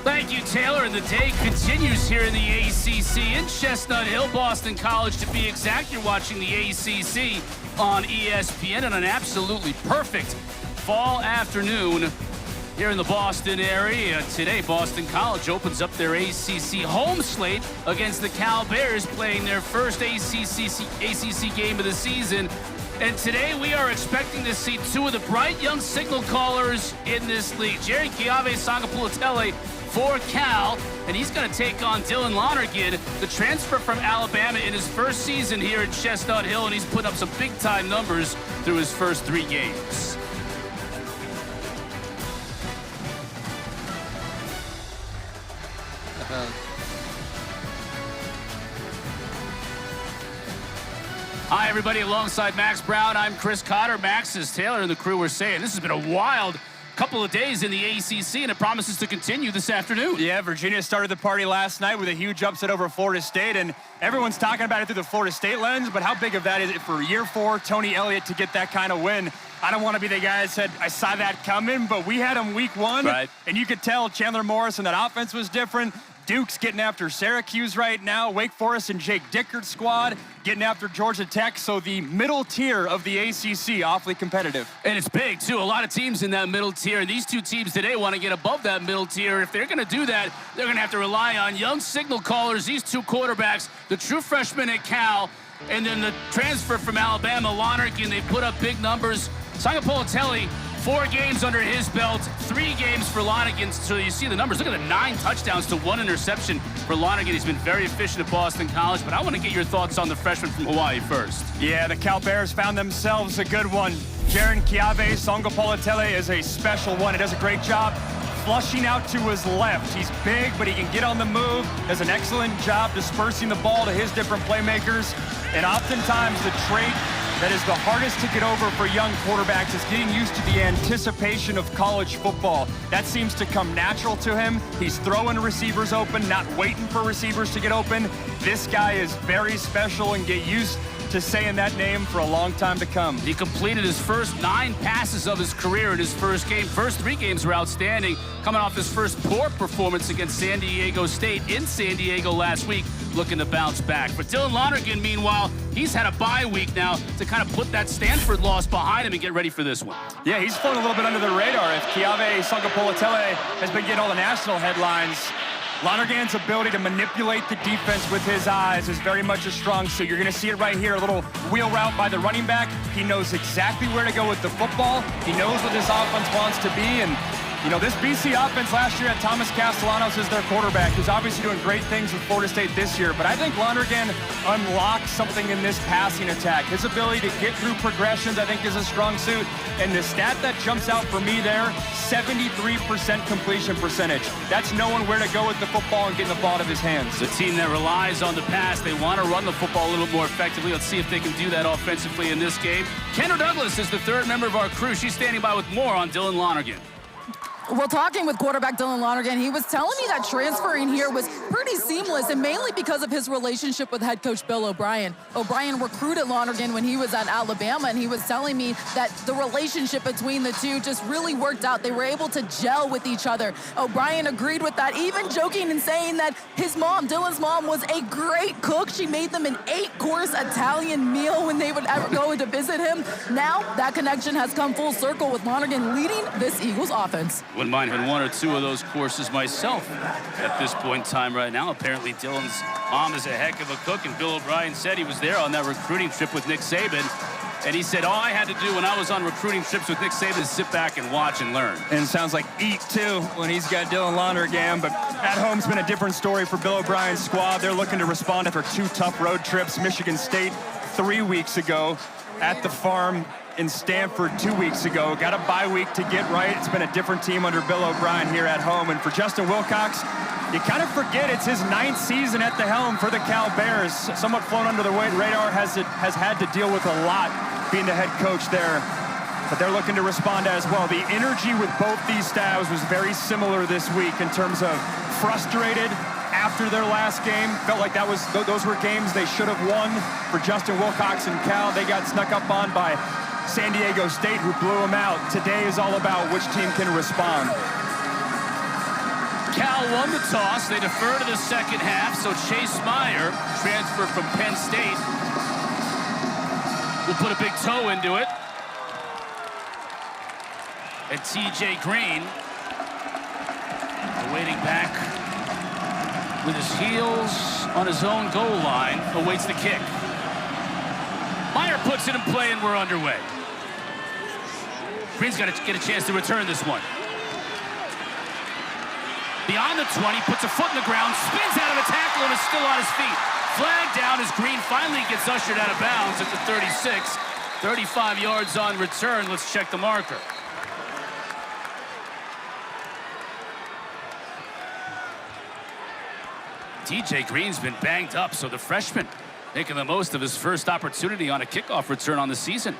Thank you, Taylor. And the day continues here in the ACC in Chestnut Hill, Boston College to be exact. You're watching the ACC on ESPN on an absolutely perfect fall afternoon here in the Boston area. Today, Boston College opens up their ACC home slate against the Cal Bears, playing their first ACC game of the season. And today we are expecting to see two of the bright young signal callers in this league. Jerry Sangapulitele for Cal, and he's going to take on Dylan Lonergan, the transfer from Alabama in his first season here at Chestnut Hill, and he's put up some big-time numbers through his first 3 games. Hi, everybody. Alongside Max Brown, I'm Chris Cotter. Max, as Taylor and the crew were saying, this has been a wild couple of days in the ACC, and it promises to continue this afternoon. Yeah, Virginia started the party last night with a huge upset over Florida State, and everyone's talking about it through the Florida State lens, but how big of that is it for year 4, Tony Elliott, to get that kind of win? I don't want to be the guy that said, I saw that coming, but we had him week 1, right, and you could tell Chandler Morris and that offense was different. Duke's getting after Syracuse right now. Wake Forest and Jake Dickert's squad getting after Georgia Tech. So the middle tier of the ACC, awfully competitive. And it's big, too. A lot of teams in that middle tier. And these two teams today want to get above that middle tier. If they're going to do that, they're going to have to rely on young signal callers, these two quarterbacks, the true freshman at Cal, and then the transfer from Alabama, Lonergan. They put up big numbers. Sangapulitele, 4 games under his belt, 3 games for Lonergan. So you see the numbers. Look at the 9 touchdowns to 1 interception for Lonergan. He's been very efficient at Boston College, but I want to get your thoughts on the freshman from Hawaii first. Yeah, the Cal Bears found themselves a good one. Jaron Sangapulitele is a special one. He does a great job flushing out to his left. He's big, but he can get on the move. Does an excellent job dispersing the ball to his different playmakers. And oftentimes the trait that is the hardest to get over for young quarterbacks is getting used to the anticipation of college football. That seems to come natural to him. He's throwing receivers open, not waiting for receivers to get open. This guy is very special, and get used to saying that name for a long time to come. He completed his first 9 passes of his career in his first game. First 3 games were outstanding, coming off his first poor performance against San Diego State in San Diego last week, looking to bounce back. For Dylan Lonergan, meanwhile, he's had a bye week now to kind of put that Stanford loss behind him and get ready for this one. Yeah, he's flown a little bit under the radar. If Sangapulitele has been getting all the national headlines, Lonergan's ability to manipulate the defense with his eyes is very much a strong suit. You're going to see it right here, a little wheel route by the running back. He knows exactly where to go with the football. He knows what this offense wants to be, and you know, this BC offense last year had Thomas Castellanos as their quarterback, who's obviously doing great things with Florida State this year. But I think Lonergan unlocks something in this passing attack. His ability to get through progressions, I think, is a strong suit. And the stat that jumps out for me there, 73% completion percentage. That's knowing where to go with the football and getting the ball out of his hands. The team that relies on the pass, they want to run the football a little more effectively. Let's see if they can do that offensively in this game. Kendra Douglas is the 3rd member of our crew. She's standing by with more on Dylan Lonergan. Well, talking with quarterback Dylan Lonergan, he was telling me that transferring here was pretty seamless, and mainly because of his relationship with head coach Bill O'Brien. O'Brien recruited Lonergan when he was at Alabama, and he was telling me that the relationship between the two just really worked out. They were able to gel with each other. O'Brien agreed with that, even joking and saying that his mom, Dylan's mom, was a great cook. She made them an 8-course Italian meal when they would ever go to visit him. Now, that connection has come full circle with Lonergan leading this Eagles offense. Wouldn't mind having 1 or 2 of those courses myself at this point in time right now. Apparently Dylan's mom is a heck of a cook, and Bill O'Brien said he was there on that recruiting trip with Nick Saban, and he said all I had to do when I was on recruiting trips with Nick Saban is sit back and watch and learn. And it sounds like eat too when he's got Dylan Lonergan. But at home's been a different story for Bill O'Brien's squad. They're looking to respond after 2 tough road trips. Michigan State 3 weeks ago, at the farm in Stanford 2 weeks ago. Got a bye week to get right. It's been a different team under Bill O'Brien here at home. And for Justin Wilcox, you kind of forget it's his 9th season at the helm for the Cal Bears. Somewhat flown under the radar, has had to deal with a lot being the head coach there. But they're looking to respond as well. The energy with both these staffs was very similar this week in terms of frustrated after their last game. Felt like those were games they should have won. For Justin Wilcox and Cal, they got snuck up on by San Diego State, who blew them out. Today is all about which team can respond. Cal won the toss. They defer to the second half, so Chase Meyer, transfer from Penn State, will put a big toe into it. And TJ Green, waiting back with his heels on his own goal line, awaits the kick. Meyer puts it in play, and we're underway. Green's got to get a chance to return this one. Beyond the 20, puts a foot in the ground, spins out of a tackle, and is still on his feet. Flag down as Green finally gets ushered out of bounds at the 36. 35 yards on return. Let's check the marker. TJ Green's been banged up, so the freshman making the most of his first opportunity on a kickoff return on the season.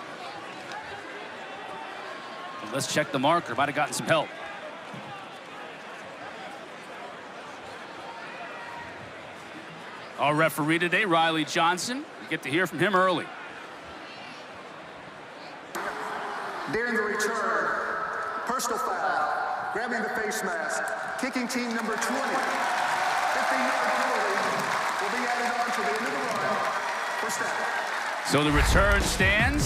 But let's check the marker. Might have gotten some help. Our referee today, Riley Johnson. We get to hear from him early. During the return, personal foul, grabbing the face mask, kicking team number 20. 15-yard penalty will be added on to the end of the run. First down. So the return stands.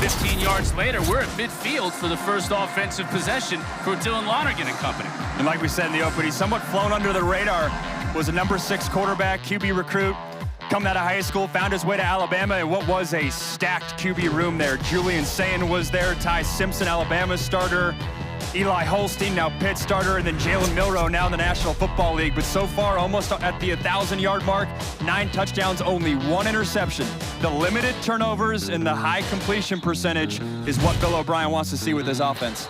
15 yards later, we're at midfield for the first offensive possession for Dylan Lonergan and company. And like we said in the open, he's somewhat flown under the radar. Was a number 6 quarterback, QB recruit, coming out of high school, found his way to Alabama in what was a stacked QB room there. Julian Sayin was there, Ty Simpson, Alabama starter, Eli Holstein, now Pitt starter, and then Jalen Milroe, now in the National Football League. But so far, almost at the 1,000-yard mark, 9 touchdowns, only 1 interception. The limited turnovers and the high completion percentage is what Bill O'Brien wants to see with his offense.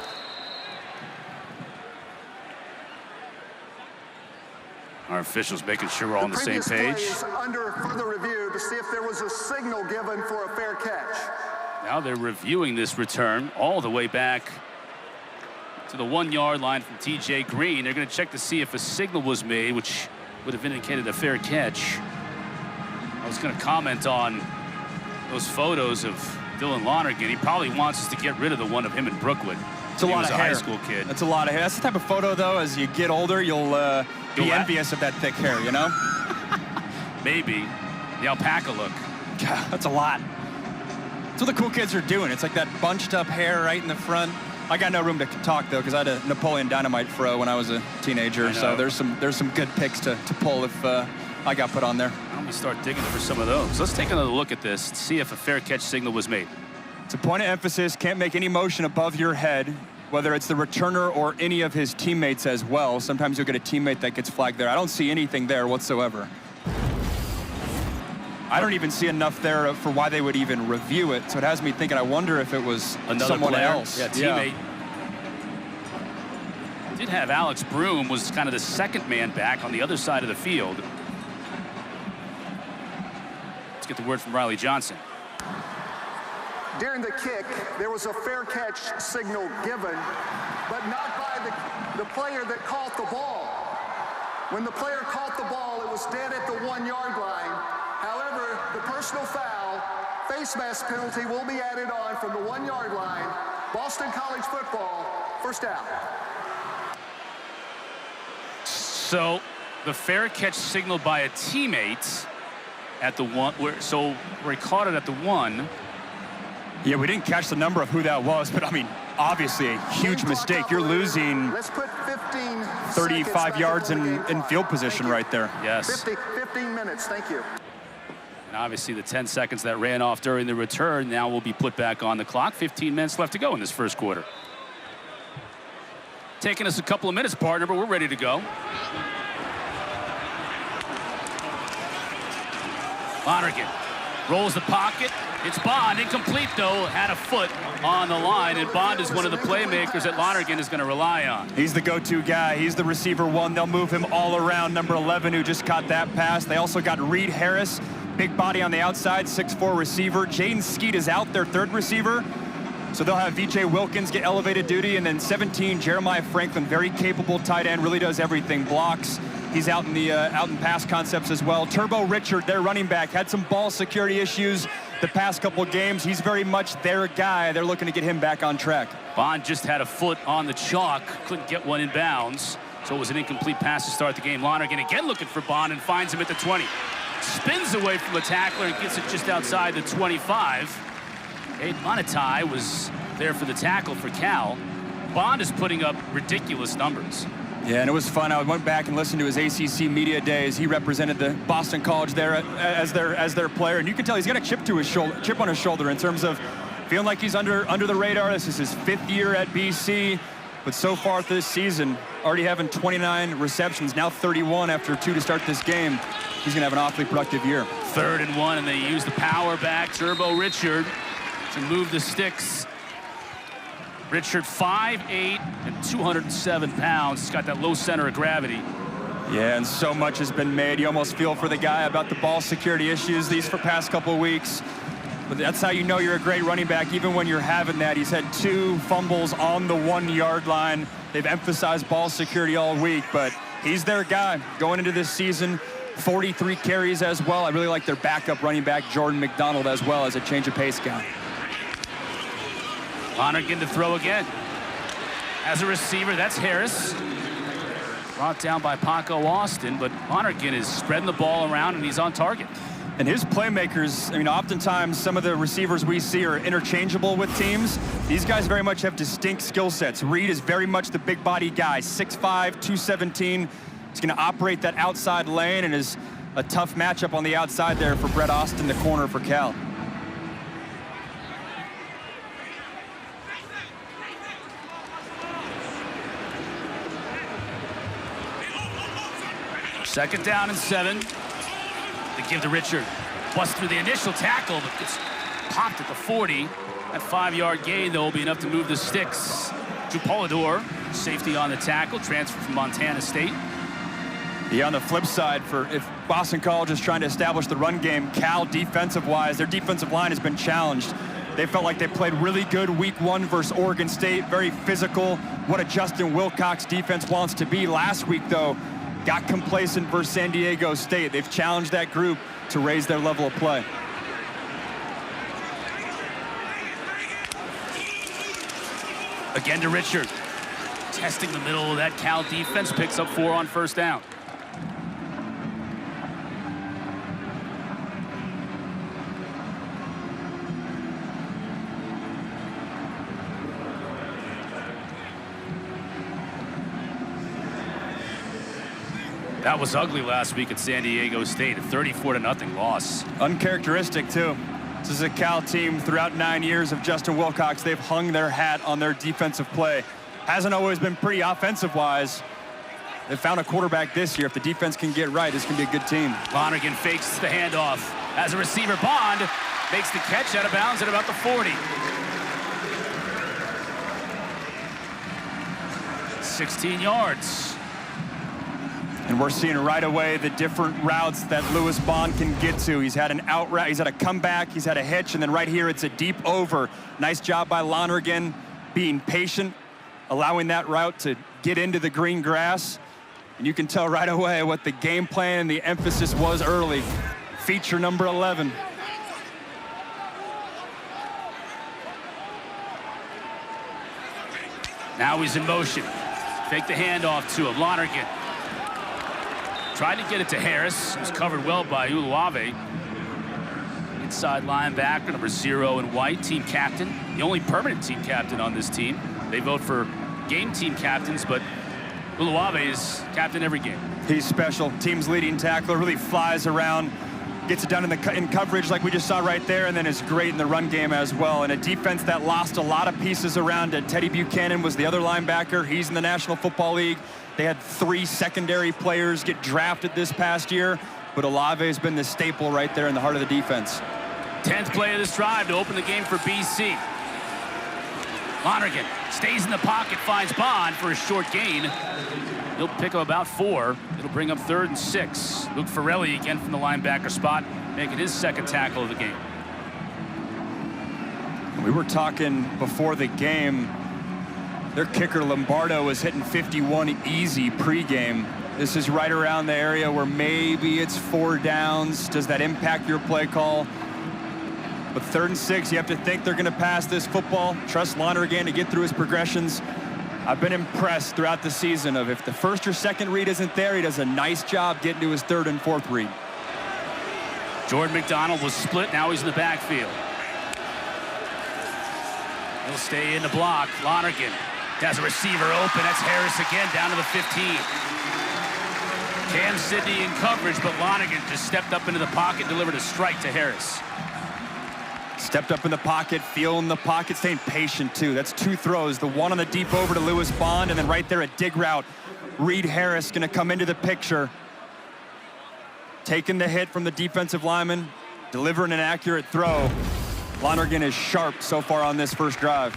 Our officials making sure we're all on the same page. Play is under further review to see if there was a signal given for a fair catch. Now they're reviewing this return all the way back to the 1-yard line from TJ Green. They're going to check to see if a signal was made, which would have indicated a fair catch. I was going to comment on those photos of Dylan Lonergan. He probably wants us to get rid of the one of him in Brookwood. It's a lot of hair. High school kid. That's a lot of hair. That's the type of photo, though, as you get older, you'll be envious of that thick hair, you know? Maybe. The alpaca look. God, that's a lot. That's what the cool kids are doing. It's like that bunched up hair right in the front. I got no room to talk, though, because I had a Napoleon Dynamite fro when I was a teenager. So there's some good pics to pull if I got put on there. Why don't we start digging for some of those? Let's take another look at this and see if a fair catch signal was made. It's a point of emphasis. Can't make any motion above your head, whether it's the returner or any of his teammates as well. Sometimes you'll get a teammate that gets flagged there. I don't see anything there whatsoever. I don't even see enough there for why they would even review it. So it has me thinking, I wonder if it was someone else. Yeah, teammate. Did have Alex Broom, was kind of the second man back on the other side of the field. Let's get the word from Riley Johnson. During the kick, there was a fair catch signal given, but not by the player that caught the ball. When the player caught the ball, it was dead at the 1-yard line. However, the personal foul, face mask penalty will be added on from the 1-yard line. Boston College football, first down. So the fair catch signaled by a teammate at the 1, where he caught it at the 1. Yeah, we didn't catch the number of who that was, but I mean, obviously a huge mistake. You're losing 35 yards in field position right there. Yes. 15 minutes, thank you. And obviously the 10 seconds that ran off during the return now will be put back on the clock. 15 minutes left to go in this first quarter. Taking us a couple of minutes, partner, but we're ready to go. Lonergan rolls the pocket. It's Bond, incomplete though, had a foot on the line, and Bond is one of the playmakers that Lonergan is going to rely on. He's the go-to guy. He's the receiver 1. They'll move him all around. Number 11, who just caught that pass. They also got Reed Harris, big body on the outside, 6'4" receiver. Jaden Skeet is out, their 3rd receiver. So they'll have VJ Wilkins get elevated duty, and then 17, Jeremiah Franklin, very capable tight end, really does everything, blocks. He's out in pass concepts as well. Turbo Richard, their running back, had some ball security issues the past couple of games. He's very much their guy. They're looking to get him back on track. Bond just had a foot on the chalk, couldn't get one in bounds. So it was an incomplete pass to start the game. Lonergan again looking for Bond and finds him at the 20. Spins away from the tackler and gets it just outside the 25. Abe Monetai was there for the tackle for Cal. Bond is putting up ridiculous numbers. Yeah, and it was fun. I went back and listened to his ACC media days. He represented the Boston College there as their player, and you can tell he's got a chip on his shoulder in terms of feeling like he's under the radar. This is his 5th year at BC, but so far this season, already having 29 receptions, now 31 after 2 to start this game. He's going to have an awfully productive year. 3rd and 1, and they use the power back, Turbo Richard, to move the sticks. Richard, 5'8" and 207 pounds. He's got that low center of gravity. Yeah, and so much has been made. You almost feel for the guy about the ball security issues these past couple of weeks. But that's how you know you're a great running back, even when you're having that. He's had 2 fumbles on the 1-yard line. They've emphasized ball security all week, but he's their guy going into this season. 43 carries as well. I really like their backup running back, Jordan McDonald, as well as a change of pace guy. Lonergan to throw again. As a receiver, that's Harris. Brought down by Paco Austin, but Lonergan is spreading the ball around and he's on target. And his playmakers, I mean, oftentimes some of the receivers we see are interchangeable with teams. These guys very much have distinct skill sets. Reed is very much the big body guy, 6'5", 217. He's going to operate that outside lane and is a tough matchup on the outside there for Brett Austin, the corner for Cal. Second down and 7. They give to Richard. Bust through the initial tackle, but gets popped at the 40. That 5-yard gain, though, will be enough to move the sticks. Drew Polidor, safety on the tackle, transfer from Montana State. Yeah, on the flip side, for if Boston College is trying to establish the run game, Cal defensive-wise, their defensive line has been challenged. They felt like they played really good week 1 versus Oregon State, very physical, what a Justin Wilcox defense wants to be. Last week, though, got complacent versus San Diego State. They've challenged that group to raise their level of play. Again to Richard. Testing the middle of that Cal defense, picks up 4 on first down. That was ugly last week at San Diego State, a 34-0 loss. Uncharacteristic, too. This is a Cal team throughout 9 years of Justin Wilcox. They've hung their hat on their defensive play. Hasn't always been pretty offensive-wise. They've found a quarterback this year. If the defense can get right, this can be a good team. Lonergan fakes the handoff. As a receiver, Bond makes the catch out of bounds at about the 40. 16 yards. And we're seeing right away the different routes that Lewis Bond can get to. He's had an out route, he's had a comeback, he's had a hitch, and then right here it's a deep over. Nice job by Lonergan being patient, allowing that route to get into the green grass. And you can tell right away what the game plan and the emphasis was early. Feature number 11. Now he's in motion. Fake the handoff to him. Lonergan tried to get it to Harris. He was covered well by Uluave. Inside linebacker, number 0 in white, team captain. The only permanent team captain on this team. They vote for game team captains, but Uluave is captain every game. He's special. Team's leading tackler, really flies around, gets it done in coverage like we just saw right there, and then is great in the run game as well. And a defense that lost a lot of pieces around it. Teddy Buchanan was the other linebacker. He's in the National Football League. They had 3 secondary players get drafted this past year, but Olave has been the staple right there in the heart of the defense. 10th play of this drive to open the game for BC. Lonergan stays in the pocket, finds Bond for a short gain. He'll pick up about 4. It'll bring up 3rd and 6. Luke Farrelly again from the linebacker spot, making his second tackle of the game. We were talking before the game. Their kicker, Lombardo, was hitting 51 easy pregame. This is right around the area where maybe it's 4 downs. Does that impact your play call? But 3rd and 6, you have to think they're going to pass this football. Trust Lonergan to get through his progressions. I've been impressed throughout the season of if the first or second read isn't there, he does a nice job getting to his third and fourth read. Jordan McDonald was split. Now he's in the backfield. He'll stay in the block. Lonergan has a receiver open. That's Harris again down to the 15. Cam Sidney in coverage, but Lonergan just stepped up into the pocket, delivered a strike to Harris. Stepped up in the pocket, feeling the pocket, staying patient too. That's two throws. The one on the deep over to Lewis Bond, and then right there a dig route. Reed Harris gonna come into the picture. Taking the hit from the defensive lineman, delivering an accurate throw. Lonergan is sharp so far on this first drive.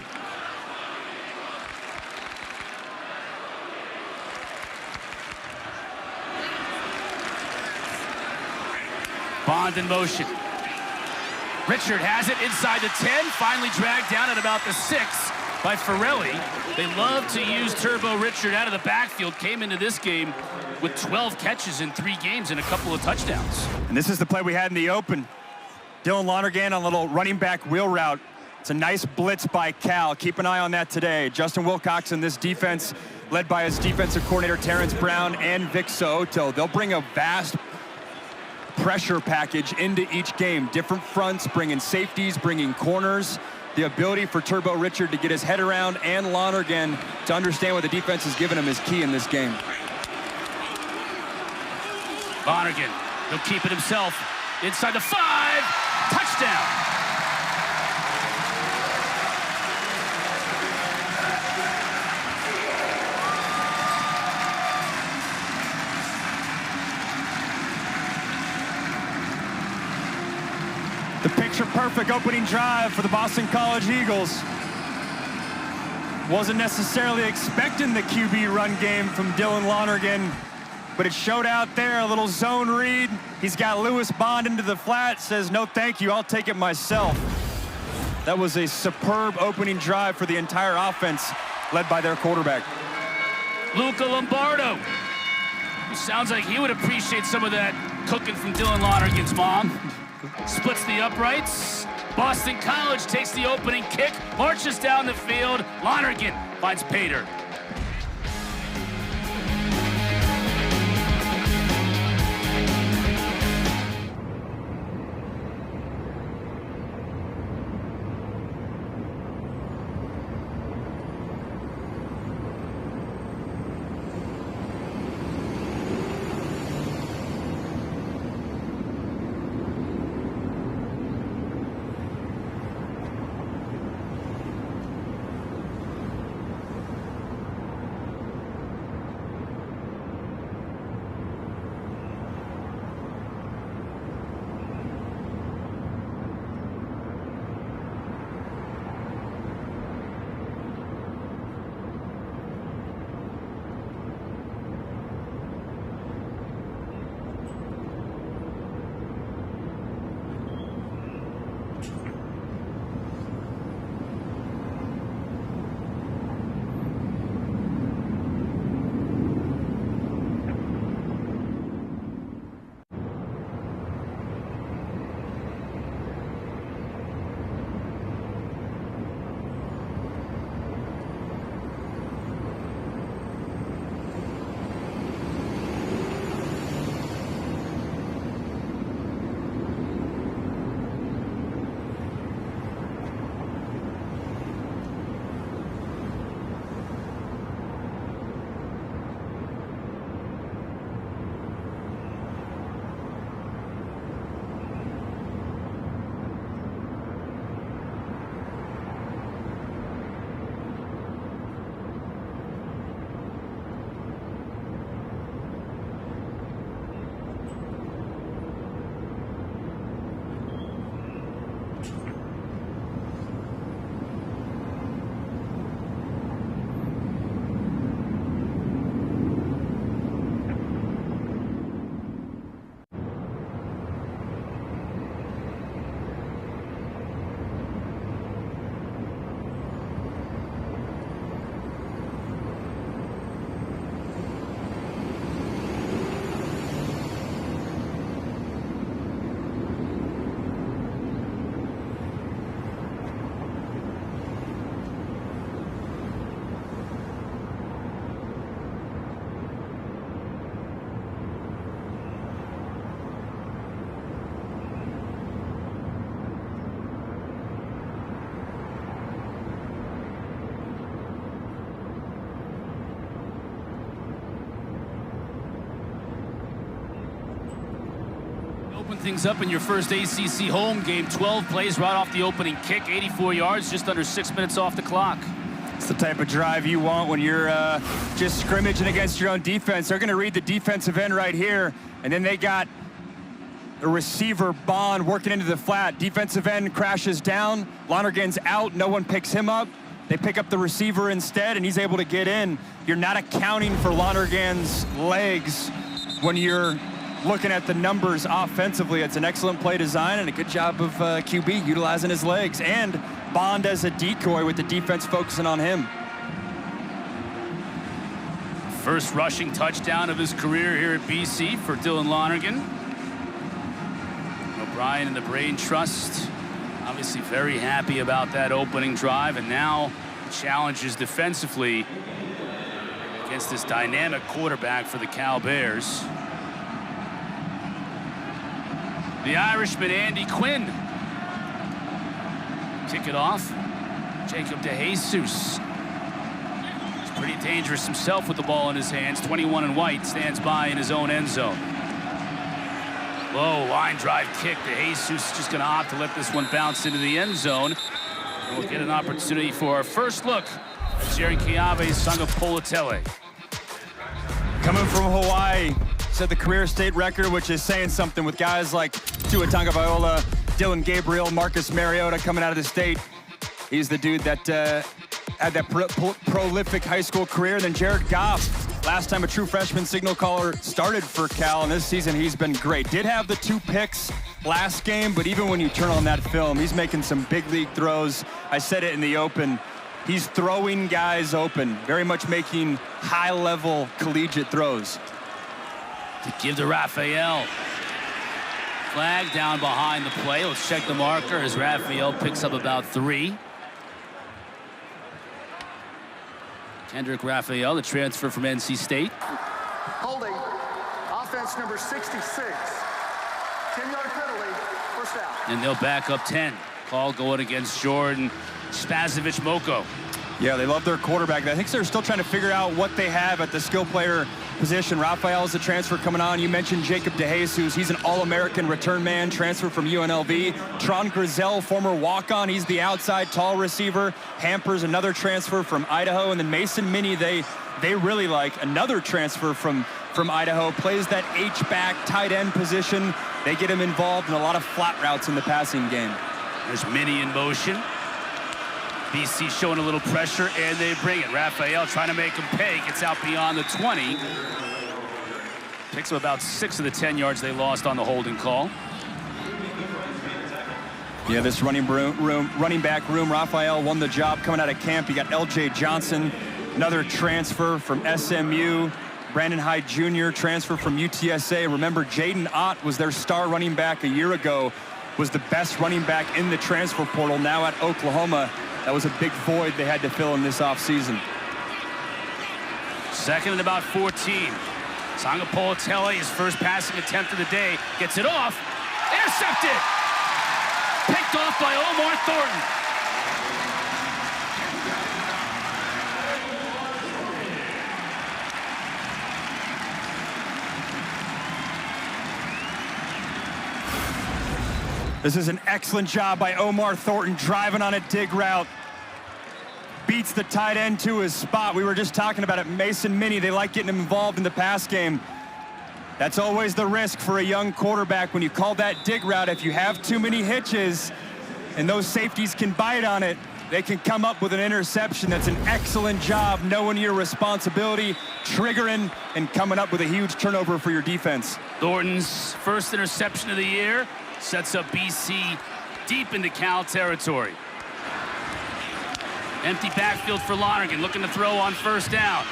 Bond in motion. Richard has it inside the 10, finally dragged down at about the 6 by Farrelly. They love to use Turbo Richard out of the backfield. Came into this game with 12 catches in 3 games and a couple of touchdowns. And this is the play we had in the open. Dylan Lonergan on a little running back wheel route. It's a nice blitz by Cal. Keep an eye on that today. Justin Wilcox and this defense, led by his defensive coordinator Terrence Brown and Vic Soto. They'll bring a vast pressure package into each game. Different fronts, bringing safeties, bringing corners. The ability for Turbo Richard to get his head around and Lonergan to understand what the defense has given him is key in this game. Lonergan, he'll keep it himself. Inside the 5, touchdown. The picture-perfect opening drive for the Boston College Eagles. Wasn't necessarily expecting the QB run game from Dylan Lonergan, but it showed out there, a little zone read. He's got Lewis Bond into the flat, says, no thank you, I'll take it myself. That was a superb opening drive for the entire offense, led by their quarterback. Luca Lombardo. Sounds like he would appreciate some of that cooking from Dylan Lonergan's mom. Splits the uprights. Boston College takes the opening kick, marches down the field. Lonergan finds Pater. Open things up in your first ACC home game. 12 plays right off the opening kick, 84 yards, just under 6 minutes off the clock. It's the type of drive you want when you're just scrimmaging against your own defense. They're going to read the defensive end right here, and then they got the receiver Bond working into the flat. Defensive end crashes down. Lonergan's out. No one picks him up. They pick up the receiver instead, and he's able to get in. You're not accounting for Lonergan's legs when you're looking at the numbers offensively. It's an excellent play design and a good job of QB utilizing his legs, and Bond as a decoy with the defense focusing on him. First rushing touchdown of his career here at BC for Dylan Lonergan. O'Brien and the Brain Trust obviously very happy about that opening drive, and now challenges defensively against this dynamic quarterback for the Cal Bears. The Irishman, Andy Quinn. Kick it off. Jacob DeJesus. He's pretty dangerous himself with the ball in his hands. 21 in white, stands by in his own end zone. Low line drive kick. DeJesus just going to opt to let this one bounce into the end zone. And we'll get an opportunity for our first look at Jerry Kiawe's Sanga Politele. Coming from Hawaii, set the career state record, which is saying something with guys like Tua Tagovailoa, Dylan Gabriel, Marcus Mariota coming out of the state. He's the dude that had that prolific high school career. And then Jared Goff, last time a true freshman signal caller started for Cal, and this season he's been great. Did have the 2 picks last game, but even when you turn on that film, he's making some big league throws. I said it in the open. He's throwing guys open, very much making high-level collegiate throws. To give to Raphael. Flag down behind the play. Let's check the marker as Raphael picks up about 3. Kendrick Raphael, the transfer from NC State. Holding, offense number 66. 10-yard penalty, first down. And they'll back up 10. Call going against Jordan Spasovic-Moko. Yeah, they love their quarterback. I think they're still trying to figure out what they have at the skill player position. Raphael's the transfer coming on. You mentioned Jacob DeJesus. He's an All-American return man, transfer from UNLV. Tron Grizel, former walk-on. He's the outside tall receiver. Hampers, another transfer from Idaho. And then Mason Minnie, they really like, another transfer from Idaho. Plays that H-back tight end position. They get him involved in a lot of flat routes in the passing game. There's Minnie in motion. BC showing a little pressure, and they bring it. Raphael trying to make him pay. Gets out beyond the 20. Picks up about 6 of the 10 yards they lost on the holding call. Yeah, this running back room, Raphael won the job coming out of camp. You got L.J. Johnson, another transfer from SMU. Brandon Hyde Jr., transfer from UTSA. Remember, Jaden Ott was their star running back a year ago, was the best running back in the transfer portal, now at Oklahoma. That was a big void they had to fill in this offseason. Second and about 14. Sanga Politele, his first passing attempt of the day, gets it off. Intercepted! Picked off by Omar Thornton. This is an excellent job by Omar Thornton, driving on a dig route. Beats the tight end to his spot. We were just talking about it. Mason Minnie, they like getting him involved in the pass game. That's always the risk for a young quarterback when you call that dig route. If you have too many hitches and those safeties can bite on it, they can come up with an interception. That's an excellent job knowing your responsibility, triggering, and coming up with a huge turnover for your defense. Thornton's first interception of the year sets up BC deep into Cal territory. Empty backfield for Lonergan, looking to throw on first down.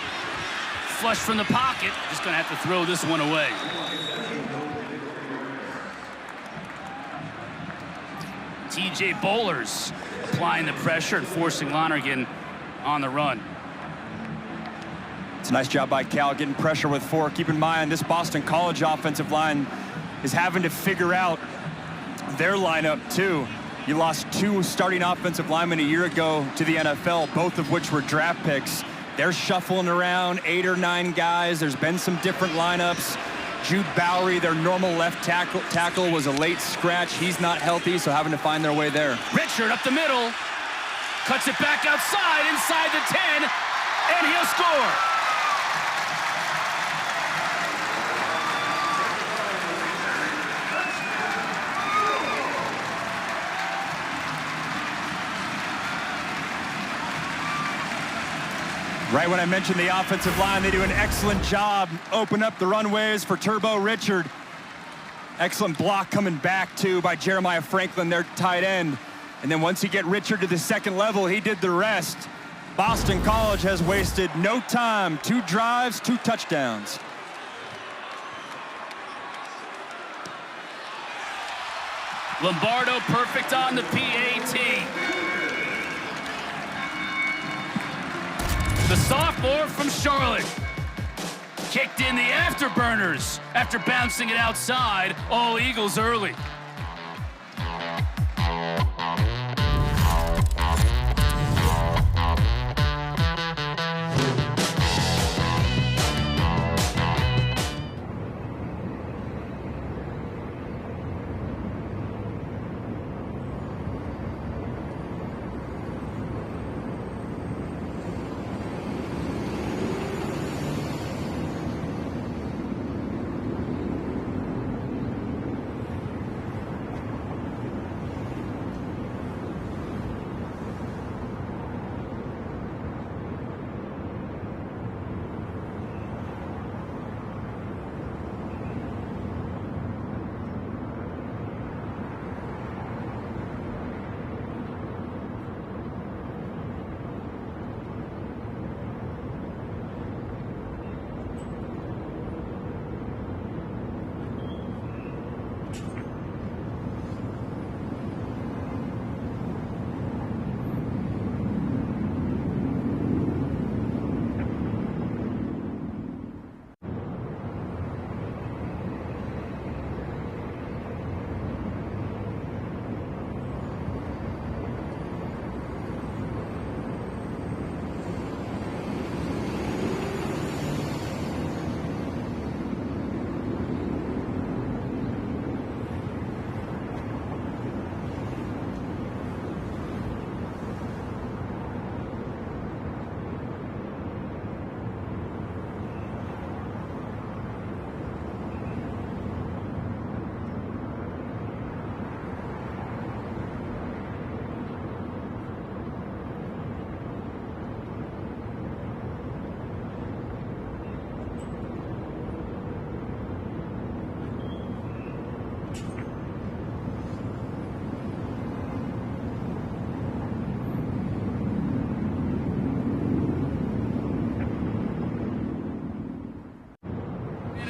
Flush from the pocket, just gonna have to throw this one away. TJ Bowlers applying the pressure and forcing Lonergan on the run. It's a nice job by Cal getting pressure with 4. Keep in mind, this Boston College offensive line is having to figure out their lineup too. You lost 2 starting offensive linemen a year ago to the NFL, both of which were draft picks. They're shuffling around 8 or 9 guys. There's been some different lineups. Jude Bowery, their normal left tackle, was a late scratch. He's not healthy, so having to find their way there. Richard up the middle. Cuts it back outside, inside the 10, and he'll score. Right when I mentioned the offensive line, they do an excellent job. Open up the runways for Turbo Richard. Excellent block coming back, too, by Jeremiah Franklin, their tight end. And then once you get Richard to the second level, he did the rest. Boston College has wasted no time. 2 drives, 2 touchdowns. Lombardo perfect on the PAT. The sophomore from Charlotte kicked in the afterburners after bouncing it outside. All Eagles early.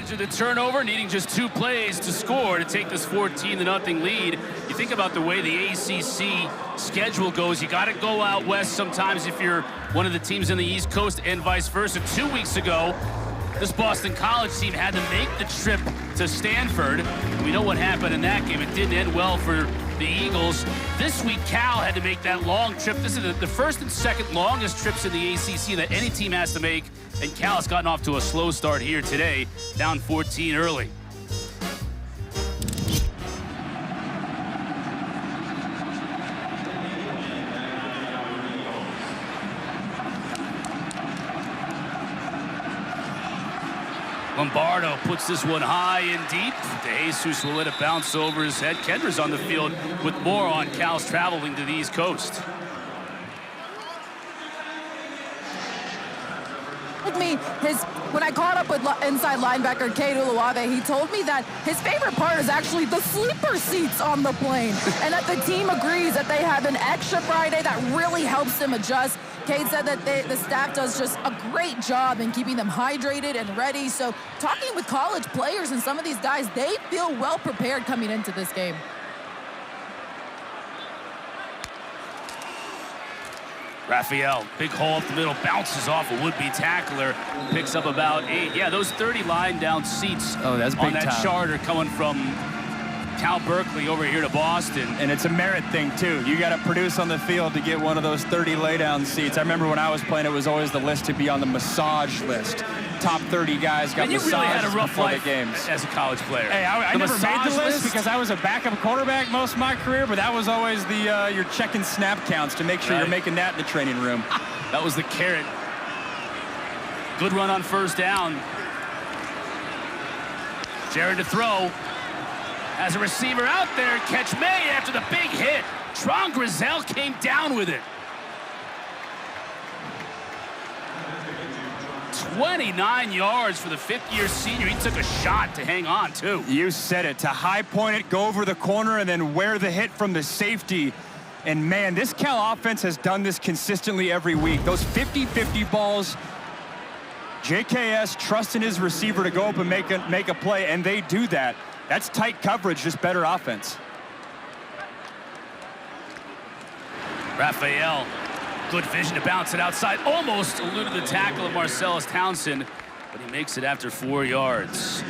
To the turnover, needing just 2 plays to score to take this 14-0 lead. You think about the way the ACC schedule goes, you got to go out west sometimes if you're one of the teams in the East Coast and vice versa. 2 weeks ago, this Boston College team had to make the trip to Stanford. We know what happened in that game. It didn't end well for the Eagles. This week, Cal had to make that long trip. This is the first and second longest trips in the ACC that any team has to make, and Cal has gotten off to a slow start here today, down 14 early. Lombardo puts this one high and deep. DeJesus will let it bounce over his head. Kendra's on the field with more on Cal's traveling to the East Coast. When I caught up with inside linebacker Kate Uluave, he told me that his favorite part is actually the sleeper seats on the plane, and that the team agrees that they have an extra Friday that really helps them adjust. Kate said that the staff does just a great job in keeping them hydrated and ready. So talking with college players and some of these guys, they feel well prepared coming into this game. Raphael, big hole up the middle, bounces off a would-be tackler, picks up about 8. Yeah, those 30 line down seats that's big on that time. charter coming from Cal Berkeley over here to Boston. And it's a merit thing, too. You got to produce on the field to get one of those 30 laydown seats. I remember when I was playing, it was always the list to be on the massage list. Top 30 guys got massages. You really had a rough life games as a college player. Hey, I never made the list because I was a backup quarterback most of my career, but that was always the you're checking snap counts to make sure you're making that in the training room. That was the carrot. Good run on first down. Jared to throw. As a receiver out there, catch May after the big hit. Tron Grizel came down with it. 29 yards for the fifth-year senior. He took a shot to hang on, too. You said it. To high point it, go over the corner, and then wear the hit from the safety. And, man, this Cal offense has done this consistently every week. Those 50-50 balls, JKS trusting his receiver to go up and make a play, and they do that. That's tight coverage, just better offense. Raphael, good vision to bounce it outside. Almost eluded the tackle of Marcellus Townsend, but he makes it after 4 yards.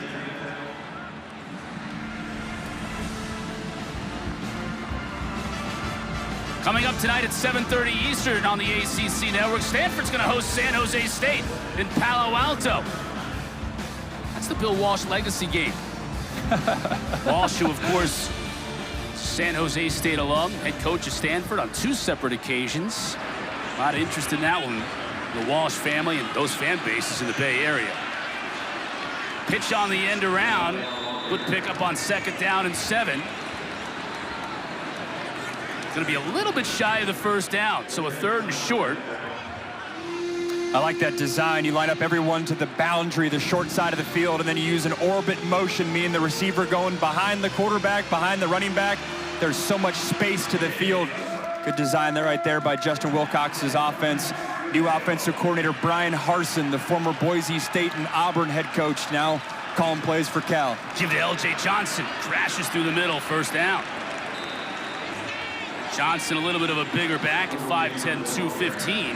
Coming up tonight at 7:30 Eastern on the ACC Network, Stanford's going to host San Jose State in Palo Alto. That's the Bill Walsh legacy game. Walsh, who, of course, San Jose State alum, head coach of Stanford on 2 separate occasions. A lot of interest in that one. The Walsh family and those fan bases in the Bay Area. Pitch on the end around. Good pickup on 2nd down and 7. Going to be a little bit shy of the first down, so a 3rd and short. I like that design. You line up everyone to the boundary, the short side of the field, and then you use an orbit motion, meaning the receiver going behind the quarterback, behind the running back. There's so much space to the field. Good design there right there by Justin Wilcox's offense. New offensive coordinator Brian Harsin, the former Boise State and Auburn head coach, now calling plays for Cal. Give to L.J. Johnson. Crashes through the middle, 1st down. Johnson, a little bit of a bigger back at 5'10", 215.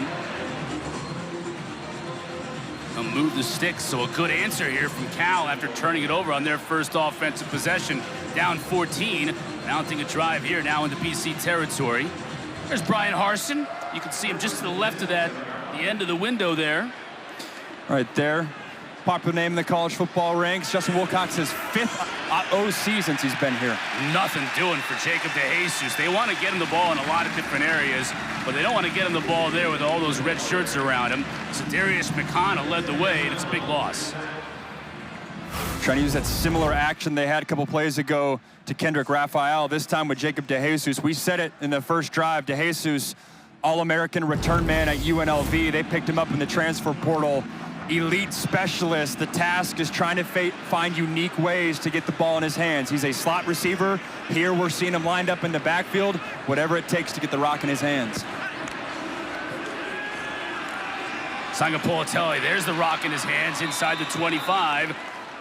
He'll move the sticks, so a good answer here from Cal after turning it over on their first offensive possession. Down 14, mounting a drive here now into BC territory. There's Brian Harsin. You can see him just to the left of that, the end of the window there. Right there. Popular name in the college football ranks. Justin Wilcox's 5th OC since he's been here. Nothing doing for Jacob DeJesus. They want to get him the ball in a lot of different areas, but they don't want to get him the ball there with all those red shirts around him. So Darius McConnell led the way, and it's a big loss. Trying to use that similar action they had a couple plays ago to Kendrick Raphael, this time with Jacob DeJesus. We said it in the first drive. DeJesus, All-American return man at UNLV. They picked him up in the transfer portal. Elite specialist. The task is trying to find unique ways to get the ball in his hands. He's a slot receiver. Here we're seeing him lined up in the backfield, whatever it takes to get the rock in his hands. Sangapolitelli, there's the rock in his hands inside the 25.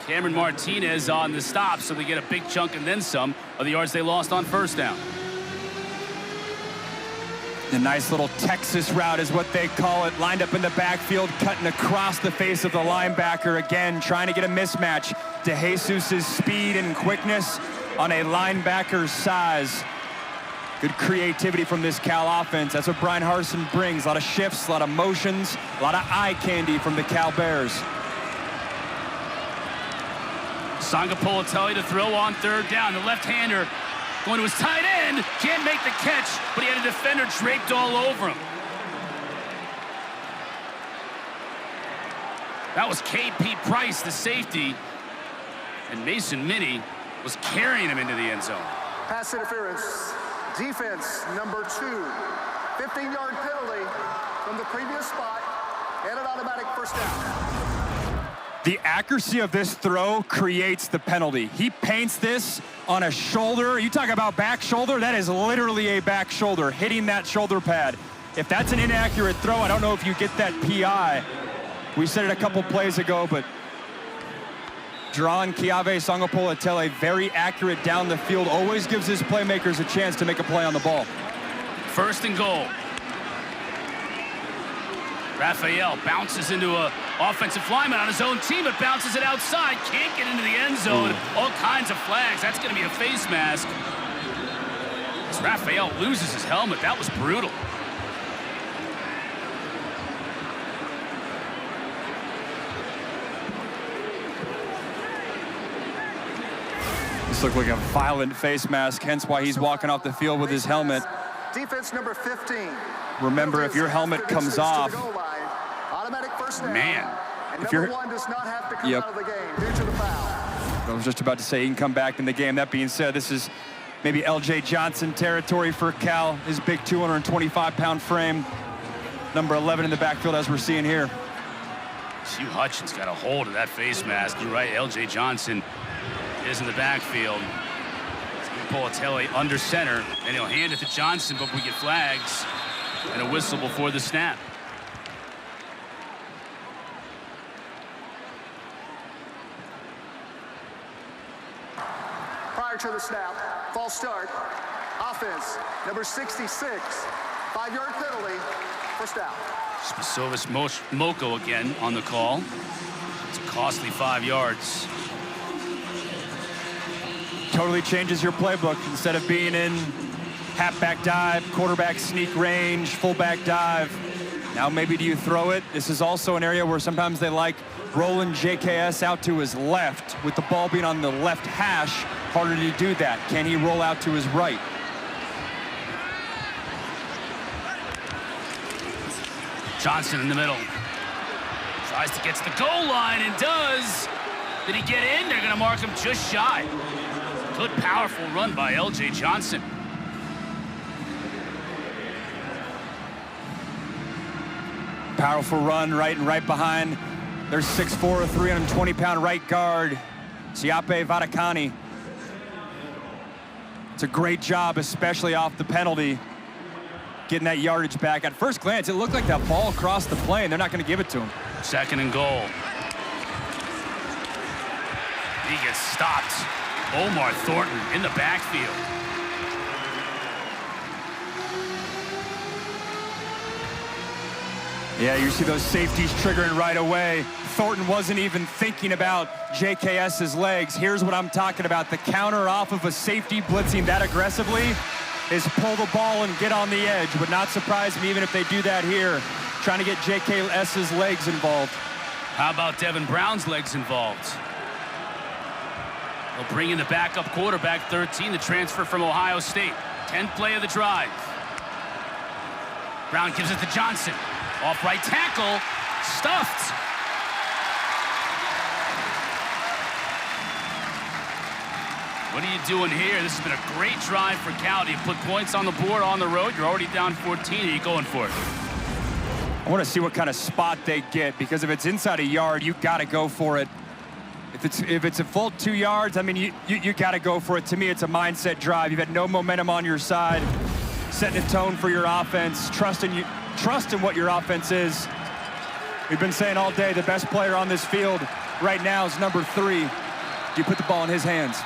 Cameron Martinez on the stop, so they get a big chunk and then some of the yards they lost on 1st down. The nice little Texas route is what they call it. Lined up in the backfield, cutting across the face of the linebacker. Again, trying to get a mismatch. DeJesus' speed and quickness on a linebacker's size. Good creativity from this Cal offense. That's what Brian Harsin brings. A lot of shifts, a lot of motions, a lot of eye candy from the Cal Bears. Sangapolitelli to throw on 3rd down. The left-hander going to his tight end, can't make the catch, but he had a defender draped all over him. That was KP Price, the safety, and Mason Minnie was carrying him into the end zone. Pass interference, defense number 2. 15-yard penalty from the previous spot, and an automatic 1st down. The accuracy of this throw creates the penalty. He paints this on a shoulder. You talk about back shoulder, that is literally a back shoulder, hitting that shoulder pad. If that's an inaccurate throw, I don't know if you get that PI. We said it a couple plays ago, but Dron Kiave Sangapolitelli, very accurate down the field, always gives his playmakers a chance to make a play on the ball. 1st and goal. Raphael bounces into an offensive lineman on his own team, but bounces it outside. Can't get into the end zone. All kinds of flags. That's going to be a face mask. As Raphael loses his helmet, that was brutal. This looked like a violent face mask, hence why he's walking off the field with his helmet. Defense number 15. Remember, if your helmet comes off, man, if number 1 does not have to come out of the game due to the foul. I was just about to say he can come back in the game. That being said, this is maybe L.J. Johnson territory for Cal. His big 225-pound frame. Number 11 in the backfield, as we're seeing here. Hugh Hutchins got a hold of that face mask. You're right, L.J. Johnson is in the backfield. Politelli under center, and he'll hand it to Johnson, but we get flags and a whistle before the snap. Prior to the snap, false start, offense, number 66, 5-yard penalty, first down. Spasovis Moko again on the call. It's a costly 5 yards. Totally changes your playbook. Instead of being in halfback dive, quarterback sneak range, fullback dive, now maybe do you throw it? This is also an area where sometimes they like rolling JKS out to his left. With the ball being on the left hash, harder to do that. Can he roll out to his right? Johnson in the middle. Tries to get to the goal line and does. Did he get in? They're going to mark him just shy. Good, powerful run by L.J. Johnson. Powerful run, right behind their 6'4", 320-pound right guard, Siape Vadakani. It's a great job, especially off the penalty, getting that yardage back. At first glance, it looked like that ball crossed the plane. They're not going to give it to him. 2nd and goal. He gets stopped. Omar Thornton in the backfield. Yeah, you see those safeties triggering right away. Thornton wasn't even thinking about JKS's legs. Here's what I'm talking about. The counter off of a safety blitzing that aggressively is pull the ball and get on the edge. Would not surprise me even if they do that here, trying to get JKS's legs involved. How about Devin Brown's legs involved? They'll bring in the backup quarterback, 13, the transfer from Ohio State. 10th play of the drive. Brown gives it to Johnson. Off right tackle, stuffed. What are you doing here? This has been a great drive for Cal. Do you put points on the board on the road? You're already down 14. Are you going for it? I want to see what kind of spot they get, because if it's inside a yard, you got to go for it. If it's a full 2 yards, I mean, you got to go for it. To me, it's a mindset drive. You've had no momentum on your side, setting a tone for your offense, trust in what your offense is. We've been saying all day the best player on this field right now is number 3. You put the ball in his hands.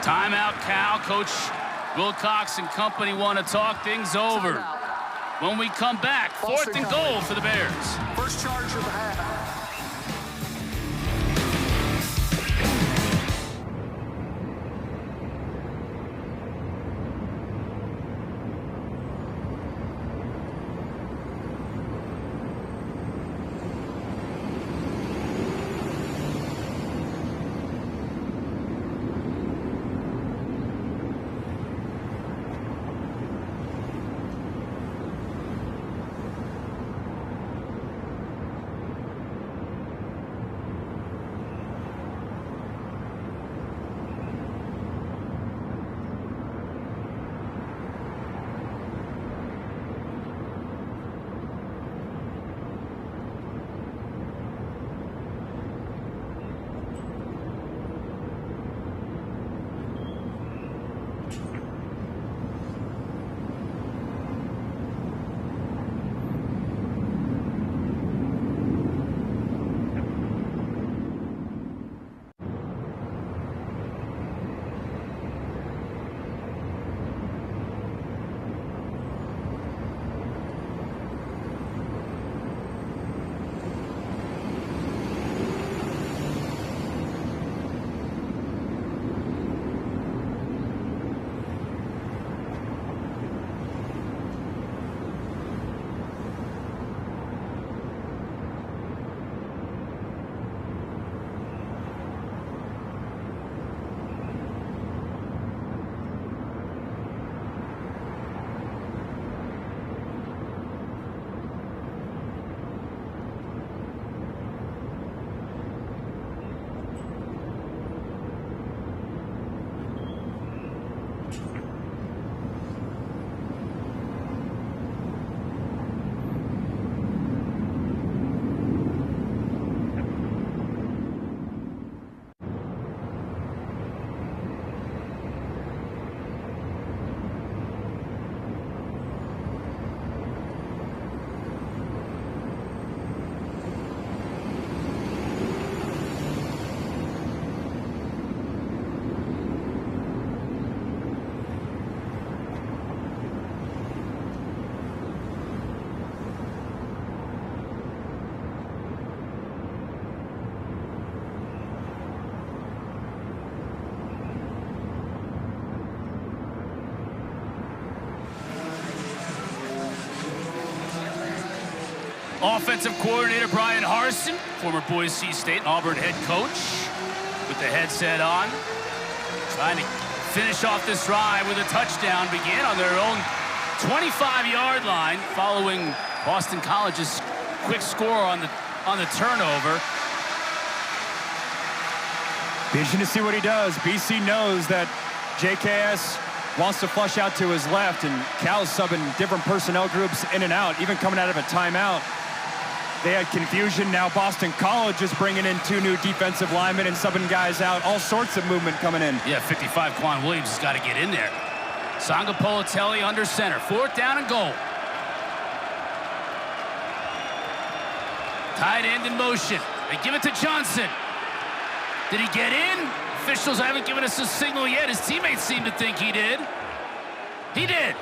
Timeout, Cal. Coach Wilcox and company want to talk things over. When we come back, 4th and goal for the Bears. First charge of the half. Offensive coordinator Brian Harsin, former Boise State and Auburn head coach, with the headset on, trying to finish off this drive with a touchdown. Began on their own 25-yard line, following Boston College's quick score on the turnover. Be interesting to see what he does. BC knows that JKS wants to flush out to his left, and Cal's subbing different personnel groups in and out, even coming out of a timeout. They had confusion. Now Boston College is bringing in 2 new defensive linemen and subbing guys out. All sorts of movement coming in. Yeah, 55, Quan Williams has got to get in there. Sanga Politelli under center. 4th down and goal. Tight end in motion. They give it to Johnson. Did he get in? Officials haven't given us a signal yet. His teammates seem to think he did. He did.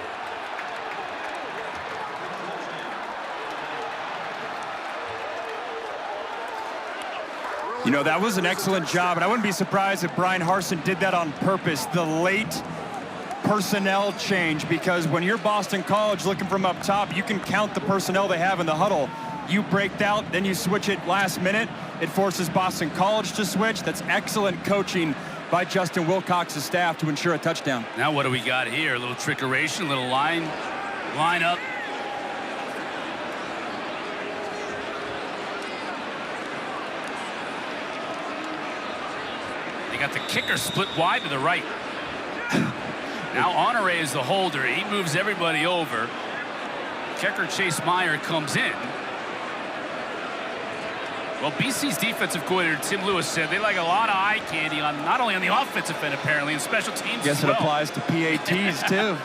You know, that was an excellent job, and I wouldn't be surprised if Brian Harsin did that on purpose. The late personnel change, because when you're Boston College looking from up top, you can count the personnel they have in the huddle. You break out, then you switch it last minute. It forces Boston College to switch. That's excellent coaching by Justin Wilcox's staff to ensure a touchdown. Now what do we got here? A little trickeration, a little line up. They got the kicker split wide to the right. Now Honore is the holder. He moves everybody over. Kicker Chase Meyer comes in. Well, BC's defensive coordinator Tim Lewis said they like a lot of eye candy on not only on the offensive end apparently, and special teams. Guess as well. it applies to PATs too.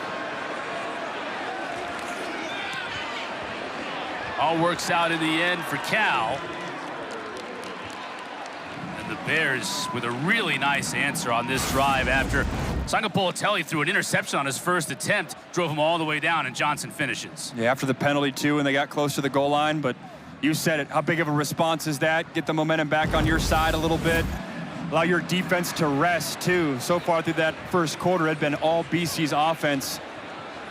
All works out in the end for Cal. And the Bears with a really nice answer on this drive after Sanga Politelli threw an interception on his first attempt, drove him all the way down, and Johnson finishes. Yeah, after the penalty too, and they got close to the goal line, but you said it. How big of a response is that? Get the momentum back on your side a little bit. Allow your defense to rest too. So far through that first quarter, it had been all BC's offense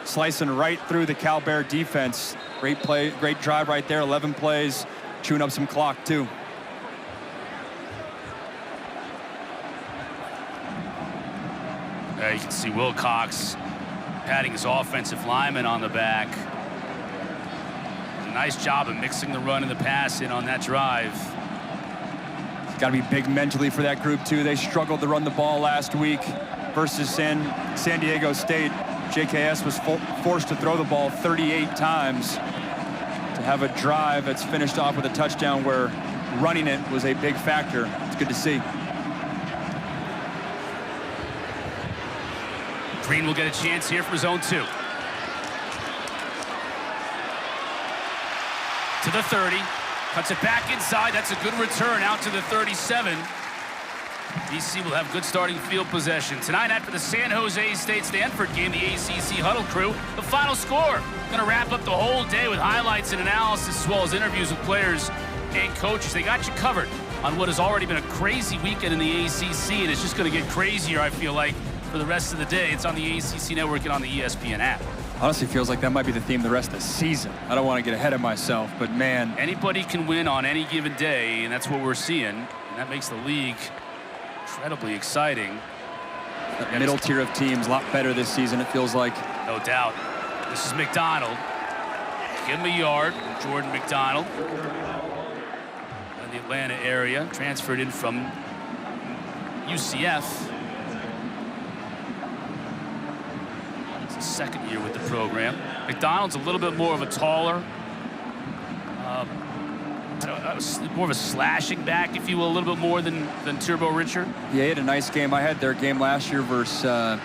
slicing right through the Cal Bear defense. Great play, great drive right there. 11 plays, chewing up some clock too. You can see Wilcox patting his offensive lineman on the back. Nice job of mixing the run and the pass in on that drive. It's got to be big mentally for that group too. They struggled to run the ball last week versus San Diego State. JKS was forced to throw the ball 38 times. To have a drive that's finished off with a touchdown where running it was a big factor. It's good to see. Green will get a chance here from zone 2. To the 30, cuts it back inside. That's a good return out to the 37. BC will have good starting field possession. Tonight after the San Jose State-Stanford game, the ACC Huddle crew, the final score. Going to wrap up the whole day with highlights and analysis as well as interviews with players and coaches. They got you covered on what has already been a crazy weekend in the ACC, and it's just going to get crazier, I feel like, for the rest of the day. It's on the ACC Network and on the ESPN app. Honestly feels like that might be the theme the rest of the season. I don't want to get ahead of myself, but man. Anybody can win on any given day, and that's what we're seeing. And that makes the league incredibly exciting. That middle tier of teams a lot better this season, it feels like. No doubt. This is McDonald. Give him a yard. Jordan McDonald. In the Atlanta area. Transferred in from UCF. Second year with the program. McDonald's a little bit more of a taller, more of a slashing back, if you will, a little bit more than Turbo Richard. Yeah, he had a nice game. I had their game last year versus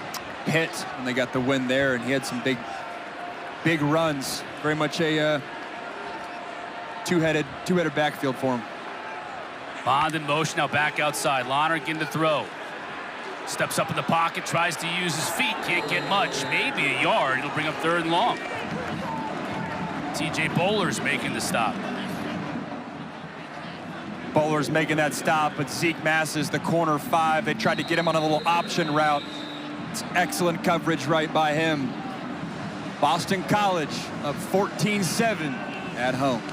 Pitt when they got the win there, and he had some big runs. Very much a two-headed backfield for him. Bond in motion, now back outside. Lonergan to throw. Steps up in the pocket, tries to use his feet, can't get much, maybe a yard. It'll bring up 3rd and long. TJ Bowler's making the stop. Bowler's making that stop, but Zeke Masses, the corner 5, they tried to get him on a little option route. It's excellent coverage right by him. Boston College up 14-7 at home.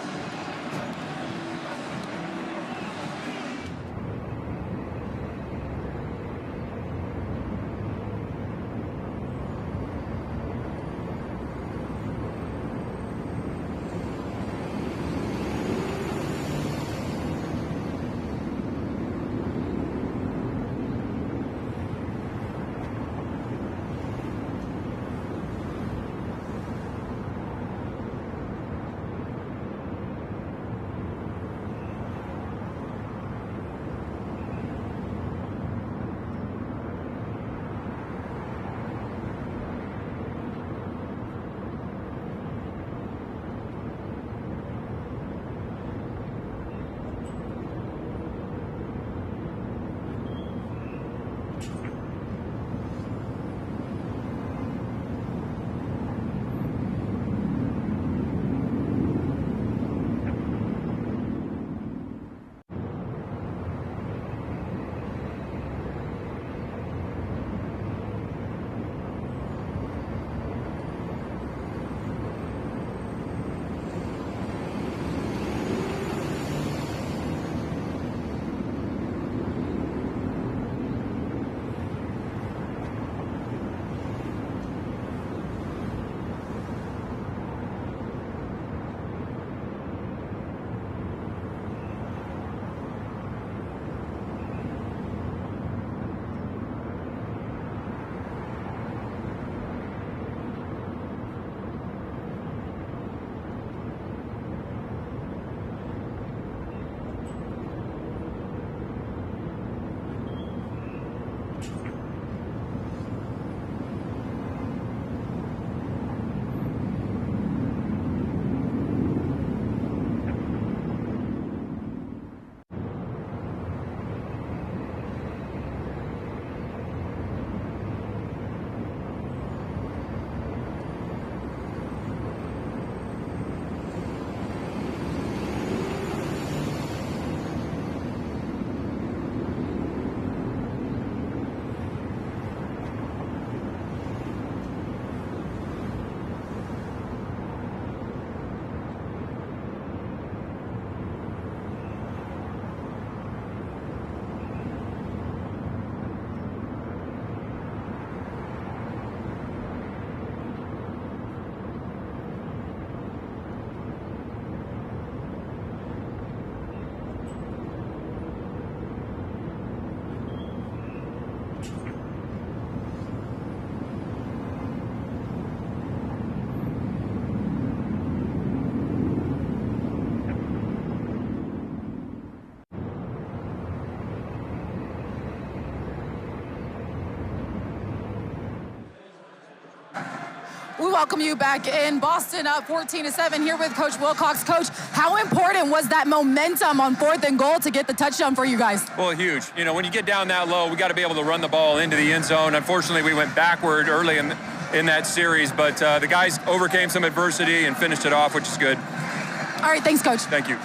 welcome you back in. Boston up 14-7 here with Coach Wilcox. Coach, how important was that momentum on 4th and goal to get the touchdown for you guys? Well, huge. You know, when you get down that low, we got to be able to run the ball into the end zone. Unfortunately, we went backward early in that series, but the guys overcame some adversity and finished it off, which is good. All right, thanks, Coach. Thank you.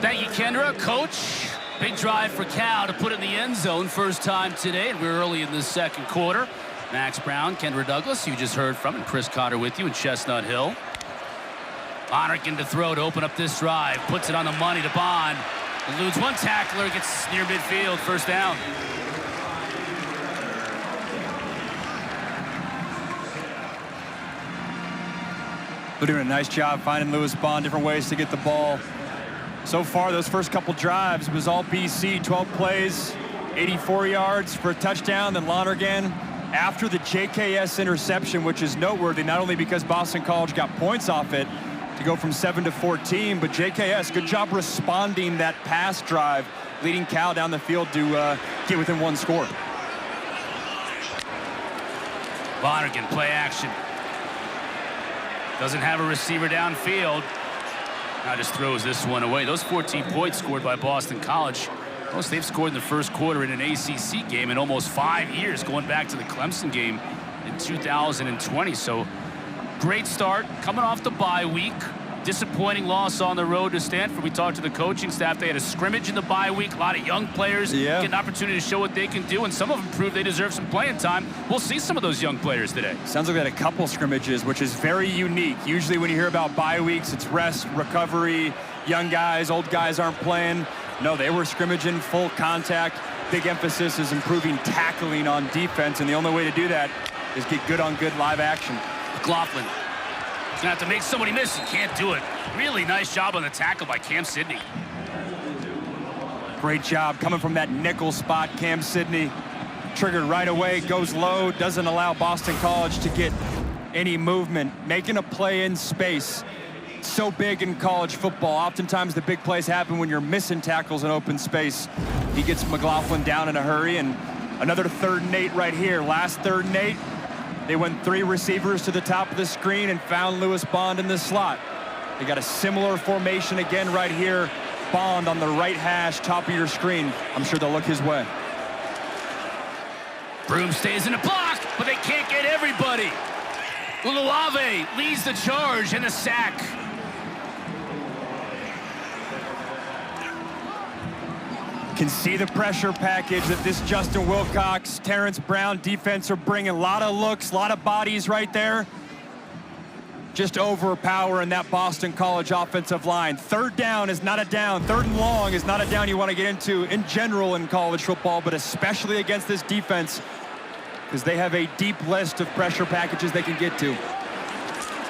Thank you, Kendra. Coach, big drive for Cal to put it in the end zone. First time today, and we're early in the second quarter. Max Brown, Kendra Douglas, you just heard from, and Chris Cotter with you in Chestnut Hill. Lonergan to throw to open up this drive. Puts it on the money to Bond. Eludes one tackler, gets near midfield. First down. They're doing a nice job finding Lewis Bond, different ways to get the ball. So far, those first couple drives was all BC, 12 plays, 84 yards for a touchdown. Then Lonergan, after the JKS interception, which is noteworthy, not only because Boston College got points off it to go from 7 to 14, but JKS, good job responding that pass drive, leading Cal down the field to get within one score. Lonergan, play action. Doesn't have a receiver downfield. Now just throws this one away. Those 14 points scored by Boston College, most they've scored in the first quarter in an ACC game in almost 5 years, going back to the Clemson game in 2020. So great start, coming off the bye week. Disappointing loss on the road to Stanford. We talked to the coaching staff. They had a scrimmage in the bye week. A lot of young players get an opportunity to show what they can do, and some of them proved they deserve some playing time. We'll see some of those young players today. Sounds like they had a couple scrimmages, which is very unique. Usually when you hear about bye weeks, it's rest, recovery, young guys, old guys aren't playing. No, they were scrimmaging, full contact. Big emphasis is improving tackling on defense, and the only way to do that is get good on good live action. McLaughlin. He's gonna have to make somebody miss. He can't do it. Really nice job on the tackle by Cam Sidney. Great job coming from that nickel spot. Cam Sidney triggered right away, goes low, doesn't allow Boston College to get any movement. Making a play in space. So big in college football. Oftentimes the big plays happen when you're missing tackles in open space. He gets McLaughlin down in a hurry, and another 3rd and 8 right here. Last 3rd and 8. They went 3 receivers to the top of the screen and found Lewis Bond in the slot. They got a similar formation again right here. Bond on the right hash, top of your screen. I'm sure they'll look his way. Broom stays in the block, but they can't get everybody. Uluave leads the charge and the sack. Can see the pressure package that this Justin Wilcox, Terrence Brown defense are bringing. A lot of looks, a lot of bodies right there. Just overpowering that Boston College offensive line. 3rd down is not a down. 3rd and long is not a down you want to get into in general in college football, but especially against this defense, because they have a deep list of pressure packages they can get to.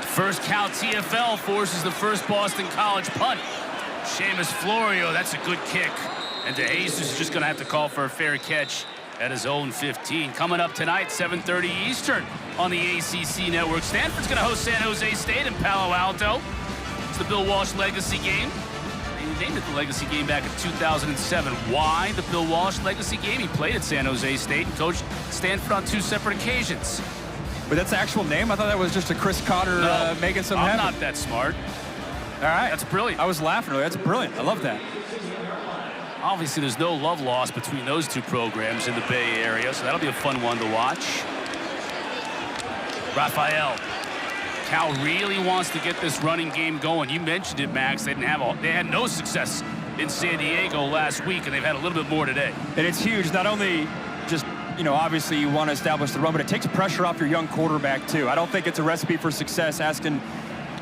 First Cal TFL forces the first Boston College punt. Seamus Florio, that's a good kick. And DeJesus is just going to have to call for a fair catch at his own 15. Coming up tonight, 7:30 Eastern on the ACC Network. Stanford's going to host San Jose State in Palo Alto. It's the Bill Walsh Legacy Game. They named it the Legacy Game back in 2007. Why the Bill Walsh Legacy Game? He played at San Jose State and coached Stanford on 2 separate occasions. But that's the actual name? I thought that was just a Chris Cotter making something happen. I'm not that smart. All right. That's brilliant. I was laughing earlier. That's brilliant. I love that. Obviously, there's no love lost between those 2 programs in the Bay Area, so that'll be a fun one to watch. Raphael. Cal really wants to get this running game going. You mentioned it, Max. They had no success in San Diego last week, and they've had a little bit more today. And it's huge. Not only just, obviously you want to establish the run, but it takes pressure off your young quarterback, too. I don't think it's a recipe for success asking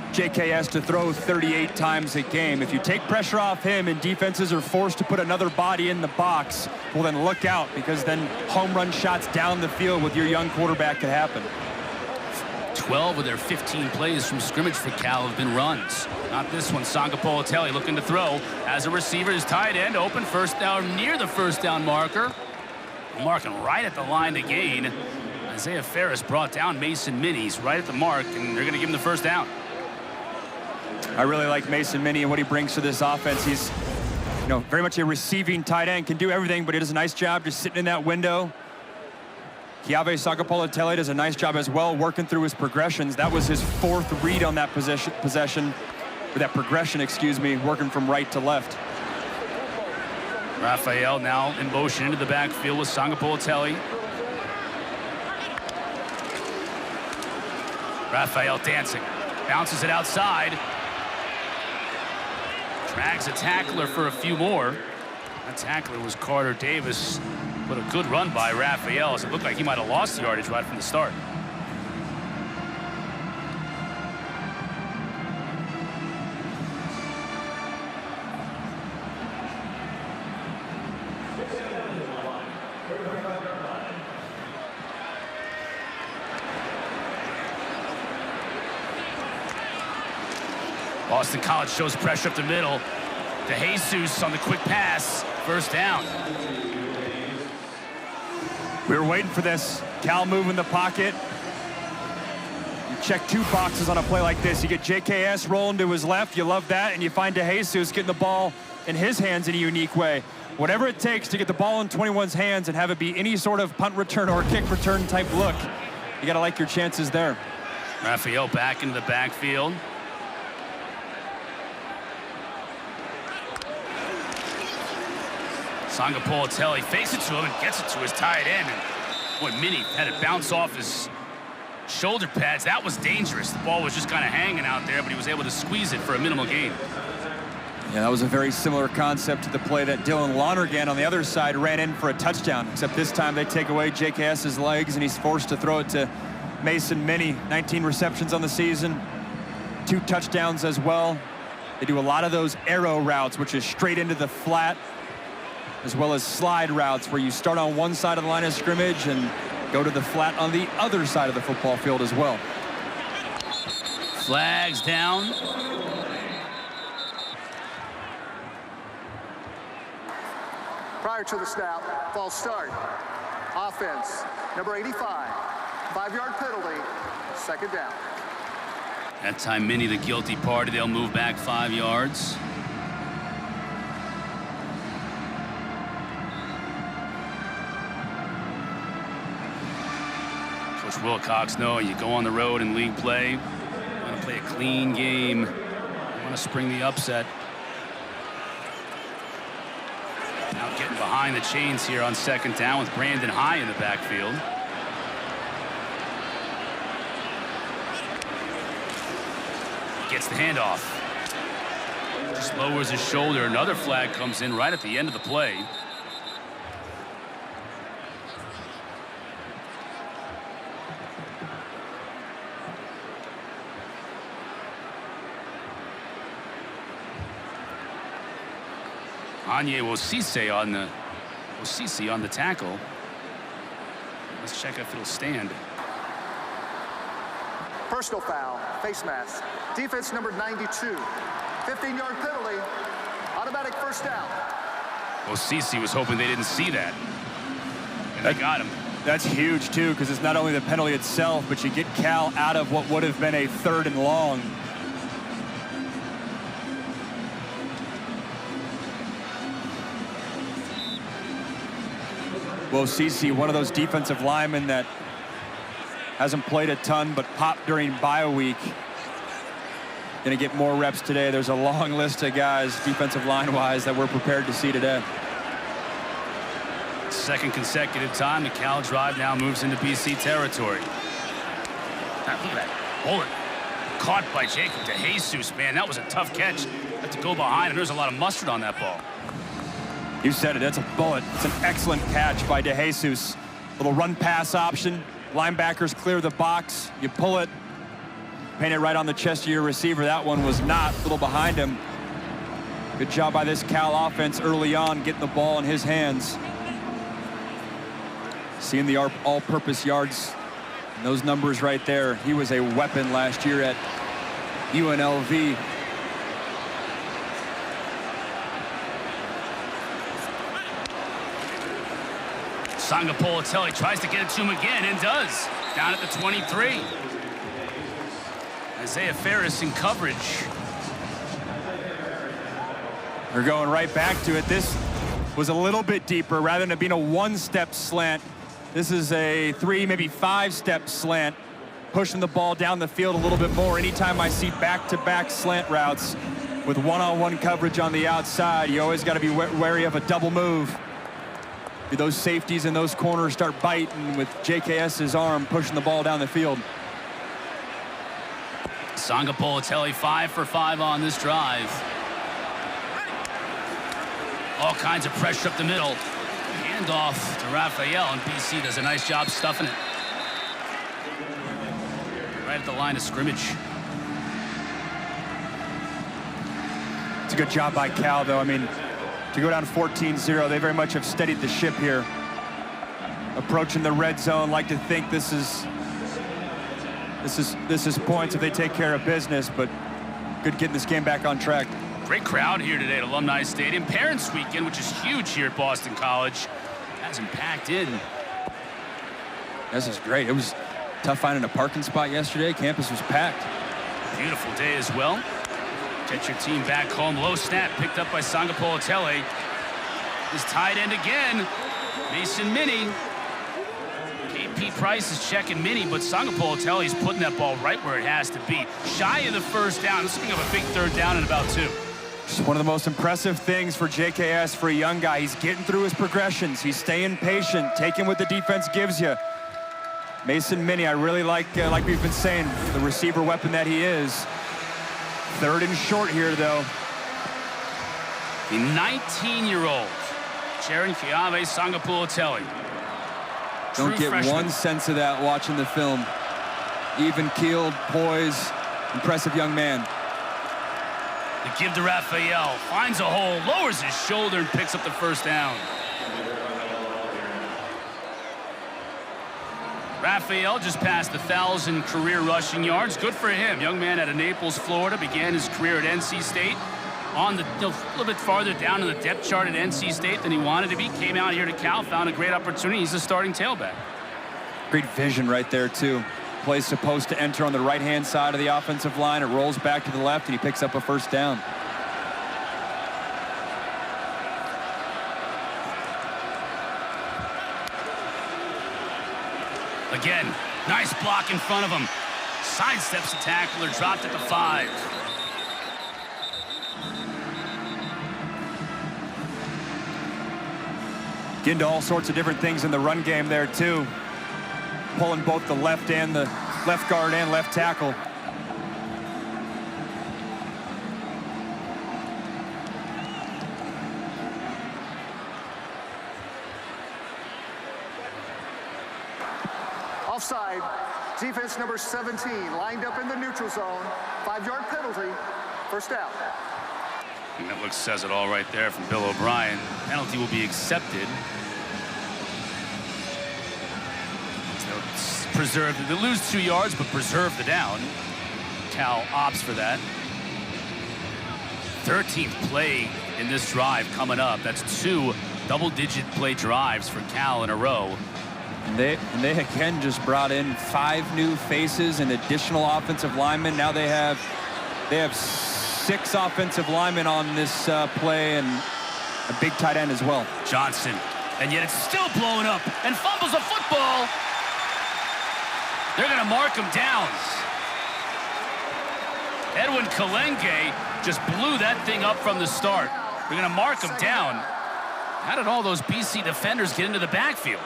JKS to throw 38 times a game. If you take pressure off him and defenses are forced to put another body in the box, well, then look out, because then home run shots down the field with your young quarterback could happen. 12 of their 15 plays from scrimmage for Cal have been runs. Not this one. Sanga Politelli looking to throw. As a receiver, his tight end open. First down near the first down marker. Marking right at the line to gain. Isaiah Ferris brought down Mason Minnie's right at the mark, and they're going to give him the first down. I really like Mason Minnie and what he brings to this offense. He's, very much a receiving tight end, can do everything, but he does a nice job just sitting in that window. Chiave Sangapolatelli does a nice job as well, working through his progressions. That was his 4th read on that possession, or that progression, excuse me, working from right to left. Raphael now in motion into the backfield with Sangapolatelli. Raphael dancing, bounces it outside. Drags a tackler for a few more. That tackler was Carter Davis, but a good run by Raphael, as it looked like he might have lost yardage right from the start. Boston College shows pressure up the middle. DeJesus on the quick pass. First down. We were waiting for this. Cal moving the pocket. You check 2 boxes on a play like this. You get JKS rolling to his left. You love that. And you find DeJesus getting the ball in his hands in a unique way. Whatever it takes to get the ball in 21's hands and have it be any sort of punt return or kick return type look, you got to like your chances there. Raphael back into the backfield. Sangapolatelli fakes it to him and gets it to his tight end. And boy, Minnie had it bounce off his shoulder pads. That was dangerous. The ball was just kind of hanging out there, but he was able to squeeze it for a minimal gain. Yeah, that was a very similar concept to the play that Dylan Lonergan on the other side ran in for a touchdown, except this time they take away JKS's legs and he's forced to throw it to Mason Minnie. 19 receptions on the season, 2 touchdowns as well. They do a lot of those arrow routes, which is straight into the flat, as well as slide routes where you start on one side of the line of scrimmage and go to the flat on the other side of the football field as well. Flags down. Prior to the snap, false start. Offense, number 85. 5-yard penalty, 2nd down. That time, Minnie the guilty party. They'll move back 5 yards. Coach Wilcox knows you go on the road in league play. You want to play a clean game. You want to spring the upset. Now getting behind the chains here on 2nd down with Brandon High in the backfield. Gets the handoff. Just lowers his shoulder. Another flag comes in right at the end of the play. Anye Wosise on the tackle. Let's check if it'll stand. Personal foul, face mask. Defense number 92. 15-yard penalty, automatic 1st down. Wosise was hoping they didn't see that. And they got him. That's huge too, because it's not only the penalty itself, but you get Cal out of what would have been a 3rd and long. Wosise, one of those defensive linemen that hasn't played a ton, but popped during bye week. Going to get more reps today. There's a long list of guys, defensive line-wise, that we're prepared to see today. 2nd consecutive time the Cal drive now moves into BC territory. Now, look at that bullet caught by Jacob DeJesus. Man, that was a tough catch. Had to go behind him. There's a lot of mustard on that ball. You said it, that's a bullet. It's an excellent catch by DeJesus. Little run pass option. Linebackers clear the box. You pull it, paint it right on the chest of your receiver. That one was not, a little behind him. Good job by this Cal offense early on, getting the ball in his hands. Seeing the all-purpose yards, and those numbers right there. He was a weapon last year at UNLV. Sangapolatelli tries to get it to him again and does. Down at the 23. Isaiah Ferris in coverage. We're going right back to it. This was a little bit deeper. Rather than it being a 1-step slant, This is a 3, maybe 5-step slant, pushing the ball down the field a little bit more. Anytime I see back-to-back slant routes with one-on-one coverage on the outside, you always got to be wary of a double move. Those safeties and those corners start biting with JKS's arm pushing the ball down the field. Sangapolatelli 5 for 5 on this drive. All kinds of pressure up the middle. Handoff to Raphael, and BC does a nice job stuffing it. Right at the line of scrimmage. It's a good job by Cal, though. I mean, to go down 14-0, they very much have steadied the ship here. Approaching the red zone, like to think this is points if they take care of business, but good getting this game back on track. Great crowd here today at Alumni Stadium. Parents Weekend, which is huge here at Boston College, hasn't packed in. This is great. It was tough finding a parking spot yesterday. Campus was packed. Beautiful day as well. Get your team back home. Low snap picked up by Sangapolatelli. His tight end again. Mason Minnie. KP Price is checking Minnie, but Sangapolatelli's putting that ball right where it has to be. Shy of the first down. This is going to have a big third down in about 2. Just one of the most impressive things for JKS for a young guy. He's getting through his progressions. He's staying patient, taking what the defense gives you. Mason Minnie, I really like we've been saying, the receiver weapon that he is. 3rd and short here, though. The 19-year-old Sharon Kiave Sangapolatelli. Don't get freshman. one sense of that watching the film. Even-keeled, poised, impressive young man. The give to Raphael. Finds a hole, lowers his shoulder, and picks up the first down. Raphael just passed 1,000 career rushing yards. Good for him. Young man out of Naples, Florida, began his career at NC State. On the a little bit farther down in the depth chart at NC State than he wanted to be. Came out here to Cal, found a great opportunity. He's the starting tailback. Great vision right there, too. Play's supposed to enter on the right-hand side of the offensive line. It rolls back to the left, and he picks up a first down. Again, nice block in front of him. Sidesteps the tackler, dropped at the 5. Get into all sorts of different things in the run game there, too. Pulling both the left guard and left tackle. Offside. Defense number 17 lined up in the neutral zone. 5-yard penalty. First down. And that says it all right there from Bill O'Brien. Penalty will be accepted. They lose 2 yards, but preserve the down. Cal opts for that. 13th play in this drive coming up. That's 2 double-digit play drives for Cal in a row. And they again just brought in 5 new faces and additional offensive linemen. Now they have 6 offensive linemen on this play and a big tight end as well. Johnson, and yet it's still blowing up and fumbles a football. They're going to mark him down. Edwin Kalenge just blew that thing up from the start. They're going to mark him down. How did all those BC defenders get into the backfield?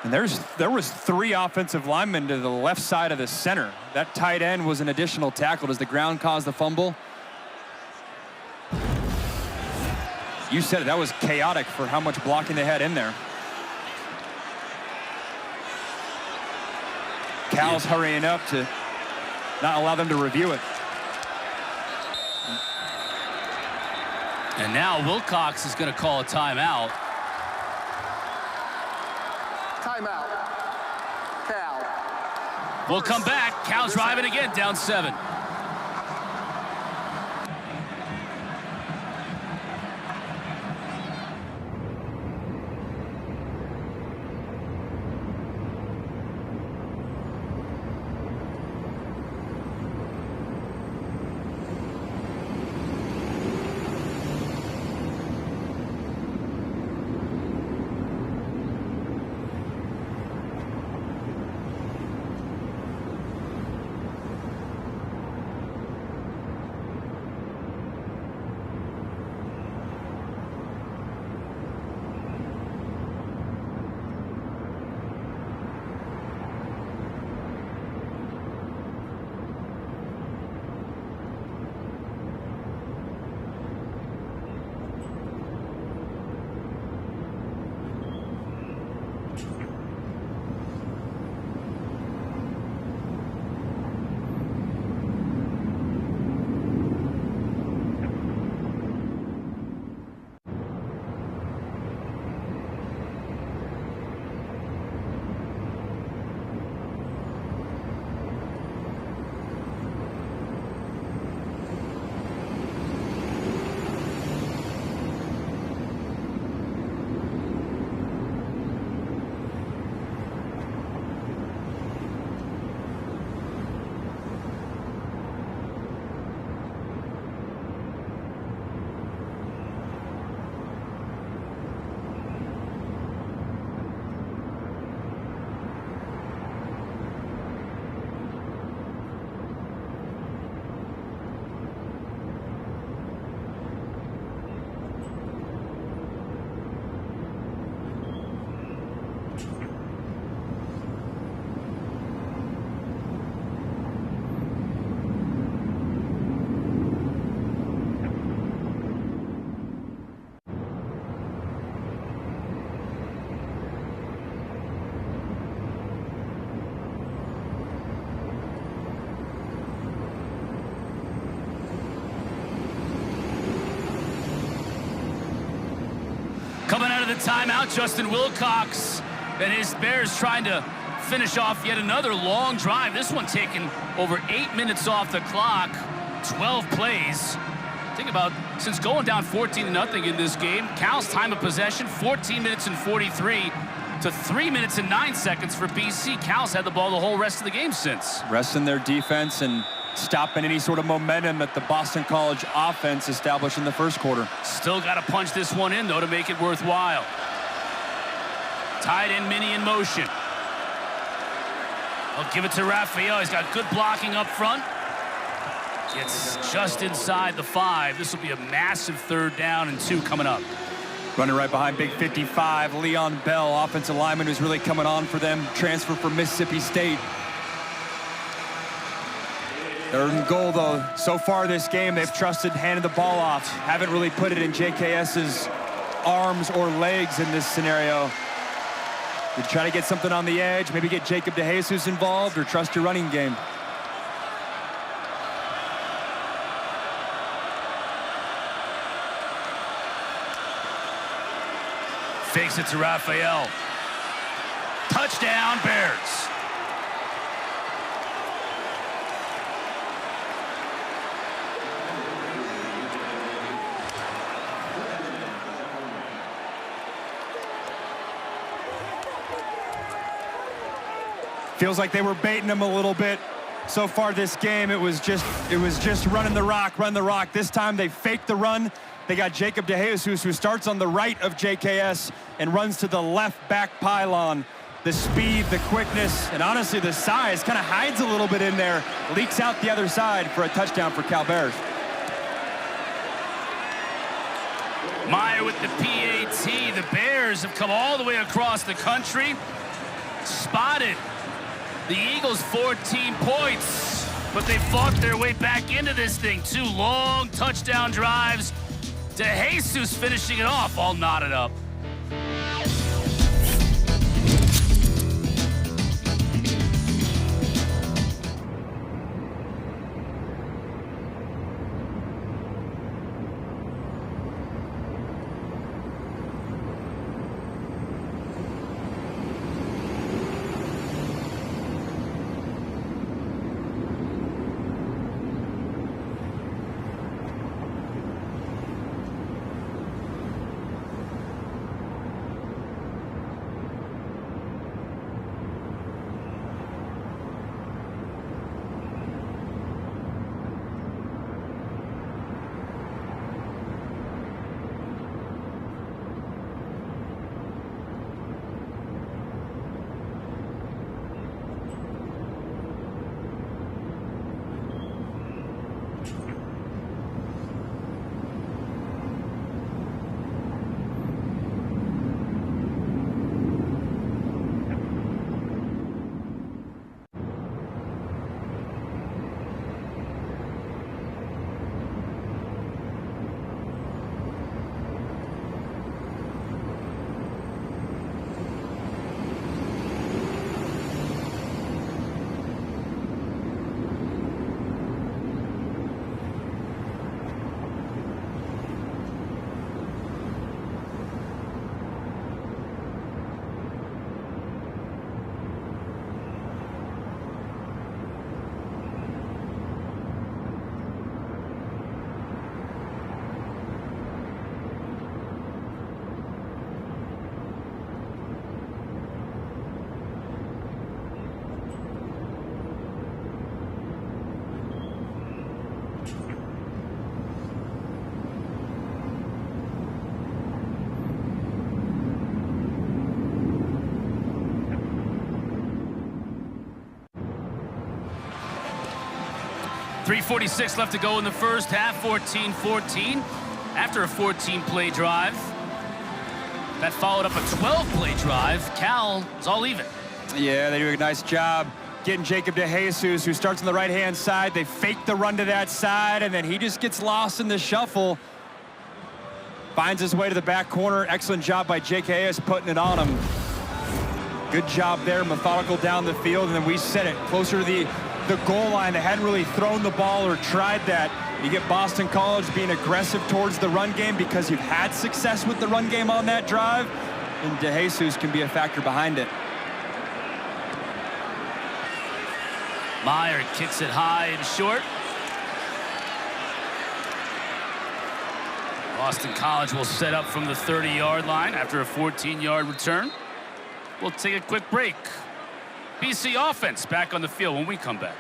And there was 3 offensive linemen to the left side of the center. That tight end was an additional tackle. Does the ground cause the fumble? You said it, that was chaotic for how much blocking they had in there. Cal's hurrying up to not allow them to review it. And now Wilcox is going to call a timeout. Timeout. Cal. We'll come back. Cal's driving again, down 7. out of the timeout. Justin Wilcox and his Bears trying to finish off yet another long drive. This one taking over 8 minutes off the clock, 12 plays. Think about, since going down 14-0 in this game, Cal's time of possession, 14 minutes and 43 to 3 minutes and 9 seconds for BC. Cal's had the ball the whole rest of the game since. Resting their defense and stopping any sort of momentum that the Boston College offense established in the first quarter. Still got to punch this one in, though, to make it worthwhile. Tight end mini in motion. I'll give it to Raphael. He's got good blocking up front. Gets just inside the 5. This will be a massive 3rd down and 2 coming up. Running right behind big 55, Leon Bell, offensive lineman who's really coming on for them. Transfer from Mississippi State. 3rd and goal, though. So far this game, they've trusted handing the ball off. Haven't really put it in JKS's arms or legs in this scenario. You try to get something on the edge, maybe get Jacob DeJesus involved, or trust your running game. Fakes it to Raphael. Touchdown, Bears. Feels like they were baiting him a little bit. So far this game, it was just running the rock, run the rock. This time they faked the run. They got Jacob DeJesus, who starts on the right of JKS and runs to the left back pylon. The speed, the quickness, and honestly the size kind of hides a little bit in there, leaks out the other side for a touchdown for Cal Bears. Meyer with the PAT. The Bears have come all the way across the country. Spotted the Eagles 14 points, but they fought their way back into this thing. 2 long touchdown drives. DeJesus finishing it off, all knotted up. .346 left to go in the first half, 14-14. After a 14-play drive, that followed up a 12-play drive. Cal is all even. Yeah, they do a nice job getting Jacob DeJesus, who starts on the right-hand side. They fake the run to that side, and then he just gets lost in the shuffle. Finds his way to the back corner. Excellent job by JKS putting it on him. Good job there, methodical down the field, and then we set it closer to the goal line. They hadn't really thrown the ball or tried that You get Boston College being aggressive towards the run game because you've had success with the run game on that drive, and DeJesus can be a factor behind it. Meyer kicks it high and short. Boston College will set up from the 30-yard line after a 14-yard return. We'll take a quick break. BC offense back on the field when we come back.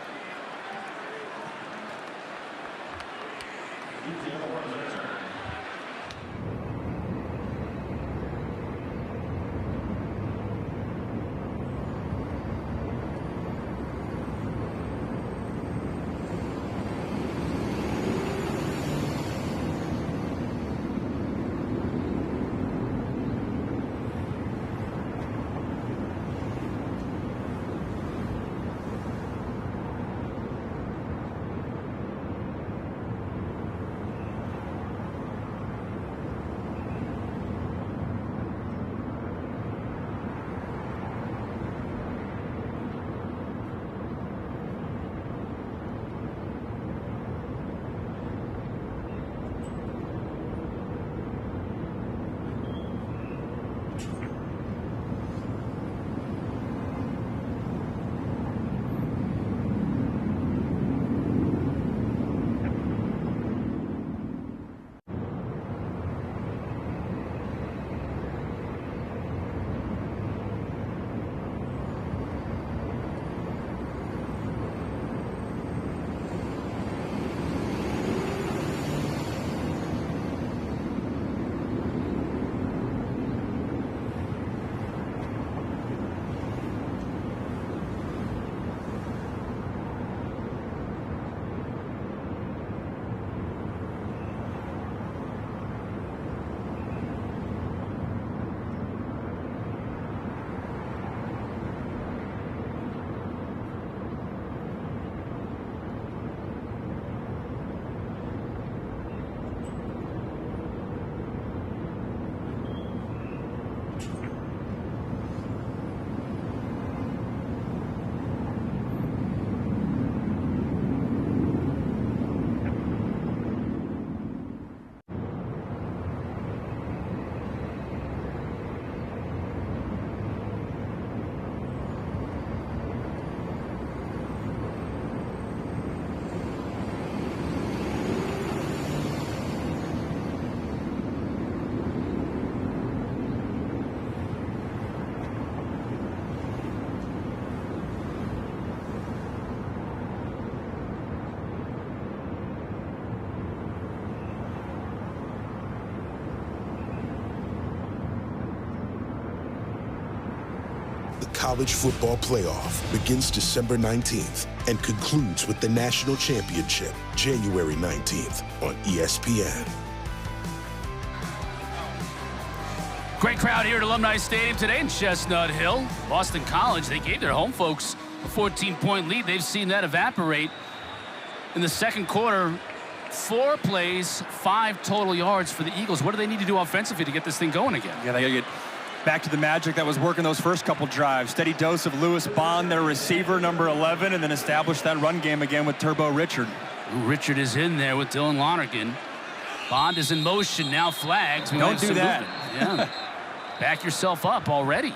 College football playoff begins December 19th and concludes with the national championship January 19th on ESPN. Great crowd here at Alumni Stadium today in Chestnut Hill. Boston College, they gave their home folks a 14-point lead. They've seen that evaporate in the second quarter. 4 plays, 5 total yards for the Eagles. What do they need to do offensively to get this thing going again? Yeah, they got to get back to the magic that was working those first couple drives. Steady dose of Lewis Bond, their receiver, number 11, and then establish that run game again with Turbo Richard. Richard is in there with Dylan Lonergan. Bond is in motion, now flags. Don't do that. Yeah. Back yourself up already.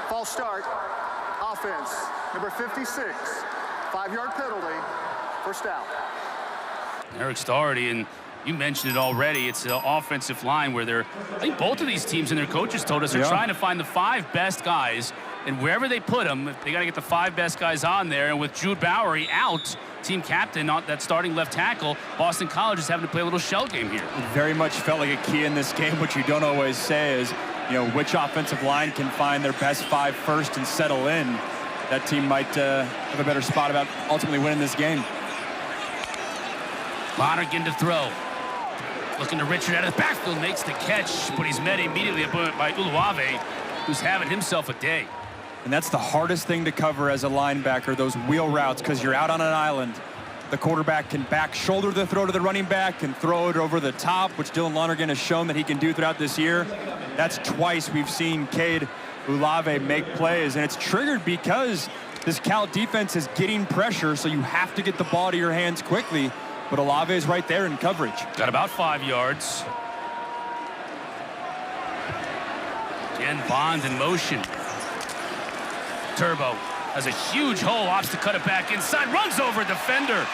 False start. Offense. Number 56. 5-yard penalty. First down. Eric Starrity, and you mentioned it already, it's the offensive line where they're, I think both of these teams and their coaches told us they're trying to find the 5 best guys, and wherever they put them, they got to get the 5 best guys on there. And with Jude Bowery out, team captain, not that starting left tackle, Boston College is having to play a little shell game here. It very much felt like a key in this game, which you don't always say is, you know, which offensive line can find their best 5 first and settle in. That team might have a better spot about ultimately winning this game. Lonergan to throw. Looking to Richard out of the backfield, makes the catch, but he's met immediately by Uluave, who's having himself a day. And that's the hardest thing to cover as a linebacker, those wheel routes, because you're out on an island. The quarterback can back shoulder the throw to the running back, can throw it over the top, which Dylan Lonergan has shown that he can do throughout this year. That's twice we've seen Cade Olave make plays, and it's triggered because this Cal defense is getting pressure, so you have to get the ball to your hands quickly, but Olave is right there in coverage. Got about 5 yards. Again, Bond in motion. Turbo has a huge hole, opts to cut it back inside, runs over a defender.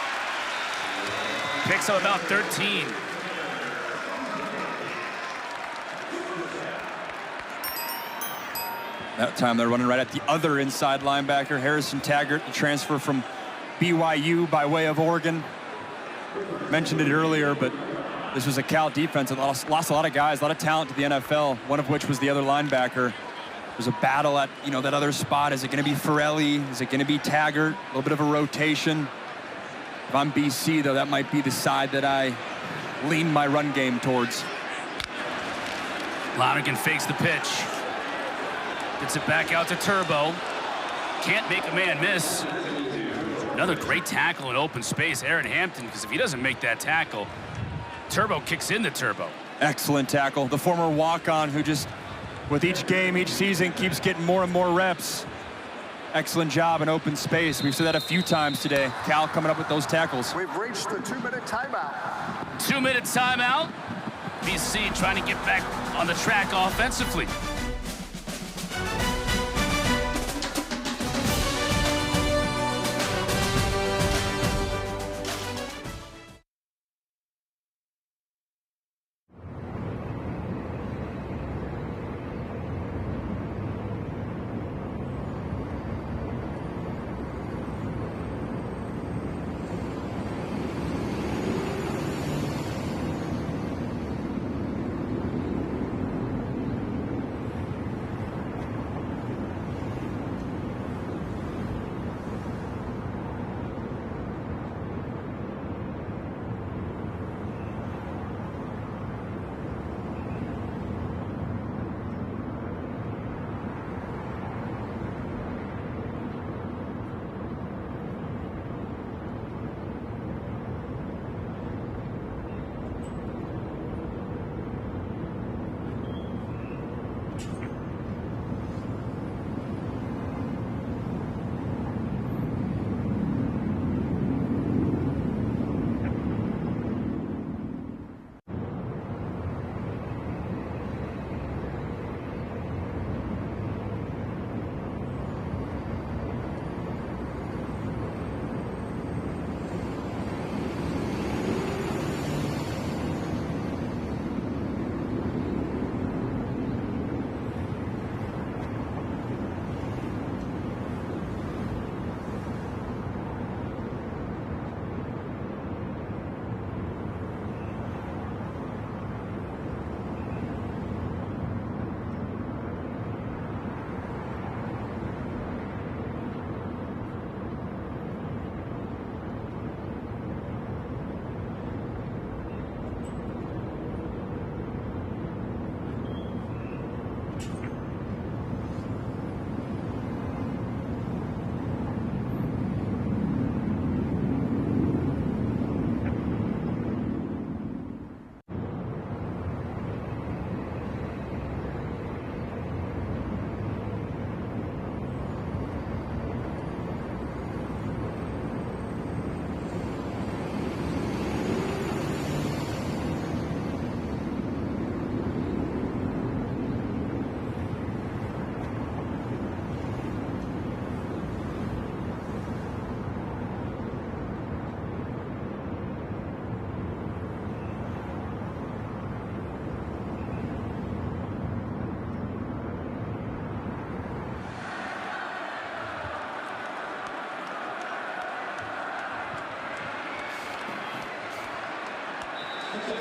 Picks up about 13. That time they're running right at the other inside linebacker, Harrison Taggart, the transfer from BYU by way of Oregon. Mentioned it earlier, but this was a Cal defense that lost a lot of guys, a lot of talent to the NFL, one of which was the other linebacker. There's a battle at, that other spot. Is it going to be Farrelly? Is it going to be Taggart? A little bit of a rotation. If I'm BC, though, that might be the side that I lean my run game towards. Lonergan fakes the pitch. Gets it back out to Turbo. Can't make a man miss. Another great tackle in open space, Aaron Hampton, because if he doesn't make that tackle, Turbo kicks into Turbo. Excellent tackle. The former walk-on who just, with each game, each season, keeps getting more and more reps. Excellent job in open space. We've said that a few times today. Cal coming up with those tackles. We've reached the 2-minute timeout. 2-minute timeout. BC trying to get back on the track offensively.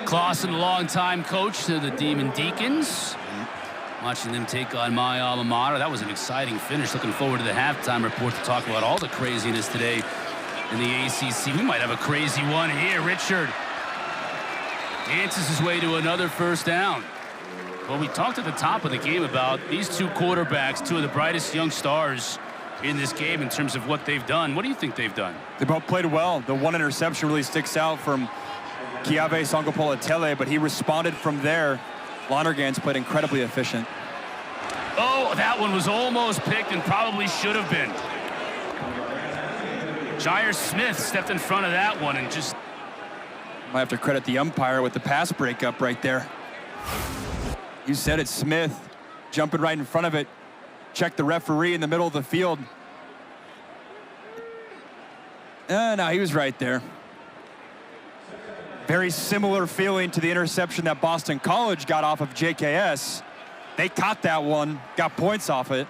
Clausen, the longtime coach to the Demon Deacons. Watching them take on my alma mater. That was an exciting finish. Looking forward to the halftime report to talk about all the craziness today in the ACC. We might have a crazy one here. Richard dances his way to another first down. Well, we talked at the top of the game about these two quarterbacks, two of the brightest young stars in this game in terms of what they've done. What do you think they've done? They both played well. The one interception really sticks out from Kiave Sangopola Tele, but he responded from there. Lonergan's played incredibly efficient. Oh, that one was almost picked and probably should have been. Jair Smith stepped in front of that one and just... Might have to credit the umpire with the pass breakup right there. You said it, Smith jumping right in front of it. Check the referee in the middle of the field. No, he was right there. Very similar feeling to the interception that Boston College got off of JKS. They caught that one, got points off it.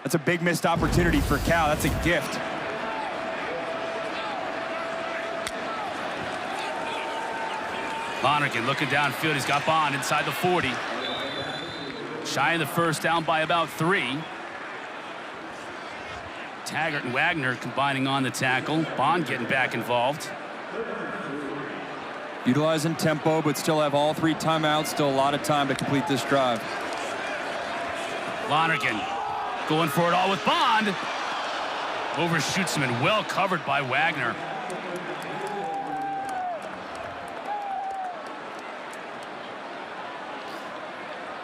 That's a big missed opportunity for Cal. That's a gift. Lonergan looking downfield. He's got Bond inside the 40. Shy of the first down by about 3. Taggart and Wagner combining on the tackle. Bond getting back involved. Utilizing tempo, but still have all 3 timeouts. Still a lot of time to complete this drive. Lonergan going for it all with Bond. Overshoots him and well covered by Wagner.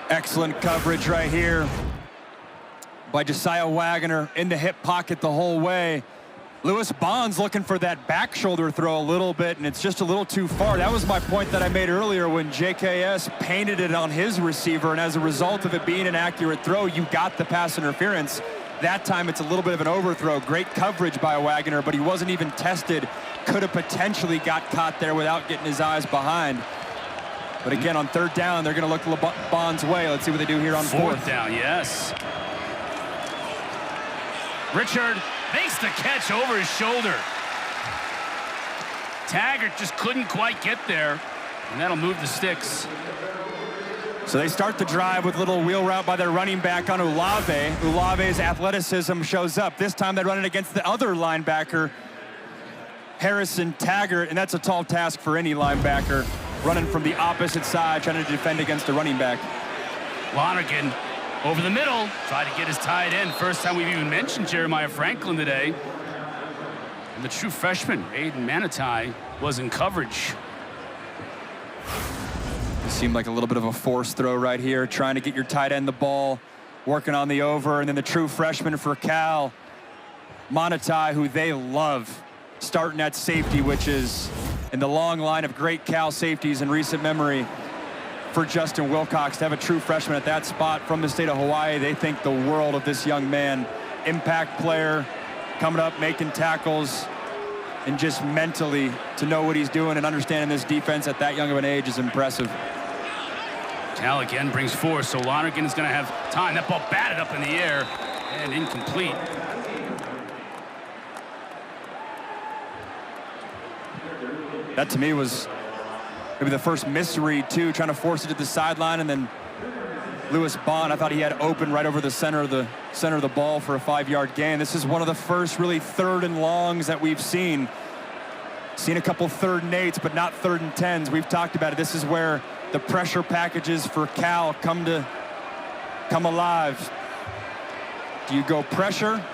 Excellent coverage right here by Josiah Wagner in the hip pocket the whole way. Lewis Bond's looking for that back shoulder throw a little bit, and it's just a little too far. That was my point that I made earlier when JKS painted it on his receiver, and as a result of it being an accurate throw, you got the pass interference. That time it's a little bit of an overthrow. Great coverage by Wagner, but he wasn't even tested. Could have potentially got caught there without getting his eyes behind. But again, on 3rd down, they're going to look Bond's way. Let's see what they do here on 4th down, yes. Richard makes the catch over his shoulder. Taggart just couldn't quite get there, and that'll move the sticks. So they start the drive with a little wheel route by their running back on Olave. Olave's athleticism shows up. This time they're running against the other linebacker, Harrison Taggart, and that's a tall task for any linebacker, running from the opposite side, trying to defend against a running back. Lonergan over the middle, tried to get his tight end. First time we've even mentioned Jeremiah Franklin today. And the true freshman, Aiden Manitai, was in coverage. It seemed like a little bit of a forced throw right here, trying to get your tight end the ball, working on the over, and then the true freshman for Cal, Manitai, who they love, starting at safety, which is in the long line of great Cal safeties in recent memory. For Justin Wilcox to have a true freshman at that spot from the state of Hawaii, they think the world of this young man. Impact player, coming up, making tackles, and just mentally to know what he's doing and understanding this defense at that young of an age is impressive. Cal again brings 4, so Lonergan is going to have time. That ball batted up in the air and incomplete. That to me was maybe the first misread too, trying to force it to the sideline, and then Lewis Bond, I thought he had open right over the center of the ball for a 5-yard gain. This is one of the first really 3rd and longs that we've seen. Seen a couple 3rd and 8s, but not 3rd and 10s. We've talked about it. This is where the pressure packages for Cal come alive. Do you go pressure,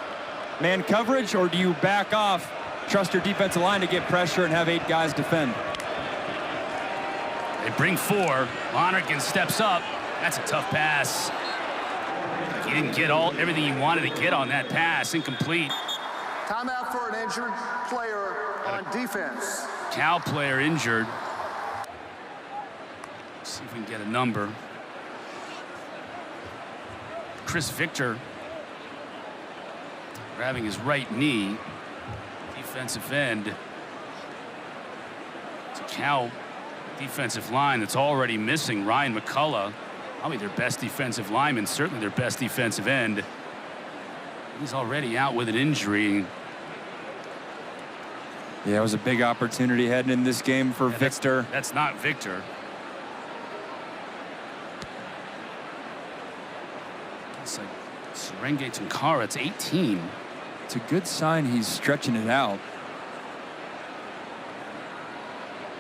man coverage, or do you back off, trust your defensive line to get pressure and have 8 guys defend? They bring 4. Lonergan steps up. That's a tough pass. He didn't get everything he wanted to get on that pass. Incomplete. Timeout for an injured player on defense. Cal player injured. Let's see if we can get a number. Chris Victor grabbing his right knee. Defensive end. It's a Cal defensive line that's already missing Ryan McCullough, probably their best defensive lineman, certainly their best defensive end. He's already out with an injury. Yeah, it was a big opportunity heading in this game for Victor. That's not Victor. It's like Serengei Tunkara, it's 18. It's a good sign he's stretching it out,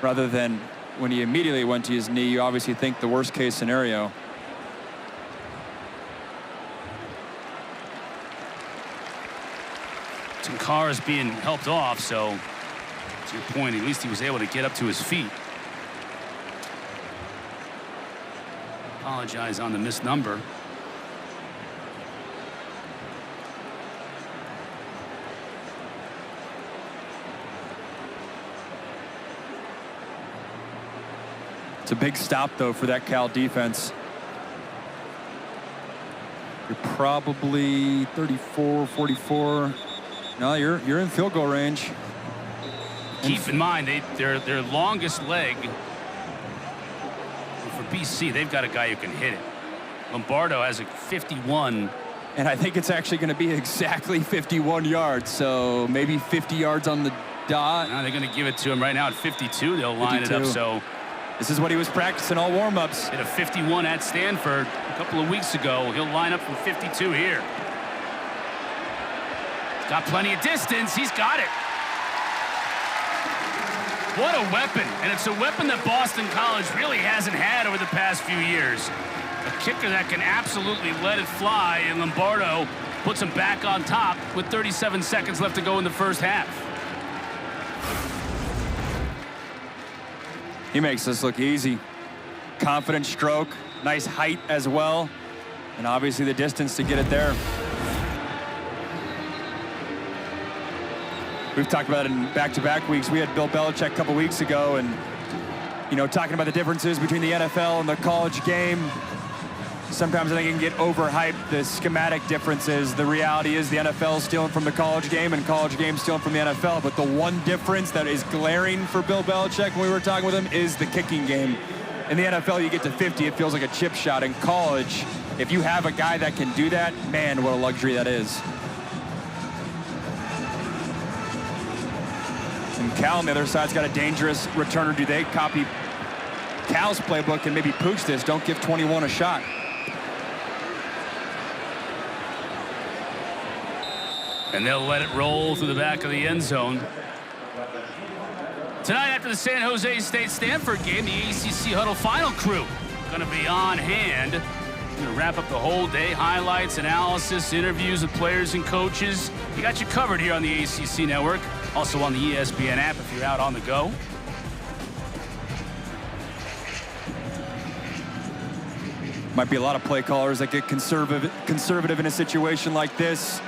rather than when he immediately went to his knee. You obviously think the worst case scenario. Tunkara's being helped off, so to your point, at least he was able to get up to his feet. Apologize on the missed number. It's a big stop, though, for that Cal defense. You're probably 34, 44. No, you're in field goal range. Keep in mind, their longest leg for BC, they've got a guy who can hit it. Lombardo has a 51. And I think it's actually going to be exactly 51 yards, so maybe 50 yards on the dot. Now they're going to give it to him right now at 52. They'll line 52. it up. So this is what he was practicing all warm-ups. Hit a 51 at Stanford a couple of weeks ago. He'll line up from 52 here. He's got plenty of distance. He's got it. What a weapon. And it's a weapon that Boston College really hasn't had over the past few years. A kicker that can absolutely let it fly, and Lombardo puts him back on top with 37 seconds left to go in the first half. He makes this look easy. Confident stroke, nice height as well, and obviously the distance to get it there. We've talked about it in back-to-back weeks. We had Bill Belichick a couple weeks ago, and talking about the differences between the NFL and the college game. Sometimes I think it can get overhyped, the schematic differences. The reality is the NFL is stealing from the college game and college game stealing from the NFL. But the one difference that is glaring for Bill Belichick when we were talking with him is the kicking game. In the NFL, you get to 50, it feels like a chip shot. In college, if you have a guy that can do that, man, what a luxury that is. And Cal on the other side's got a dangerous returner. Do they copy Cal's playbook and maybe pooch this? Don't give 21 a shot. And they'll let it roll through the back of the end zone. Tonight, after the San Jose State-Stanford game, the ACC Huddle Final crew going to be on hand. Going to wrap up the whole day. Highlights, analysis, interviews with players and coaches. We got you covered here on the ACC Network. Also on the ESPN app if you're out on the go. Might be a lot of play callers that get conservative in a situation like this.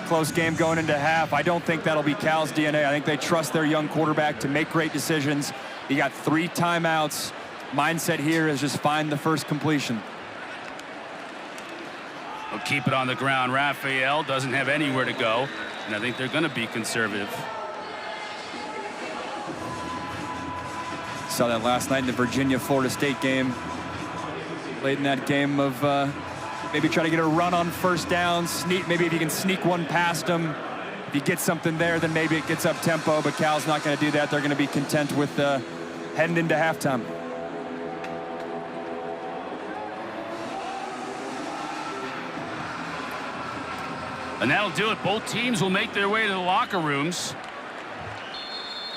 Close game going into half. I don't think that'll be Cal's DNA. I think they trust their young quarterback to make great decisions. You got 3 timeouts. Mindset here is just find the first completion. They'll keep it on the ground. Raphael doesn't have anywhere to go, and I think they're going to be conservative. Saw that last night in the Virginia-Florida State game. Late in that game of maybe try to get a run on first down. Maybe if you can sneak one past them. If you get something there, then maybe it gets up tempo, but Cal's not going to do that. They're going to be content with heading into halftime. And that'll do it. Both teams will make their way to the locker rooms.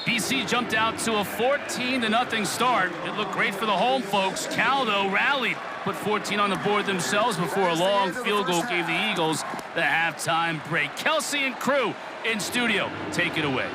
BC jumped out to a 14-0 start. It looked great for the home folks. Cal, though, rallied, put 14 on the board themselves before a long field goal gave the Eagles the halftime break. Kelsey and crew in studio. Take it away.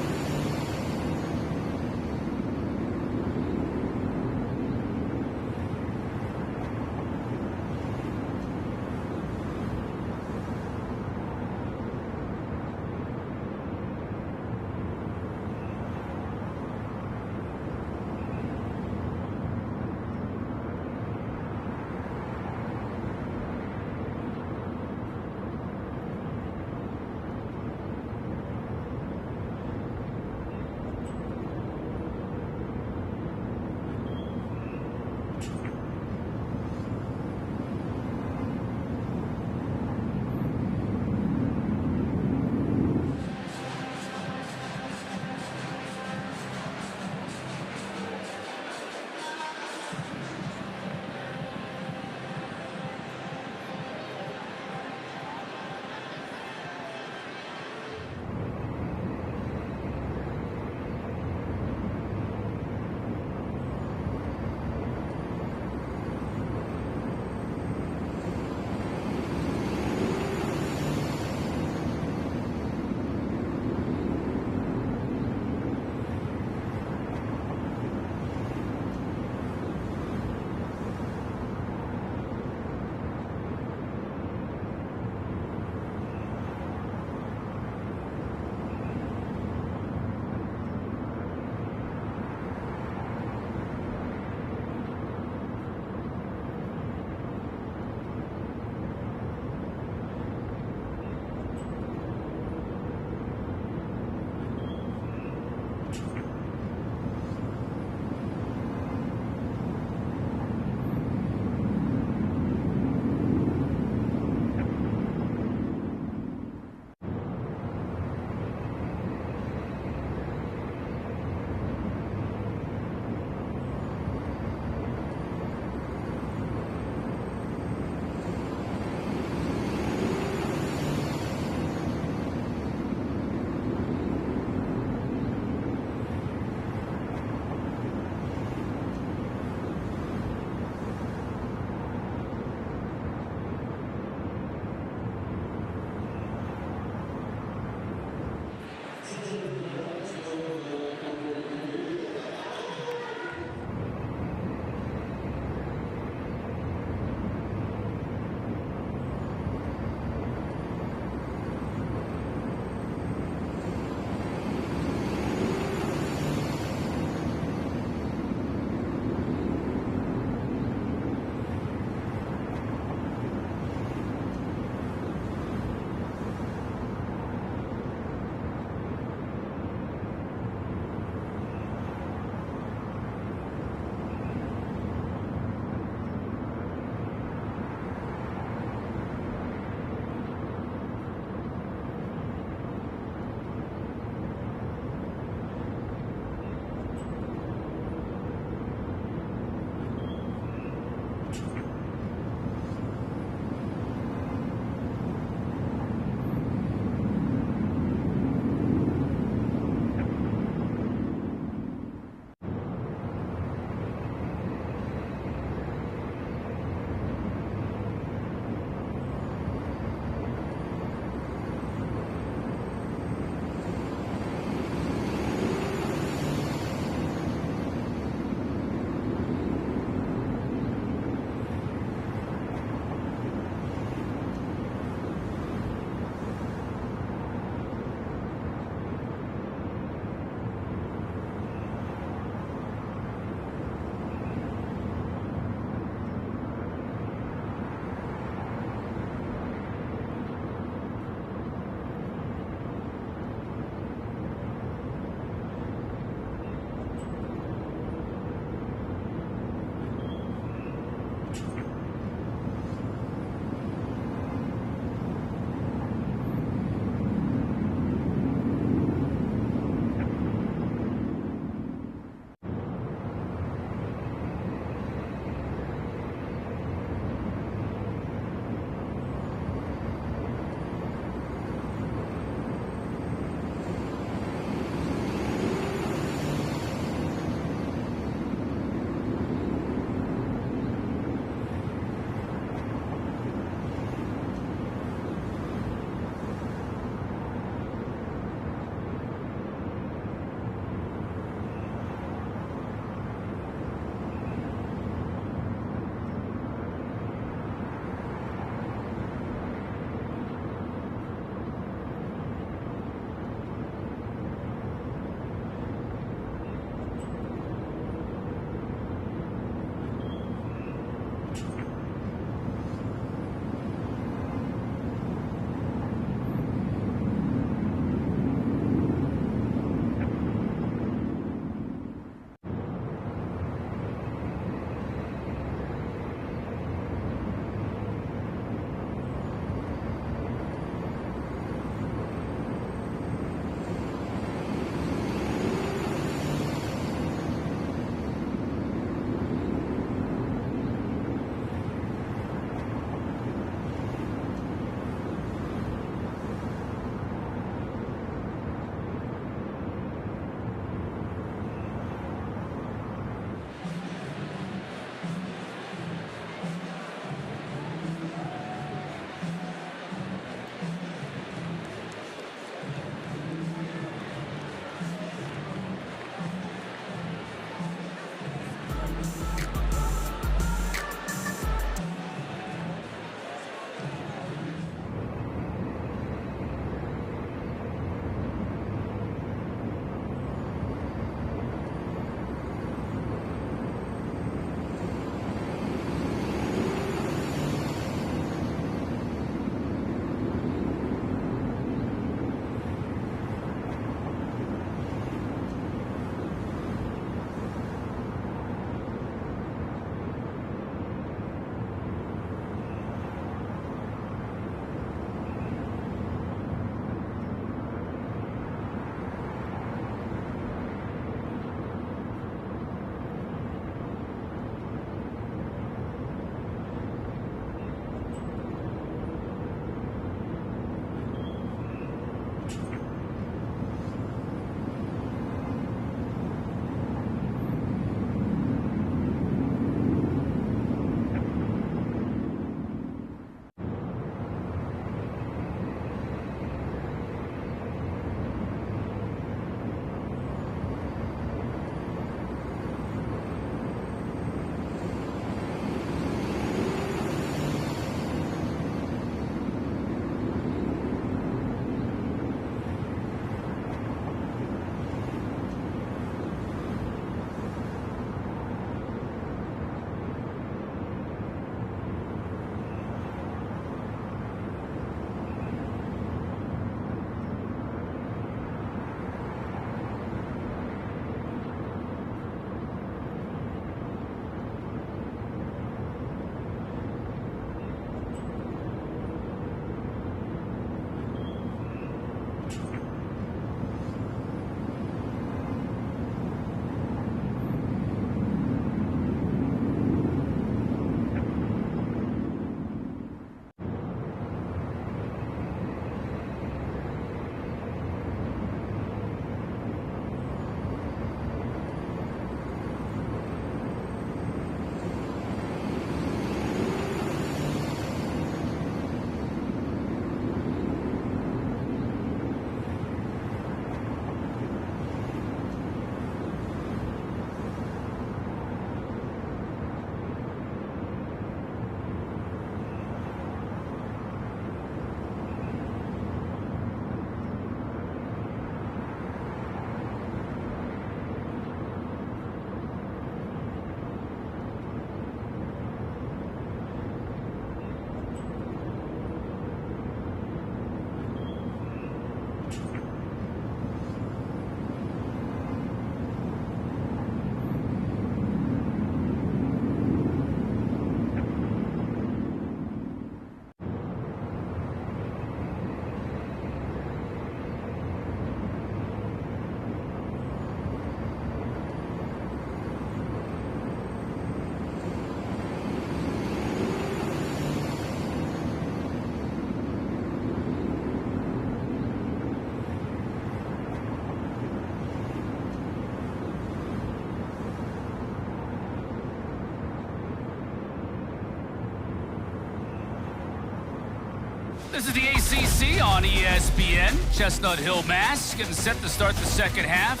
This is the ACC on ESPN. Chestnut Hill, Mass. Getting set to start the second half.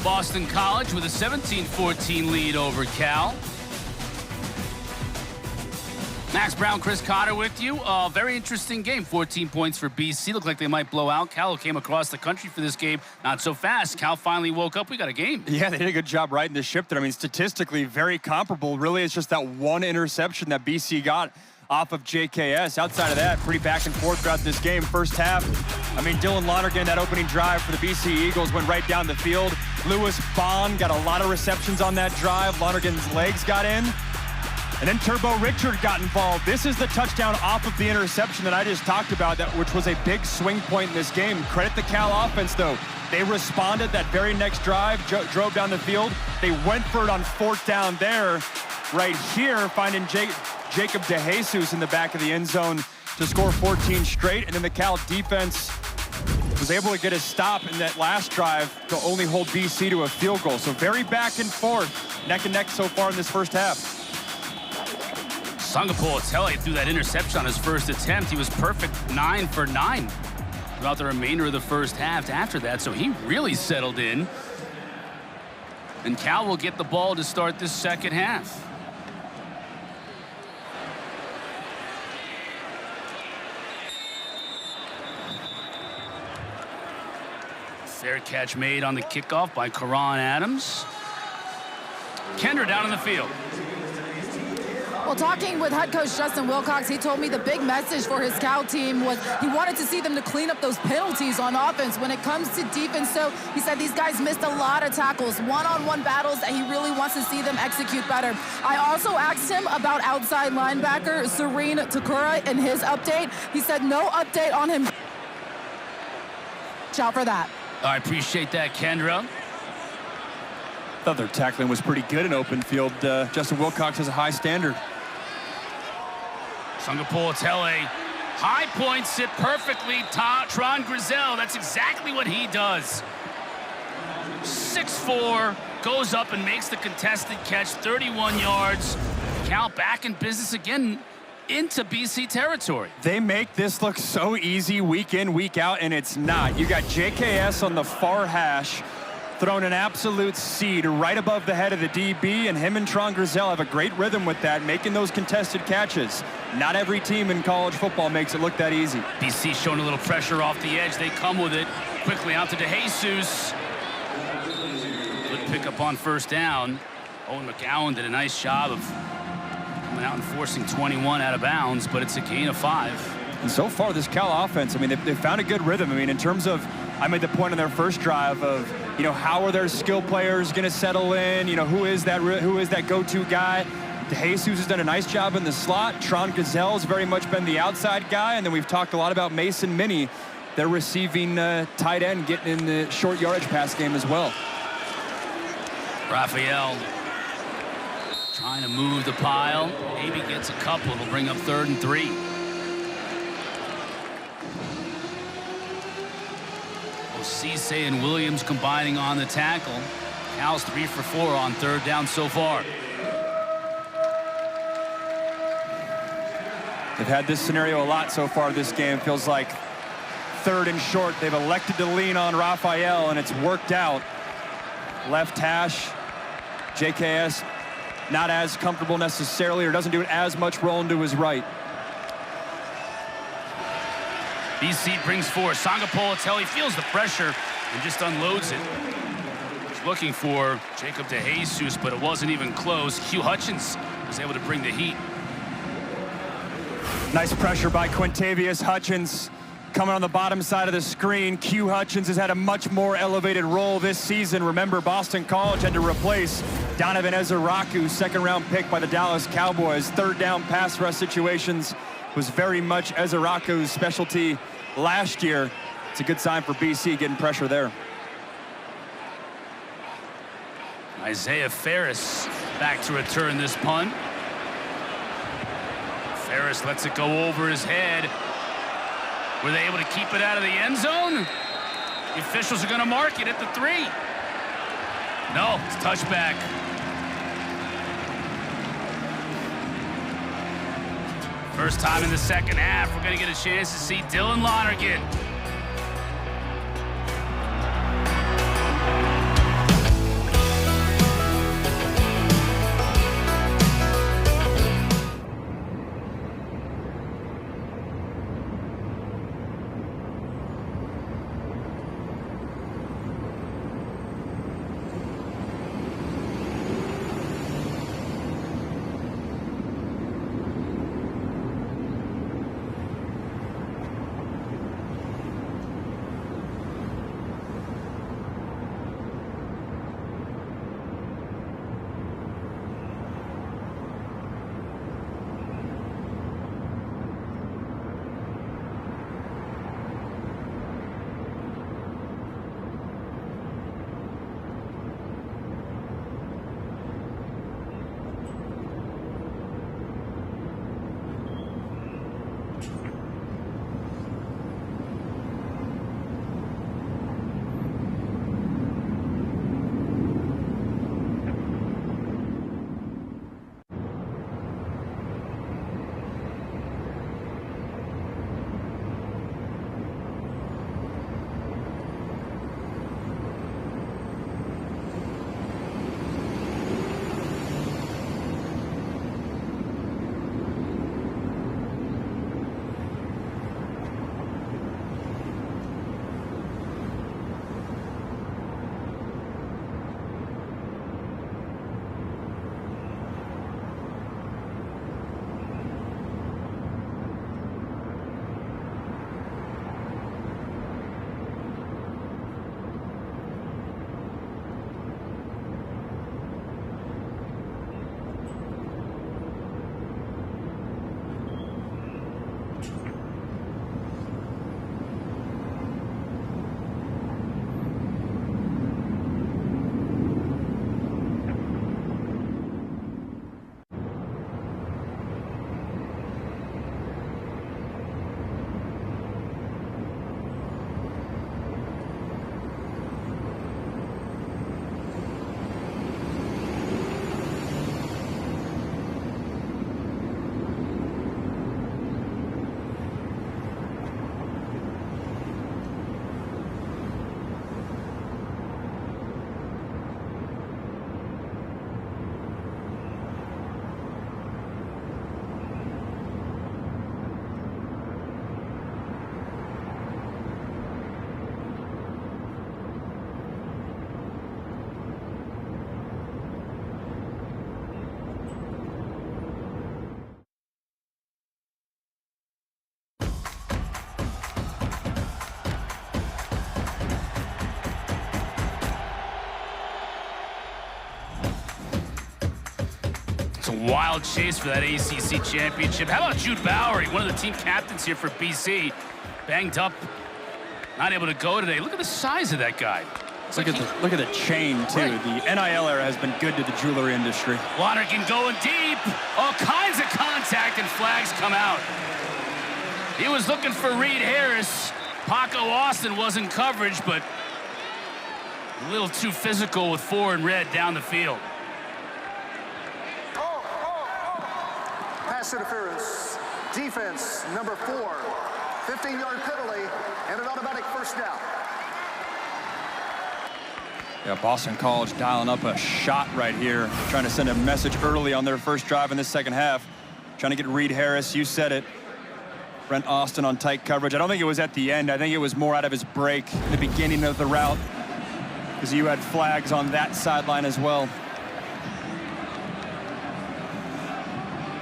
Boston College with a 17-14 lead over Cal. Max Brown, Chris Cotter with you. Very interesting game. 14 points for BC. Looked like they might blow out. Cal came across the country for this game. Not so fast. Cal finally woke up. We got a game. Yeah, they did a good job riding the ship there. I mean, statistically, very comparable. Really, it's just that one interception that BC got off of JKS. Outside of that, pretty back and forth throughout this game. First half, I mean, Dylan Lonergan, that opening drive for the BC Eagles went right down the field. Lewis Bond got a lot of receptions on that drive. Lonergan's legs got in. And then Turbo Richard got involved. This is the touchdown off of the interception that I just talked about, which was a big swing point in this game. Credit the Cal offense, though. They responded that very next drive, drove down the field. They went for it on fourth down there. Right here, finding Jacob DeJesus in the back of the end zone to score 14 straight. And then the Cal defense was able to get a stop in that last drive to only hold BC to a field goal. So very back and forth, neck and neck so far in this first half. Sangapore Tele threw that interception on his first attempt. He was perfect 9 for 9 throughout the remainder of the first half after that, so he really settled in. And Cal will get the ball to start this second half. Fair catch made on the kickoff by Karan Adams. Kendra down in the field. Well, talking with head coach Justin Wilcox, he told me the big message for his Cal team was he wanted to see them to clean up those penalties on offense when it comes to defense. So he said these guys missed a lot of tackles, one-on-one battles that he really wants to see them execute better. I also asked him about outside linebacker Serene Takura and his update. He said no update on him. Watch out for that. I appreciate that, Kendra. Thought their tackling was pretty good in open field. Justin Wilcox has a high standard. Sangapore Tele, high point, sit perfectly. Tron Grizel, that's exactly what he does. 6'4", goes up and makes the contested catch, 31 yards. Cal back in business again into BC territory. They make this look so easy week in, week out, and it's not. You got JKS on the far hash, throwing an absolute seed right above the head of the DB, and him and Tron Grizel have a great rhythm with that, making those contested catches. Not every team in college football makes it look that easy. BC showing a little pressure off the edge. They come with it quickly out to DeJesus. Good pickup on first down. Owen McGowan did a nice job of coming out and forcing 21 out of bounds, but it's a gain of 5. And so far, this Cal offense, I mean, they've found a good rhythm. I mean, in terms of, I made the point on their first drive of, you know, how are their skill players going to settle in? You know, who is that go-to guy? DeJesus has done a nice job in the slot. Tron Grizel has very much been the outside guy. And then we've talked a lot about Mason Minnie, their receiving tight end, getting in the short yardage pass game as well. Raphael trying to move the pile. Maybe gets a couple. It'll bring up 3rd and 3. Cisse and Williams combining on the tackle. Cal's 3 for 4 on 3rd down so far. They've had this scenario a lot so far this game. Feels like 3rd and short. They've elected to lean on Raphael, and it's worked out. Left hash, JKS not as comfortable necessarily, or doesn't do it as much rolling to his right. BC brings forward Sangapore Tele, feels the pressure and just unloads it. He's looking for Jacob DeJesus, but it wasn't even close. Q Hutchins was able to bring the heat. Nice pressure by Quintavious Hutchins coming on the bottom side of the screen. Q Hutchins has had a much more elevated role this season. Remember, Boston College had to replace Donovan Ezeraku, 2nd-round pick by the Dallas Cowboys. 3rd down pass rush situations was very much Ezeraku's specialty last year. It's a good sign for BC getting pressure there. Isaiah Ferris back to return this punt. Ferris lets it go over his head. Were they able to keep it out of the end zone? The officials are going to mark it at the 3. No, it's touchback. First time in the second half, we're going to get a chance to see Dylan Lonergan. It's a wild chase for that ACC championship. How about Jude Bowery, one of the team captains here for BC? Banged up, not able to go today. Look at the size of that guy. Look at the chain, too. Right. The NIL era has been good to the jewelry industry. Lonergan going deep. All kinds of contact and flags come out. He was looking for Reed Harris. Paco Austin was in coverage, but a little too physical with 4 in red down the field. Pass interference. Defense, number 4. 15-yard penalty and an automatic first down. Yeah, Boston College dialing up a shot right here, trying to send a message early on their first drive in this second half. Trying to get Reed Harris, you said it. Brent Austin on tight coverage. I don't think it was at the end. I think it was more out of his break in the beginning of the route, because you had flags on that sideline as well.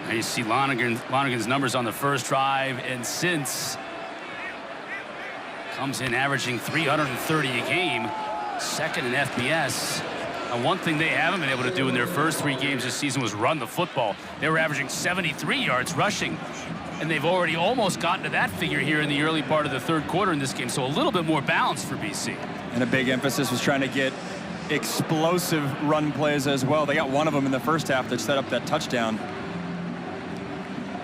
And you see Lonergan's numbers on the first drive, and since comes in averaging 330 a game, second in FBS. And one thing they haven't been able to do in their first 3 games this season was run the football. They were averaging 73 yards rushing, and they've already almost gotten to that figure here in the early part of the third quarter in this game, so a little bit more balance for BC. And a big emphasis was trying to get explosive run plays as well. They got one of them in the first half that set up that touchdown.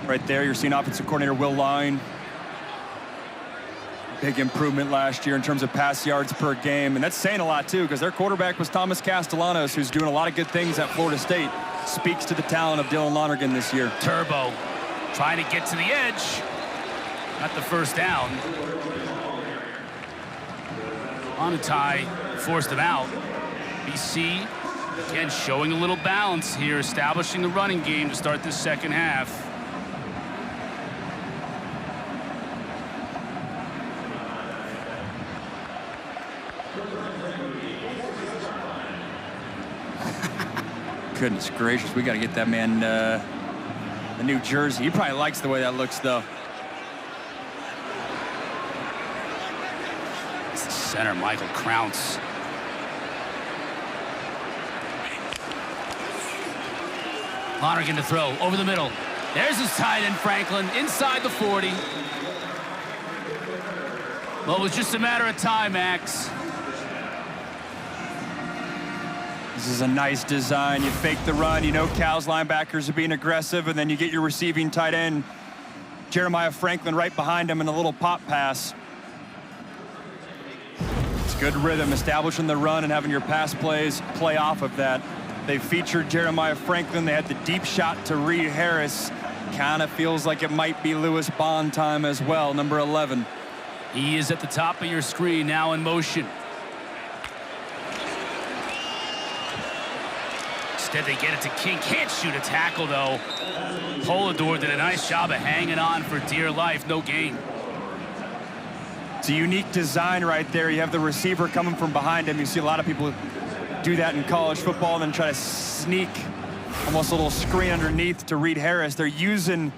Right there, you're seeing offensive coordinator Will Line. Big improvement last year in terms of pass yards per game. And that's saying a lot, too, because their quarterback was Thomas Castellanos, who's doing a lot of good things at Florida State. Speaks to the talent of Dylan Lonergan this year. Turbo Trying to get to the edge. Got the first down. Onutai forced him out. BC, again, showing a little balance here, establishing the running game to start this second half. Goodness gracious, we got to get that man a new jersey. He probably likes the way that looks, though. It's the center, Michael Krauts. Lonergan to throw, over the middle. There's his tight end, Franklin, inside the 40. Well, it was just a matter of time, Max. This is a nice design. You fake the run. You know Cal's linebackers are being aggressive, and then you get your receiving tight end, Jeremiah Franklin, right behind him in a little pop pass. It's good rhythm, establishing the run and having your pass plays play off of that. They featured Jeremiah Franklin. They had the deep shot to Reed Harris. Kind of feels like it might be Lewis Bond time as well, number 11. He is at the top of your screen, now in motion. Instead, they get it to King. Can't shoot a tackle, though. Polidor did a nice job of hanging on for dear life. No gain. It's a unique design right there. You have the receiver coming from behind him. You see a lot of people do that in college football and then try to sneak almost a little screen underneath to Reed Harris. They're using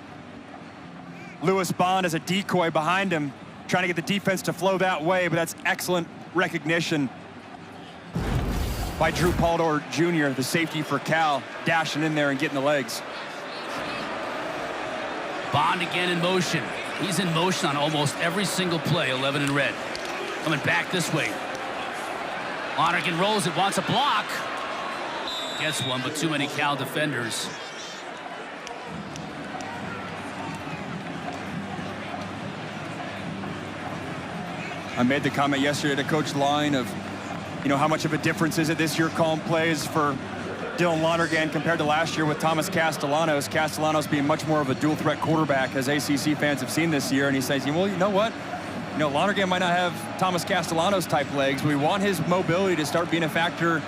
Lewis Bond as a decoy behind him, trying to get the defense to flow that way, but that's excellent recognition by Drew Polidor Jr., the safety for Cal, dashing in there and getting the legs. Bond again in motion. He's in motion on almost every single play, 11 in red. Coming back this way. Lonergan rolls it, wants a block. Gets one, but too many Cal defenders. I made the comment yesterday to Coach Line of, you know, how much of a difference is it this year calling plays for Dylan Lonergan compared to last year with Thomas Castellanos. Castellanos being much more of a dual threat quarterback, as ACC fans have seen this year. And he says, well, you know what? You know, Lonergan might not have Thomas Castellanos type legs, but we want his mobility to start being a factor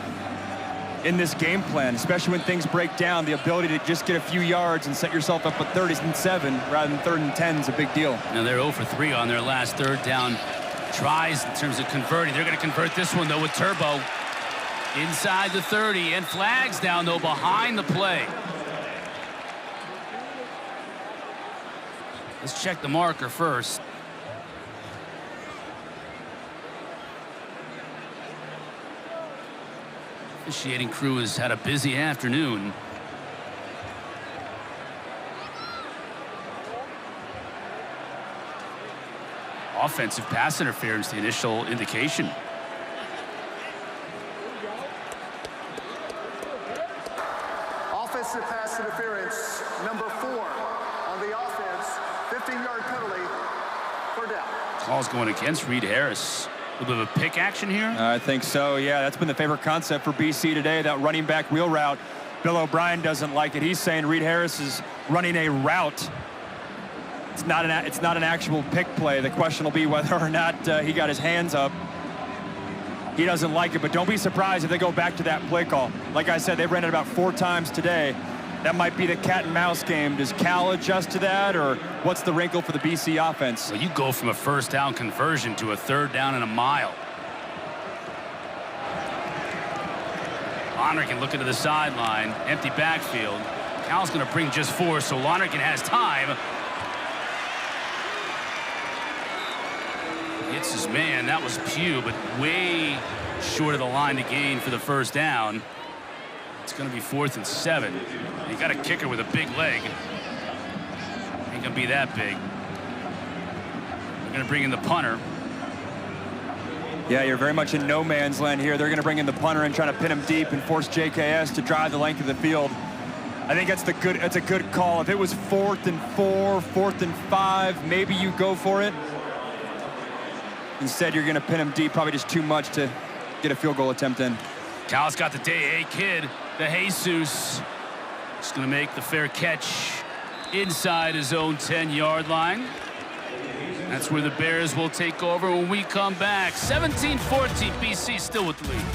in this game plan, especially when things break down. The ability to just get a few yards and set yourself up with 30s and 7 rather than 3rd and 10 is a big deal. Now they're 0 for 3 on their last third down tries in terms of converting. They're going to convert this one, though, with Turbo. Inside the 30, and flags down, though, behind the play. Let's check the marker first. Officiating crew has had a busy afternoon. Offensive pass interference, the initial indication. Offensive pass interference, number 4 on the offense, 15-yard penalty, 3rd down. Call's going against Reed Harris. A little bit of a pick action here? I think so, yeah. That's been the favorite concept for BC today, that running back wheel route. Bill O'Brien doesn't like it. He's saying Reed Harris is running a route. It's not an actual pick play. The question will be whether or not he got his hands up. He doesn't like it, but don't be surprised if they go back to that play call. Like I said, they've ran it about 4 times today. That might be the cat and mouse game. Does Cal adjust to that, or what's the wrinkle for the BC offense? Well, you go from a 1st down conversion to a 3rd down and a mile. Lonergan looking to the sideline, empty backfield. Cal's going to bring just 4, so Lonergan has time. Hits his man. That was Pugh, but way short of the line to gain for the 1st down. It's going to be 4th and 7. You got a kicker with a big leg. Ain't going to be that big. They're going to bring in the punter. Yeah, you're very much in no man's land here. They're going to bring in the punter and try to pin him deep and force JKS to drive the length of the field. I think that's a good call. If it was 4th and 4, 4th and 5, maybe you go for it. Instead, you're going to pin him deep, probably just too much to get a field goal attempt in. Cal's got the day A kid, the Jesus. Just going to make the fair catch inside his own 10-yard line. That's where the Bears will take over when we come back. 17-14, BC still with the lead.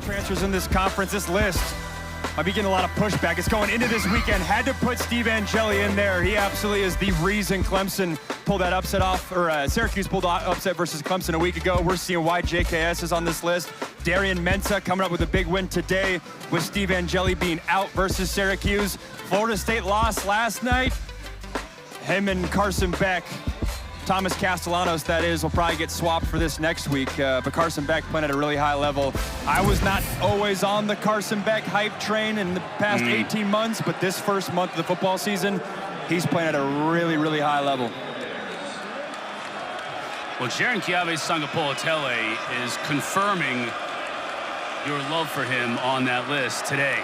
Transfers in this conference, this list might be getting a lot of pushback. It's going into this weekend. Had to put Steve Angeli in there. He absolutely is the reason Clemson pulled that upset off, or Syracuse pulled upset versus Clemson a week ago. We're seeing why JKS is on this list. Darian Mensah coming up with a big win today with Steve Angeli being out versus Syracuse. Florida State lost last night. Him and Carson Beck, Thomas Castellanos, that is, will probably get swapped for this next week. But Carson Beck playing at a really high level. I was not always on the Carson Beck hype train in the past 18 months, but this first month of the football season, he's playing at a really, really high level. Well, Jaron Kiave-Sangapolatele is confirming your love for him on that list today.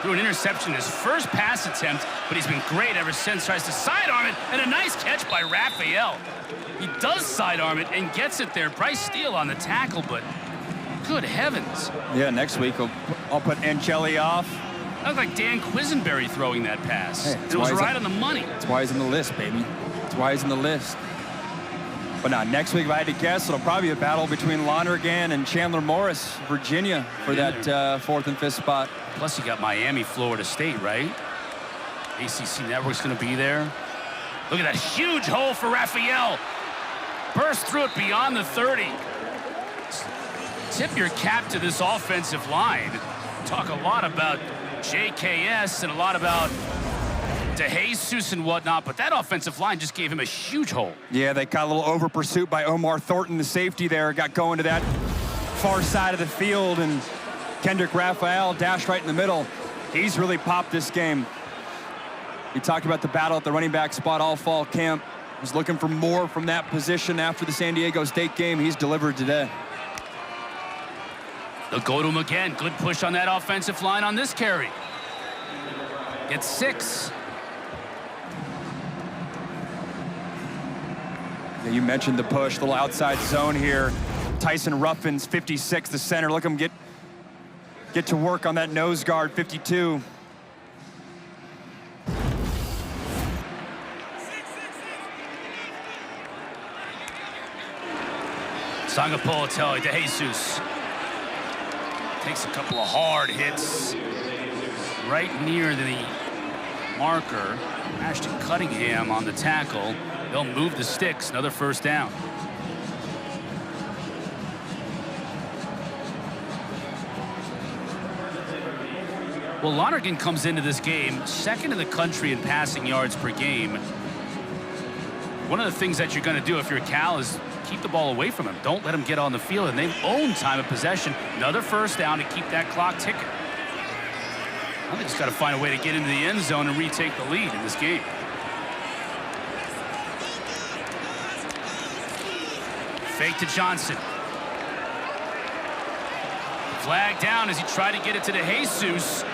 Threw an interception his first pass attempt, but he's been great ever since. Tries to sidearm it, and a nice catch by Raphael. He does sidearm it and gets it there. Bryce Steele on the tackle, but good heavens. Yeah, next week I'll put Angeli off. That looked like Dan Quisenberry throwing that pass. Hey, it was right on the money. That's why he's in the list, baby. That's why he's in the list. But now, next week, if I had to guess, it'll probably be a battle between Lonergan and Chandler Morris, Virginia, for that 4th and 5th spot. Plus, you got Miami, Florida State, right? ACC Network's going to be there. Look at that huge hole for Raphael. Burst through it beyond the 30. Tip your cap to this offensive line. Talk a lot about JKS and a lot about DeJesus and whatnot, but that offensive line just gave him a huge hole. Yeah, they got a little over pursuit by Omar Thornton, the safety there, got going to that far side of the field, and Kendrick Raphael dashed right in the middle. He's really popped this game. We talked about the battle at the running back spot all fall camp. Was looking for more from that position after the San Diego State game. He's delivered today. They'll go to him again. Good push on that offensive line on this carry. Gets 6. Yeah, you mentioned the push, little outside zone here. Tyson Ruffins, 56, the center. Look him get to work on that nose guard, 52. Sangapolatele, DeJesus. Takes a couple of hard hits right near the marker. Ashton Cunningham on the tackle. They'll move the sticks. Another first down. Well, Lonergan comes into this game second in the country in passing yards per game. One of the things that you're going to do if you're Cal is keep the ball away from him. Don't let him get on the field, and they've owned time of possession. Another first down to keep that clock ticking. I think just got to find a way to get into the end zone and retake the lead in this game. Fake to Johnson. Flag down as he tried to get it to De Jesus.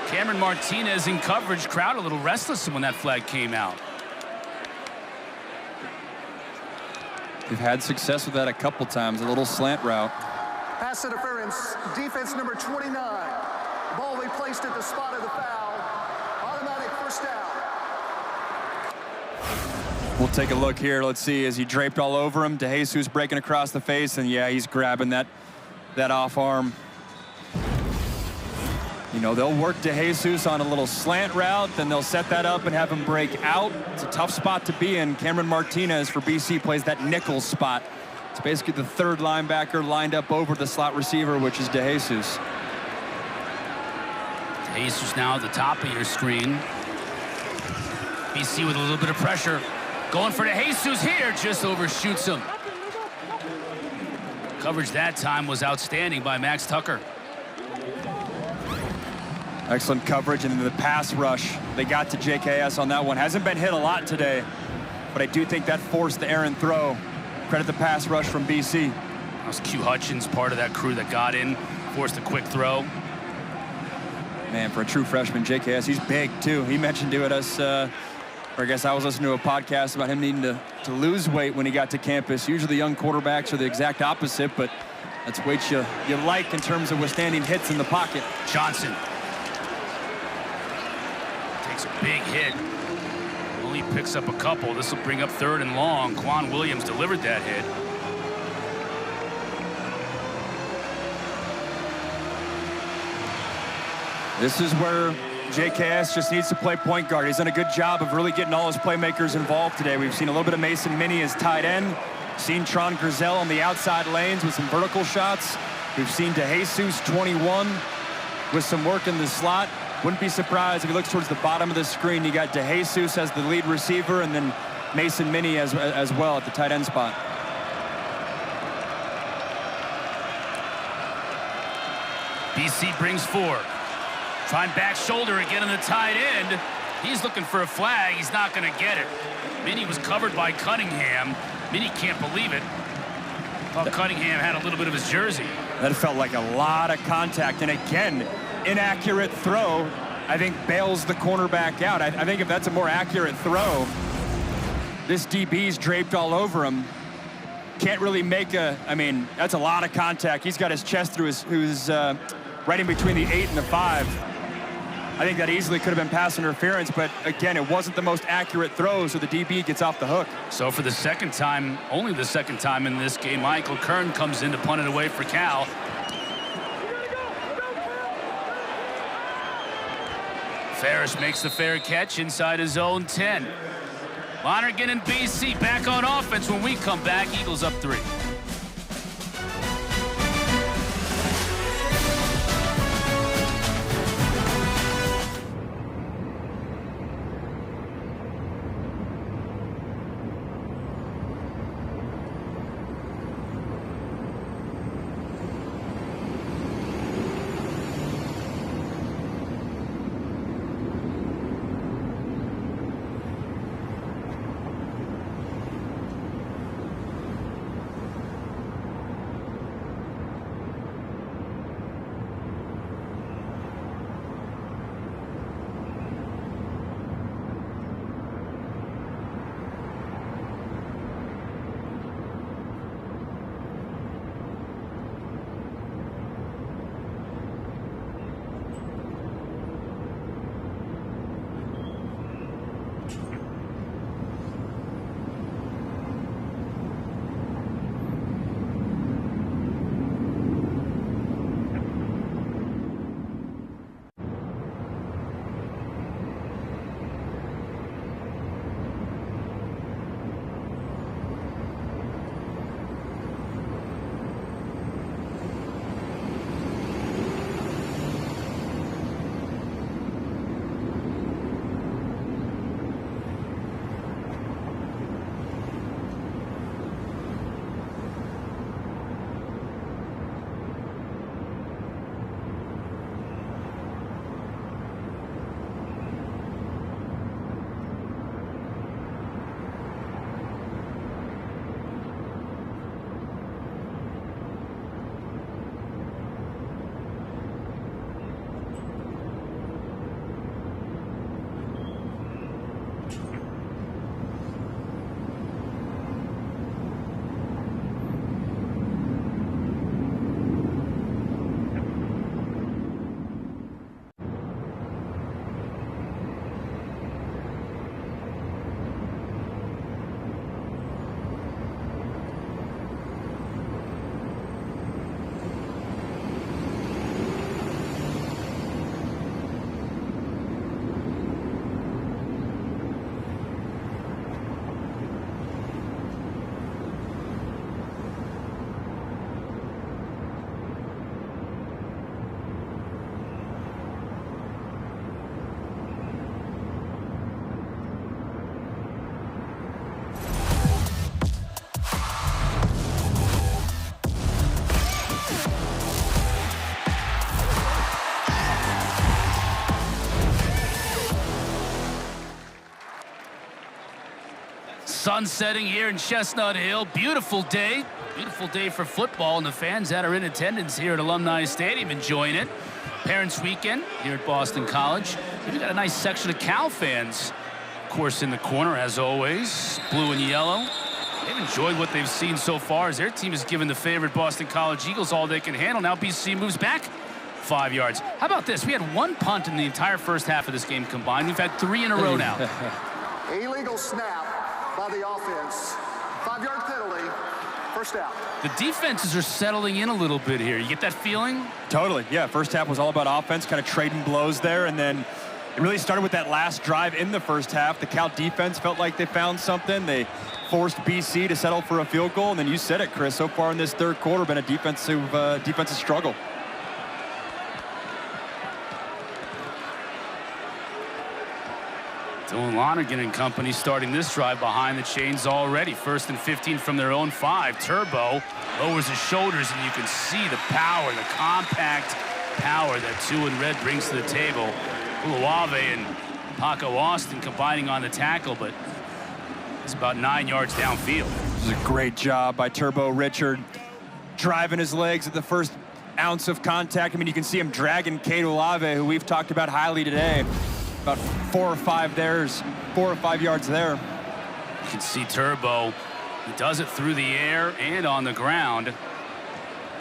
Cameron Martinez in coverage. Crowd a little restless when that flag came out. They've had success with that a couple times, a little slant route. Pass interference, defense number 29. Ball replaced at the spot of the foul. Automatic first down. We'll take a look here. Let's see, as he draped all over him, De Jesus breaking across the face, and yeah, he's grabbing that off arm. You know, they'll work De Jesus on a little slant route, then they'll set that up and have him break out. It's a tough spot to be in. Cameron Martinez for BC plays that nickel spot. It's basically the third linebacker lined up over the slot receiver, which is De Jesus. De Jesus now at the top of your screen. BC with a little bit of pressure. Going for De Jesus here, just overshoots him. Coverage that time was outstanding by Max Tucker. Excellent coverage, and the pass rush. They got to JKS on that one. Hasn't been hit a lot today, but I do think that forced the errant throw. Credit the pass rush from BC. That was Q Hutchins, part of that crew that got in, forced a quick throw. Man, for a true freshman, JKS, he's big too. He mentioned to us, or I guess I was listening to a podcast about him needing to lose weight when he got to campus. Usually young quarterbacks are the exact opposite, but that's weight you like in terms of withstanding hits in the pocket. Johnson takes a big hit. Only picks up a couple. This will bring up third and long. Quan Williams delivered that hit. This is where JKS just needs to play point guard. He's done a good job of really getting all his playmakers involved today. We've seen a little bit of Mason Minnie as tight end. Seen Tron Grizel on the outside lanes with some vertical shots. We've seen De Jesus 21 with some work in the slot. Wouldn't be surprised if he looks towards the bottom of the screen. You got De Jesus as the lead receiver, and then Mason Minnie as well at the tight end spot. BC brings 4. Trying back shoulder again on the tight end. He's looking for a flag. He's not going to get it. Minnie was covered by Cunningham. Minnie can't believe it. Thought Cunningham had a little bit of his jersey. That felt like a lot of contact. And again, inaccurate throw, I think, bails the cornerback out. I think if that's a more accurate throw, this DB's draped all over him. Can't really make I mean, that's a lot of contact. He's got his chest through his right in between the 8 and the 5. I think that easily could have been pass interference, but again, it wasn't the most accurate throw, so the DB gets off the hook. So for the second time, only the second time in this game, Michael Kern comes in to punt it away for Cal. Ferris makes the fair catch inside his own 10. Lonergan and BC back on offense when we come back. Eagles up 3. Sun setting here in Chestnut Hill. Beautiful day for football, and the fans that are in attendance here at Alumni Stadium enjoying it. Parents Weekend here at Boston College. We've got a nice section of Cal fans, of course, in the corner, as always, blue and yellow. They've enjoyed what they've seen so far as their team has given the favorite Boston College Eagles all they can handle. Now BC moves back 5 yards. How about this? We had one punt in the entire first half of this game combined. We've had 3 in a row now. Illegal snap by the offense. 5-yard penalty. First down. The defenses are settling in a little bit here. You get that feeling? Totally, yeah. First half was all about offense, kind of trading blows there, and then it really started with that last drive in the first half. The Cal defense felt like they found something. They forced BC to settle for a field goal, and then you said it, Chris, so far in this third quarter, been a defensive struggle. Dylan Lonergan and company starting this drive behind the chains already. 1st and 15 from their own 5. Turbo lowers his shoulders, and you can see the power, the compact power that 2 in red brings to the table. Uluave and Paco Austin combining on the tackle, but it's about 9 yards downfield. This is a great job by Turbo Richard, driving his legs at the first ounce of contact. I mean, you can see him dragging Cade Uluave, who we've talked about highly today. About 4 or 5 yards there. You can see Turbo. He does it through the air and on the ground.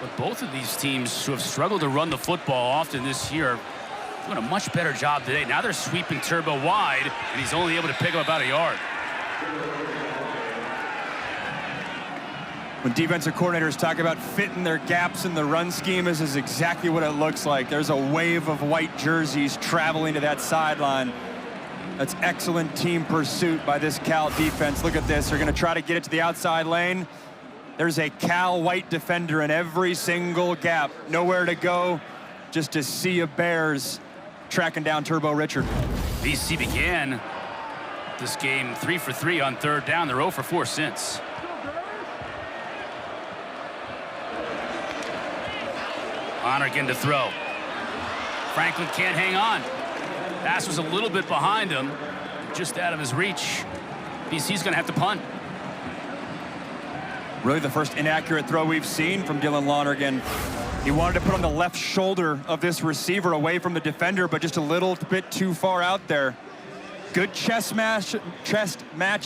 But both of these teams who have struggled to run the football often this year doing a much better job today. Now they're sweeping Turbo wide, and he's only able to pick up about a yard. When defensive coordinators talk about fitting their gaps in the run scheme, this is exactly what it looks like. There's a wave of white jerseys traveling to that sideline. That's excellent team pursuit by this Cal defense. Look at this. They're going to try to get it to the outside lane. There's a Cal white defender in every single gap. Nowhere to go, just a sea of bears tracking down Turbo Richard. BC began this game 3 for 3 on 3rd down. They're 0 for 4 since. Lonergan to throw. Franklin can't hang on. Pass was a little bit behind him, just out of his reach. BC's going to have to punt. Really the first inaccurate throw we've seen from Dylan Lonergan. He wanted to put on the left shoulder of this receiver away from the defender, but just a little bit too far out there. Good chest match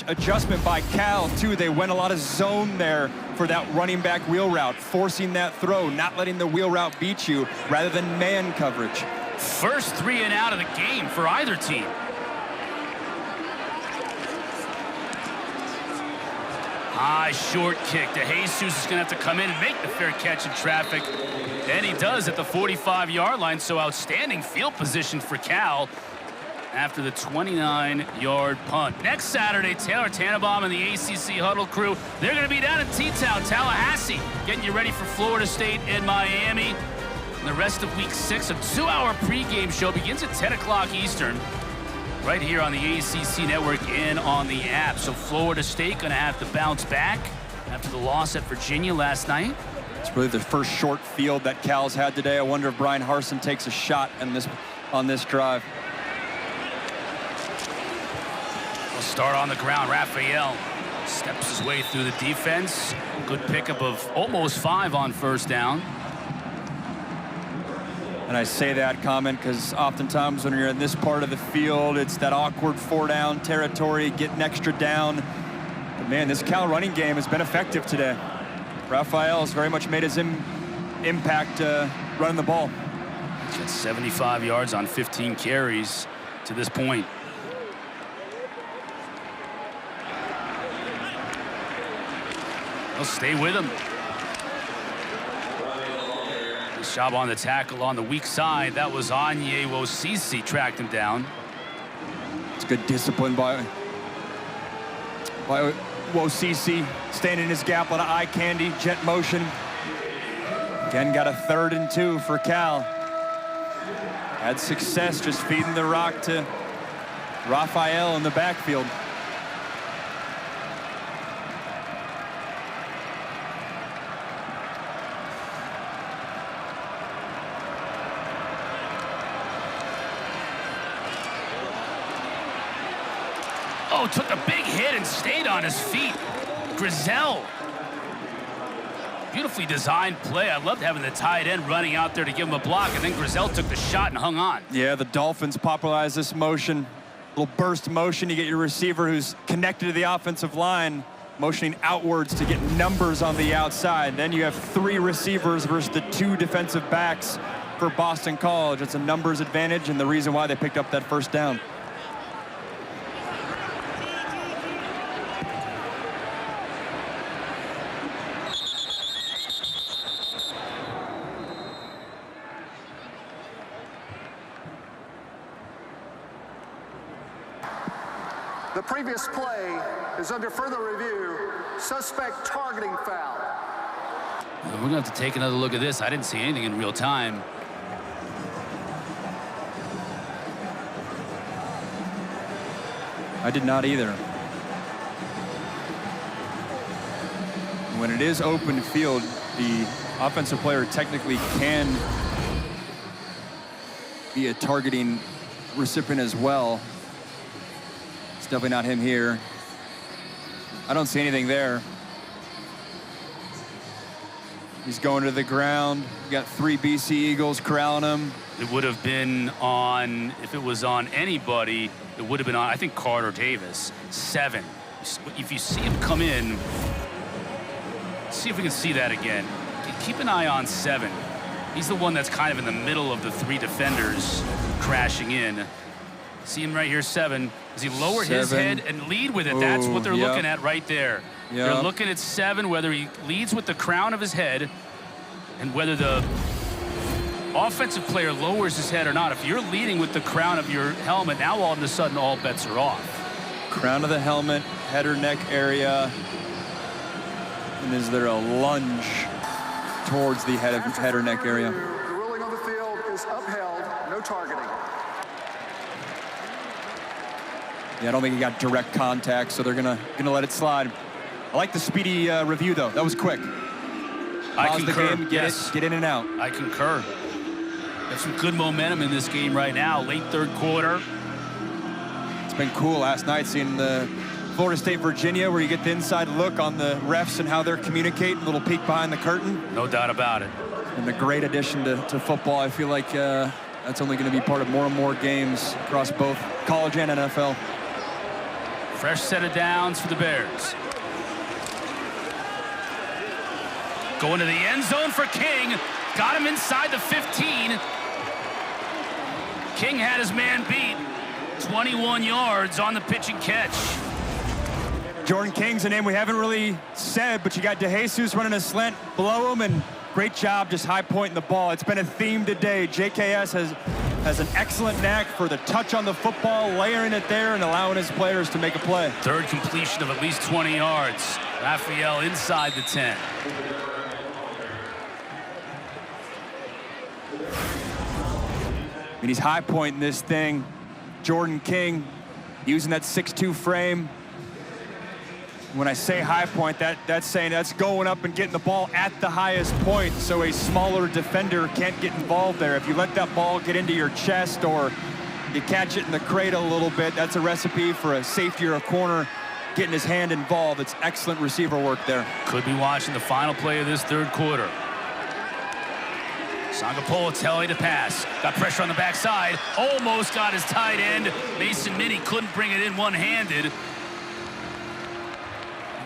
adjustment by Cal, too. They went a lot of zone there for that running back wheel route, forcing that throw, not letting the wheel route beat you, rather than man coverage. First 3 and out of the game for either team. High short kick to Jesus is going to have to come in and make the fair catch in traffic. And he does at the 45-yard line, so outstanding field position for Cal after the 29-yard punt. Next Saturday, Taylor Tannenbaum and the ACC Huddle crew, they're going to be down in T-Town, Tallahassee, getting you ready for Florida State and Miami. And the rest of Week 6, a 2-hour pregame show begins at 10 o'clock Eastern, right here on the ACC Network and on the app. So Florida State going to have to bounce back after the loss at Virginia last night. It's really the first short field that Cal's had today. I wonder if Brian Harsin takes a shot on this drive. We'll start on the ground. Raphael steps his way through the defense. Good pickup of almost 5 on 1st down. And I say that comment because oftentimes when you're in this part of the field, it's that awkward 4-down territory, getting extra down. But man, this Cal running game has been effective today. Raphael has very much made his impact running the ball. He's got 75 yards on 15 carries to this point. They'll stay with him. Nice job on the tackle on the weak side. That was Anye Wosisi tracked him down. It's good discipline by Wosisi, staying in his gap on an eye candy, jet motion. Again, got a 3rd and 2 for Cal. Had success just feeding the rock to Raphael in the backfield. Oh, took a big hit and stayed on his feet. Grizel. Beautifully designed play. I loved having the tight end running out there to give him a block, and then Grizel took the shot and hung on. Yeah, the Dolphins popularized this motion. Little burst motion. You get your receiver who's connected to the offensive line, motioning outwards to get numbers on the outside. Then you have 3 receivers versus the 2 defensive backs for Boston College. It's a numbers advantage and the reason why they picked up that first down. The previous play is under further review. Suspect targeting foul. We're going to have to take another look at this. I didn't see anything in real time. I did not either. When it is open field, the offensive player technically can be a targeting recipient as well. It's definitely not him here. I don't see anything there. He's going to the ground. You got 3 BC Eagles corralling him. It would have been on, if it was on anybody, it would have been on, I think, Carter Davis. 7. If you see him come in, see if we can see that again. Keep an eye on 7. He's the one that's kind of in the middle of the 3 defenders crashing in. See him right here, 7. Does he lower his head and lead with it? Ooh, that's what they're yep. looking at right there. Yep. They're looking at 7, whether he leads with the crown of his head and whether the offensive player lowers his head or not. If you're leading with the crown of your helmet, now all of a sudden all bets are off. Crown of the helmet, head or neck area. And is there a lunge towards the head or neck area? The ruling on the field is upheld. No targeting. Yeah, I don't think he got direct contact, so they're gonna let it slide. I like the speedy review, though. That was quick. I Pause concur. the game, get in and out. I concur. There's some good momentum in this game right now. Late 3rd quarter. It's been cool last night seeing the Florida State-Virginia, where you get the inside look on the refs and how they're communicating, a little peek behind the curtain. No doubt about it. And a great addition to football. I feel like that's only going to be part of more and more games across both college and NFL. Fresh set of downs for the Bears. Going to the end zone for King. Got him inside the 15. King had his man beat. 21 yards on the pitch and catch. Jordan King's a name we haven't really said, but you got DeJesus running a slant below him, and great job just high pointing the ball. It's been a theme today. JKS has an excellent knack for the touch on the football, layering it there and allowing his players to make a play. 3rd completion of at least 20 yards. Raphael inside the 10. I mean, he's high pointing this thing. Jordan King using that 6'2" frame. When I say high point, that's saying that's going up and getting the ball at the highest point, so a smaller defender can't get involved there. If you let that ball get into your chest or you catch it in the cradle a little bit, that's a recipe for a safety or a corner getting his hand involved. It's excellent receiver work there. Could be watching the final play of this 3rd quarter. Sangapolatelli to pass. Got pressure on the backside. Almost got his tight end. Mason Minnie couldn't bring it in one-handed.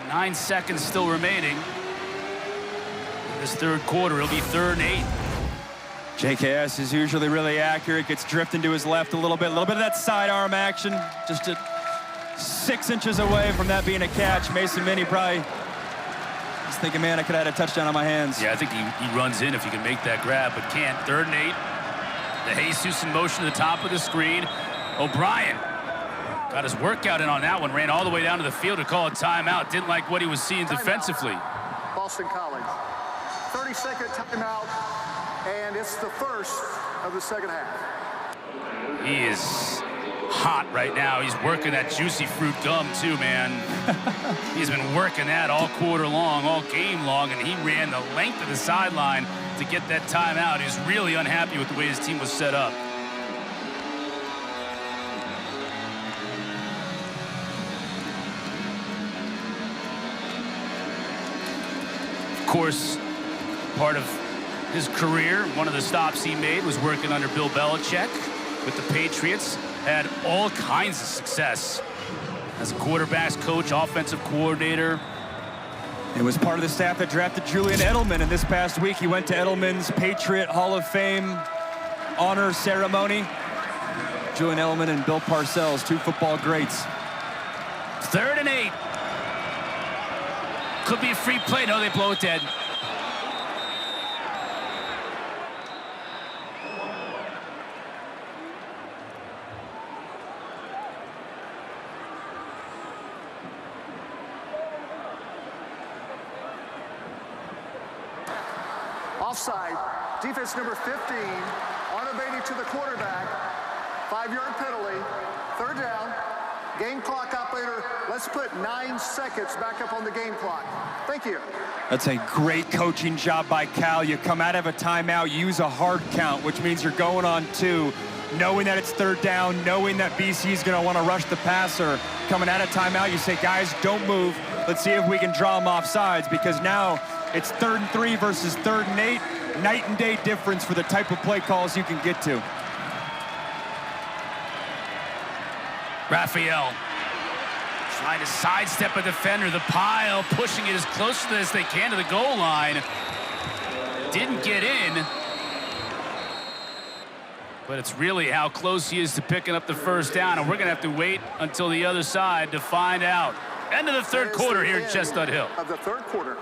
9 seconds still remaining. In this 3rd quarter, it'll be 3rd and 8. JKS is usually really accurate. Gets drifting to his left a little bit of that sidearm action. Just 6 inches away from that being a catch. Mason Minnie probably just thinking, man, I could have had a touchdown on my hands. Yeah, I think he runs in if he can make that grab, but can't. 3rd and 8. The Jesus in motion to the top of the screen. O'Brien got his workout in on that one. Ran all the way down to the field to call a timeout. Didn't like what he was seeing defensively. Boston College. 30-second timeout, and it's the first of the 2nd half. He is hot right now. He's working that juicy fruit gum too, man. He's been working that all quarter long, all game long, and he ran the length of the sideline to get that timeout. He's really unhappy with the way his team was set up. course, part of his career, one of the stops he made was working under Bill Belichick with the Patriots. Had all kinds of success as a quarterbacks coach, offensive coordinator. It was part of the staff that drafted Julian Edelman, and this past week he went to Edelman's Patriot Hall of Fame honor ceremony. Julian Edelman and Bill Parcells, two football greats. 3rd and 8. Could be a free play. No, they blow it dead. Offside. Defense number 15, unabating to the quarterback. 5-yard penalty. 3rd down. Game clock operator, let's put 9 seconds back up on the game clock. Thank you. That's a great coaching job by Cal. You come out of a timeout, use a hard count, which means you're going on 2, knowing that it's 3rd down, knowing that BC is going to want to rush the passer. Coming out of timeout, you say, guys, don't move. Let's see if we can draw them off sides, because now it's 3rd and 3 versus 3rd and 8. Night and day difference for the type of play calls you can get to. Raphael trying to sidestep a defender. The pile pushing it as close as they can to the goal line. Didn't get in. But it's really how close he is to picking up the 1st down. And we're going to have to wait until the other side to find out. End of the 3rd quarter here in Chestnut Hill. Of the 3rd quarter.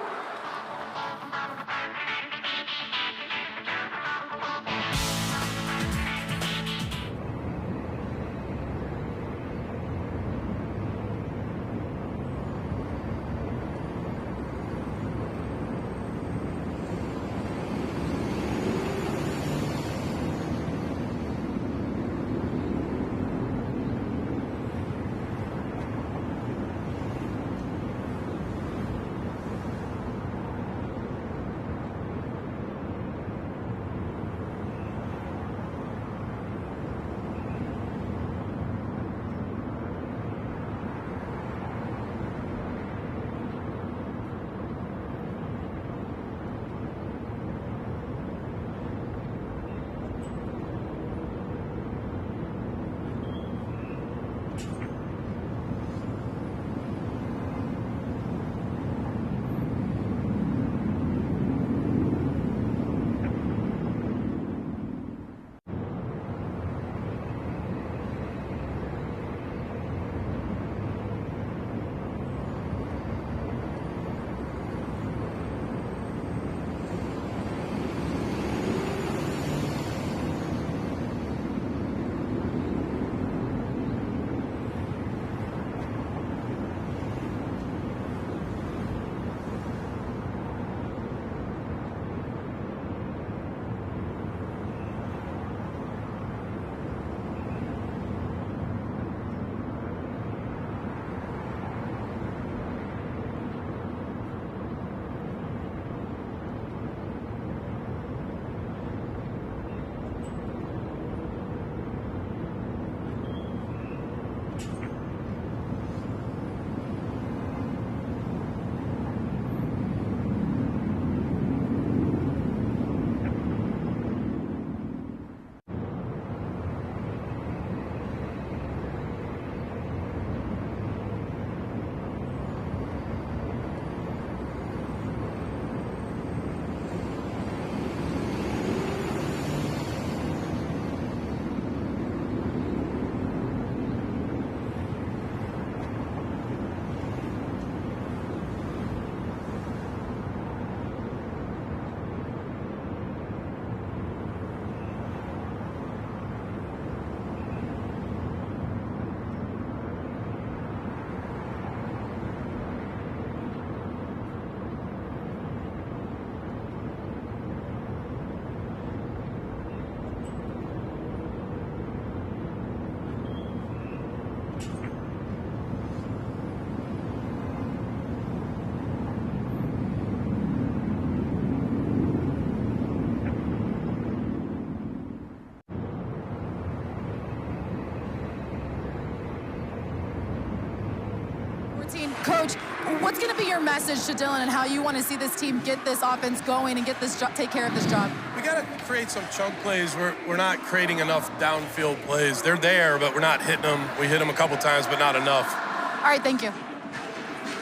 Coach, What's going to be your message to Dylan and how you want to see this team get this offense going and get this take care of this job? We got to create some chunk plays. We're not creating enough downfield plays. They're there, but we're not hitting them. We hit them a couple times, but not enough. All right, thank you.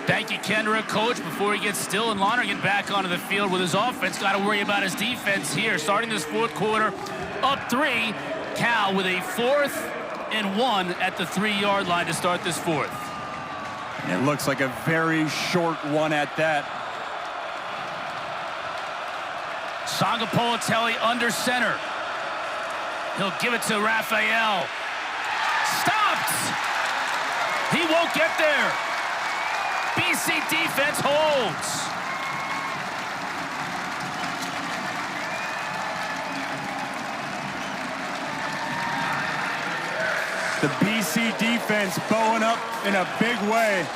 Thank you, Kendra. Coach, before he gets Dylan Lonergan back onto the field with his offense, got to worry about his defense here. Starting this fourth quarter, up 3. Cal with a 4th and 1 at the 3-yard line to start this fourth. It looks like a very short one at that. Sangapolatelli under center. He'll give it to Raphael. Stopped! He won't get there. BC defense holds. The BC defense bowing up in a big way.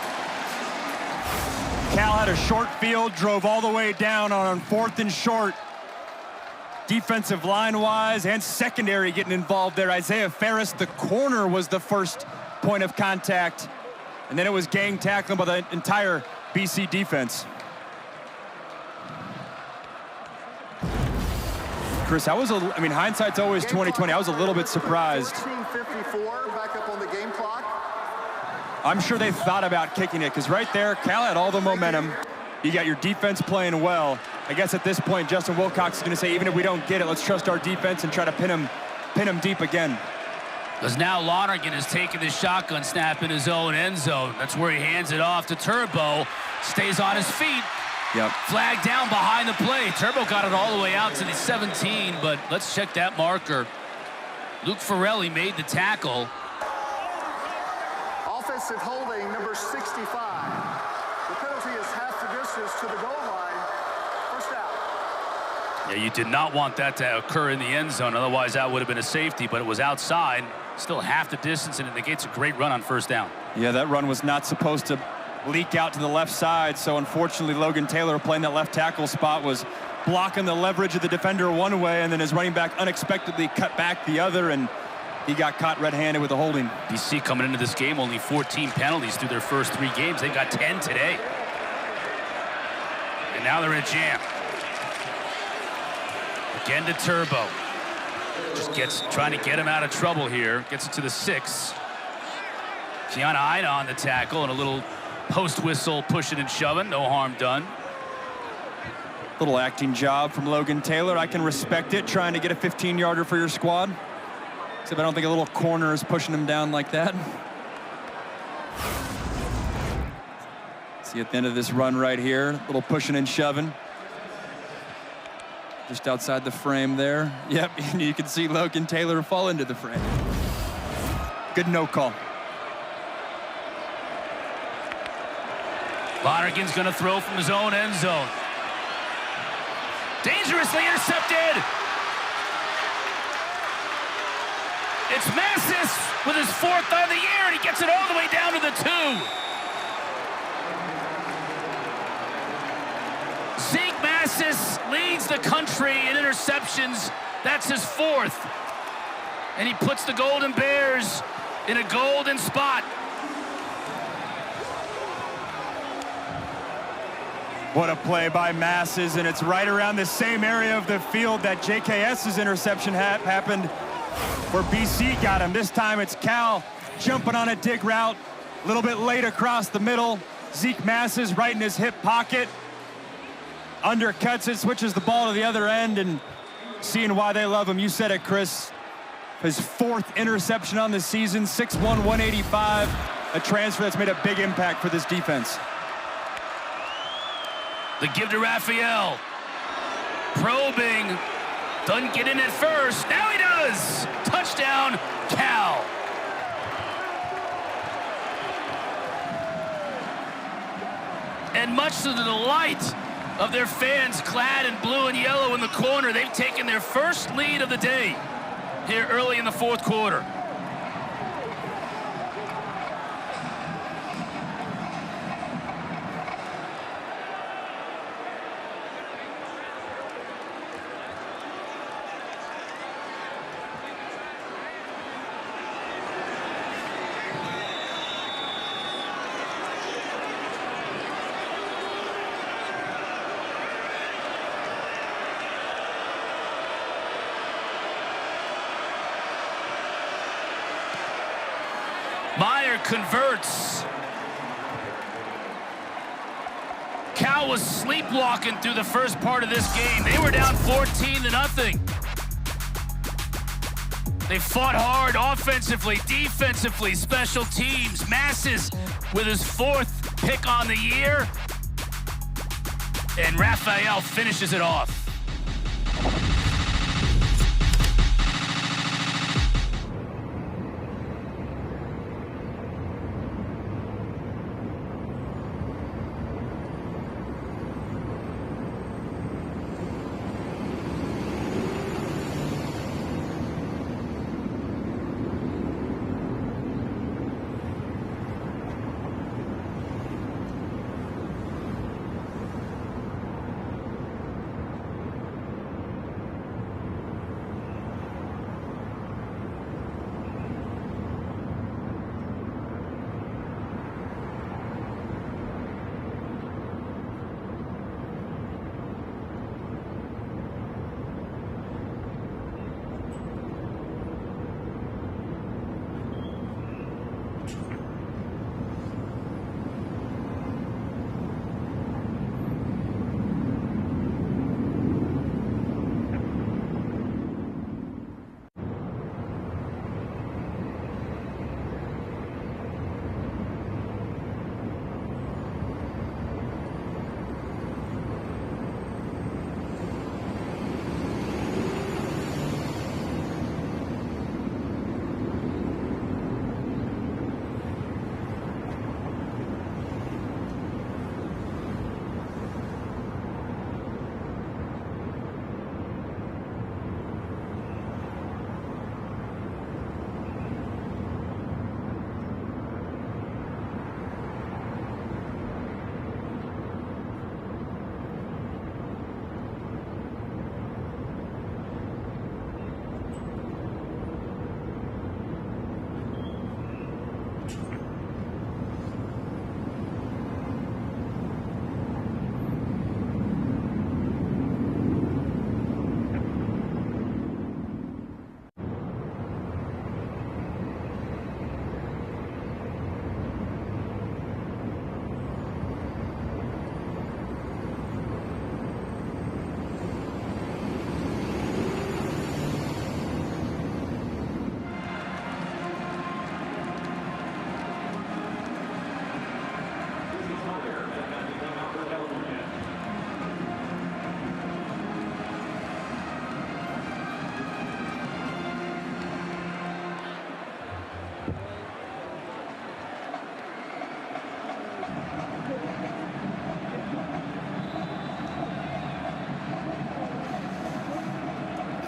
Cal had a short field, drove all the way down on 4th and short. Defensive line-wise and secondary getting involved there. Isaiah Ferris, the corner, was the first point of contact. And then it was gang tackling by the entire BC defense. Chris, I mean, hindsight's always 20/20. I was a little bit surprised. 14:54, back up on the game clock. I'm sure they thought about kicking it, because right there, Cal had all the momentum. You got your defense playing well. I guess at this point, Justin Wilcox is going to say, even if we don't get it, let's trust our defense and try to pin him deep again. Because now Lonergan has taken the shotgun snap in his own end zone. That's where he hands it off to Turbo. Stays on his feet. Yep. Flag down behind the play. Turbo got it all the way out to the 17, but let's check that marker. Luke Farrelly made the tackle. Offensive holding, number 65. The penalty is half the distance to the goal line. First down. Yeah, you did not want that to occur in the end zone. Otherwise, that would have been a safety, but it was outside. Still half the distance, and it negates a great run on first down. Yeah, that run was not supposed to leak out to the left side, so unfortunately Logan Taylor, playing that left tackle spot, was blocking the leverage of the defender one way, and then his running back unexpectedly cut back the other, and he got caught red-handed with the holding. BC coming into this game, only 14 penalties through their first 3 games. They got 10 today. And now they're in a jam. Again to Turbo. Just trying to get him out of trouble here. Gets it to the 6. Kiana Ina on the tackle, and a little post whistle, pushing and shoving. No harm done. Little acting job from Logan Taylor. I can respect it, trying to get a 15-yarder for your squad. Except I don't think a little corner is pushing him down like that. See at the end of this run right here, a little pushing and shoving. Just outside the frame there. Yep, and you can see Logan Taylor fall into the frame. Good no call. Lonergan's going to throw from his own end zone. Dangerously intercepted. It's Massis with his 4th on the year, and he gets it all the way down to the 2. Zeke Massis leads the country in interceptions. That's his 4th. And he puts the Golden Bears in a golden spot. What a play by Masses, and it's right around the same area of the field that JKS's interception happened, where BC got him. This time it's Cal jumping on a dig route, a little bit late across the middle. Zeke Masses right in his hip pocket, undercuts it, switches the ball to the other end, and seeing why they love him. You said it, Chris. His 4th interception on the season, 6'1", 185, a transfer that's made a big impact for this defense. The give to Raphael. Probing. Doesn't get in at first. Now he does. Touchdown, Cal. And much to the delight of their fans clad in blue and yellow in the corner, they've taken their first lead of the day here early in the 4th quarter. here converts. Cal was sleepwalking through the first part of this game. They were down 14-0. They fought hard offensively, defensively, special teams. Masses with his 4th pick on the year. And Raphael finishes it off.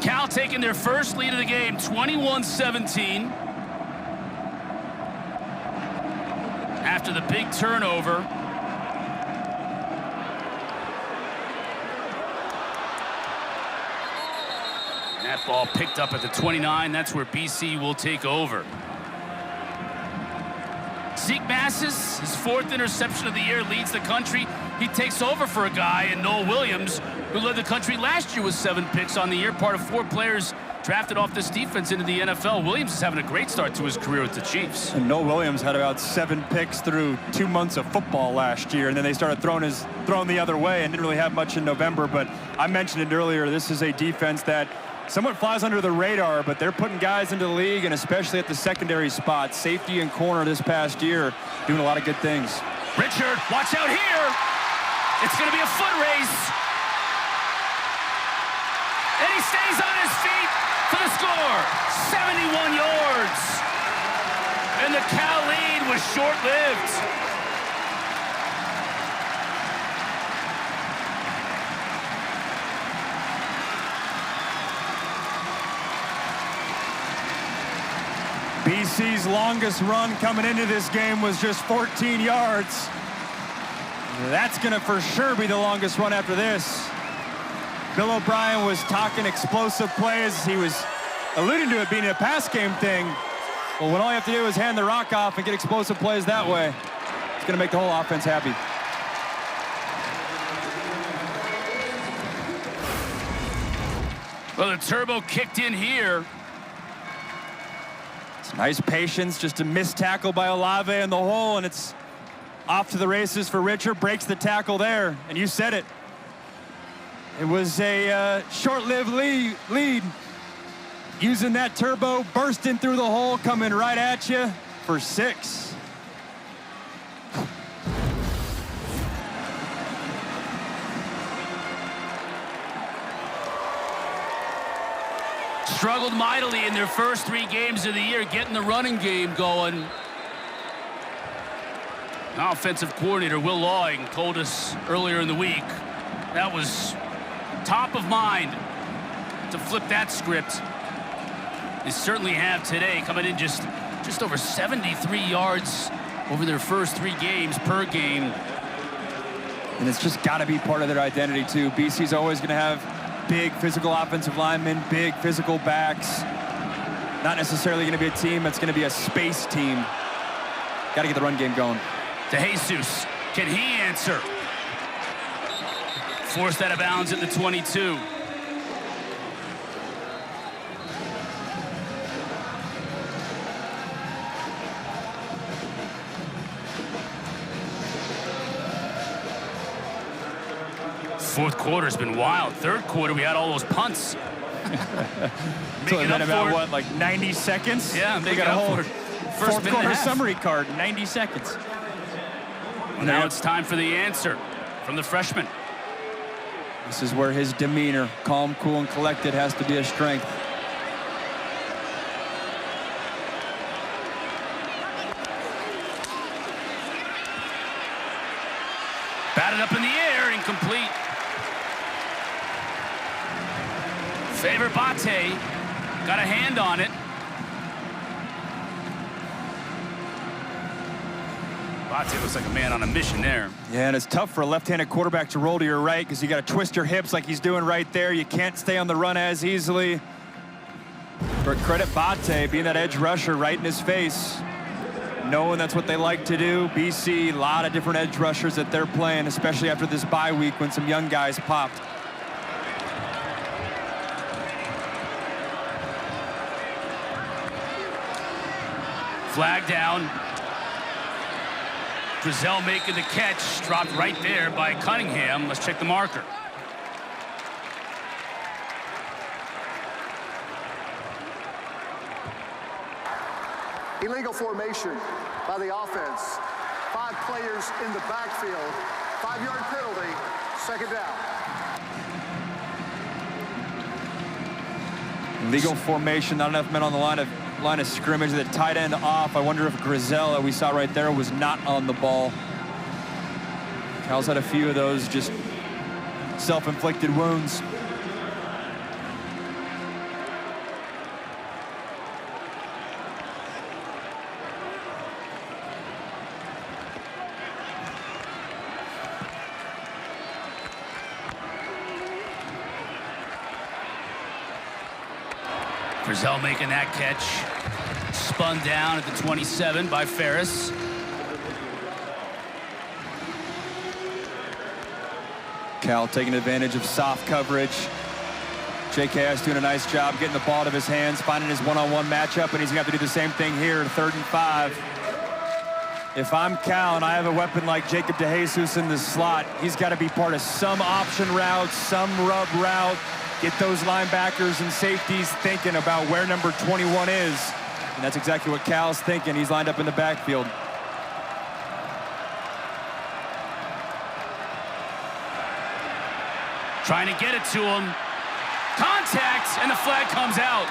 Cal taking their first lead of the game, 21-17. After the big turnover. And that ball picked up at the 29. That's where BC will take over. Zeke Massis, his 4th interception of the year, leads the country. He takes over for a guy in Noel Williams, who led the country last year with 7 picks on the year, part of 4 players drafted off this defense into the NFL. Williams is having a great start to his career with the Chiefs. And Noel Williams had about 7 picks through 2 months of football last year, and then they started throwing the other way and didn't really have much in November. But I mentioned it earlier, this is a defense that somewhat flies under the radar, but they're putting guys into the league, and especially at the secondary spot, safety and corner this past year, doing a lot of good things. Richard, watch out here. It's going to be a foot race. And he stays on his feet for the score. 71 yards. And the Cal lead was short-lived. BC's longest run coming into this game was just 14 yards. That's going to for sure be the longest run after this. Bill O'Brien was talking explosive plays. He was alluding to it being a pass game thing. Well, when all you have to do is hand the rock off and get explosive plays that way, it's going to make the whole offense happy. Well, the turbo kicked in here. Nice patience, just a missed tackle by Olave in the hole, and it's off to the races for Richard. Breaks the tackle there, and you said it. It was a short-lived lead. Using that turbo, bursting through the hole, coming right at you for 6. Struggled mightily in their first 3 games of the year, getting the running game going. Now, offensive coordinator Will Lawing told us earlier in the week that was top of mind to flip that script. They certainly have today, coming in just over 73 yards over their first 3 games per game. And it's just got to be part of their identity, too. BC's always going to have big physical offensive linemen, big physical backs. Not necessarily going to be a team that's going to be a space team. Got to get the run game going. DeJesus, can he answer? Forced out of bounds at the 22. Fourth quarter's been wild. Third quarter, we had all those punts. So it been about, what, like 90 seconds? Yeah, they got a whole fourth quarter summary card, 90 seconds. Well, now it's time for the answer from the freshman. This is where his demeanor, calm, cool, and collected, has to be a strength. Batted up in the air, incomplete. Faber Bate got a hand on it. Bate looks like a man on a mission there. Yeah, and it's tough for a left-handed quarterback to roll to your right because you got to twist your hips like he's doing right there. You can't stay on the run as easily. But credit Bate being that edge rusher right in his face, knowing that's what they like to do. BC, a lot of different edge rushers that they're playing, especially after this bye week when some young guys popped. Flag down. Grizel making the catch, dropped right there by Cunningham. Let's check the marker. Illegal formation by the offense. 5 players in the backfield. 5-yard penalty, 2nd down. Legal formation, not enough men on the line of scrimmage. The tight end off. I wonder if Grizel, that we saw right there, was not on the ball. Cal's had a few of those just self-inflicted wounds. Grizel making that catch. Spun down at the 27 by Ferris. Cal taking advantage of soft coverage. JKS doing a nice job getting the ball out of his hands, finding his one-on-one matchup, and he's going to have to do the same thing here, 3rd and 5. If I'm Cal and I have a weapon like Jacob DeJesus in the slot, he's got to be part of some option route, some rub route. Get those linebackers and safeties thinking about where number 21 is. And that's exactly what Cal's thinking. He's lined up in the backfield. Trying to get it to him. Contact, and the flag comes out.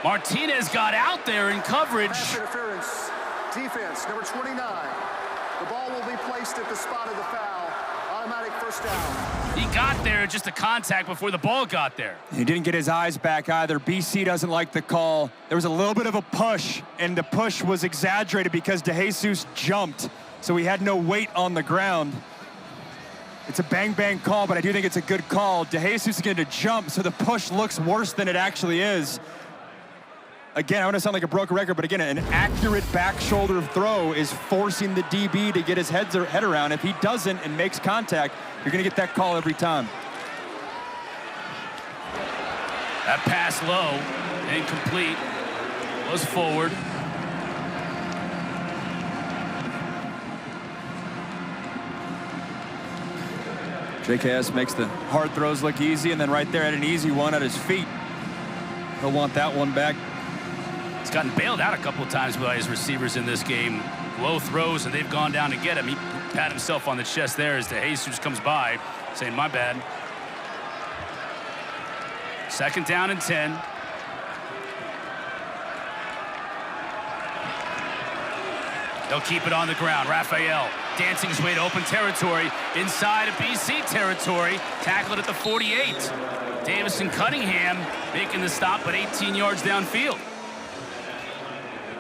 Martinez got out there in coverage. Pass interference. Defense, number 29. The ball will be placed at the spot of the foul. Automatic 1st down. He got there, just a contact before the ball got there. He didn't get his eyes back either. BC doesn't like the call. There was a little bit of a push, and the push was exaggerated because DeJesus jumped, so he had no weight on the ground. It's a bang-bang call, but I do think it's a good call. DeJesus is going to jump, so the push looks worse than it actually is. Again, I want to sound like a broken record, but again, an accurate back shoulder throw is forcing the DB to get his head around. If he doesn't and makes contact, you're going to get that call every time. That pass low, incomplete, was forward. JKS makes the hard throws look easy, and then right there at an easy one at his feet. He'll want that one back. He's gotten bailed out a couple of times by his receivers in this game. Low throws, and they've gone down to get him. He pat himself on the chest there as DeJesus comes by, saying, my bad. 2nd down and 10. They'll keep it on the ground. Raphael dancing his way to open territory inside of BC territory. Tackled at the 48. Davison Cunningham making the stop, but 18 yards downfield.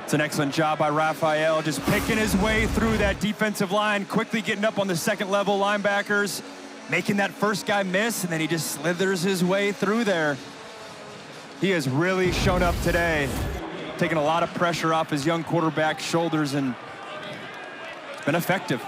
It's an excellent job by Raphael, just picking his way through that defensive line, quickly getting up on the second level linebackers, making that first guy miss, and then he just slithers his way through there. He has really shown up today, taking a lot of pressure off his young quarterback's shoulders, and it's been effective.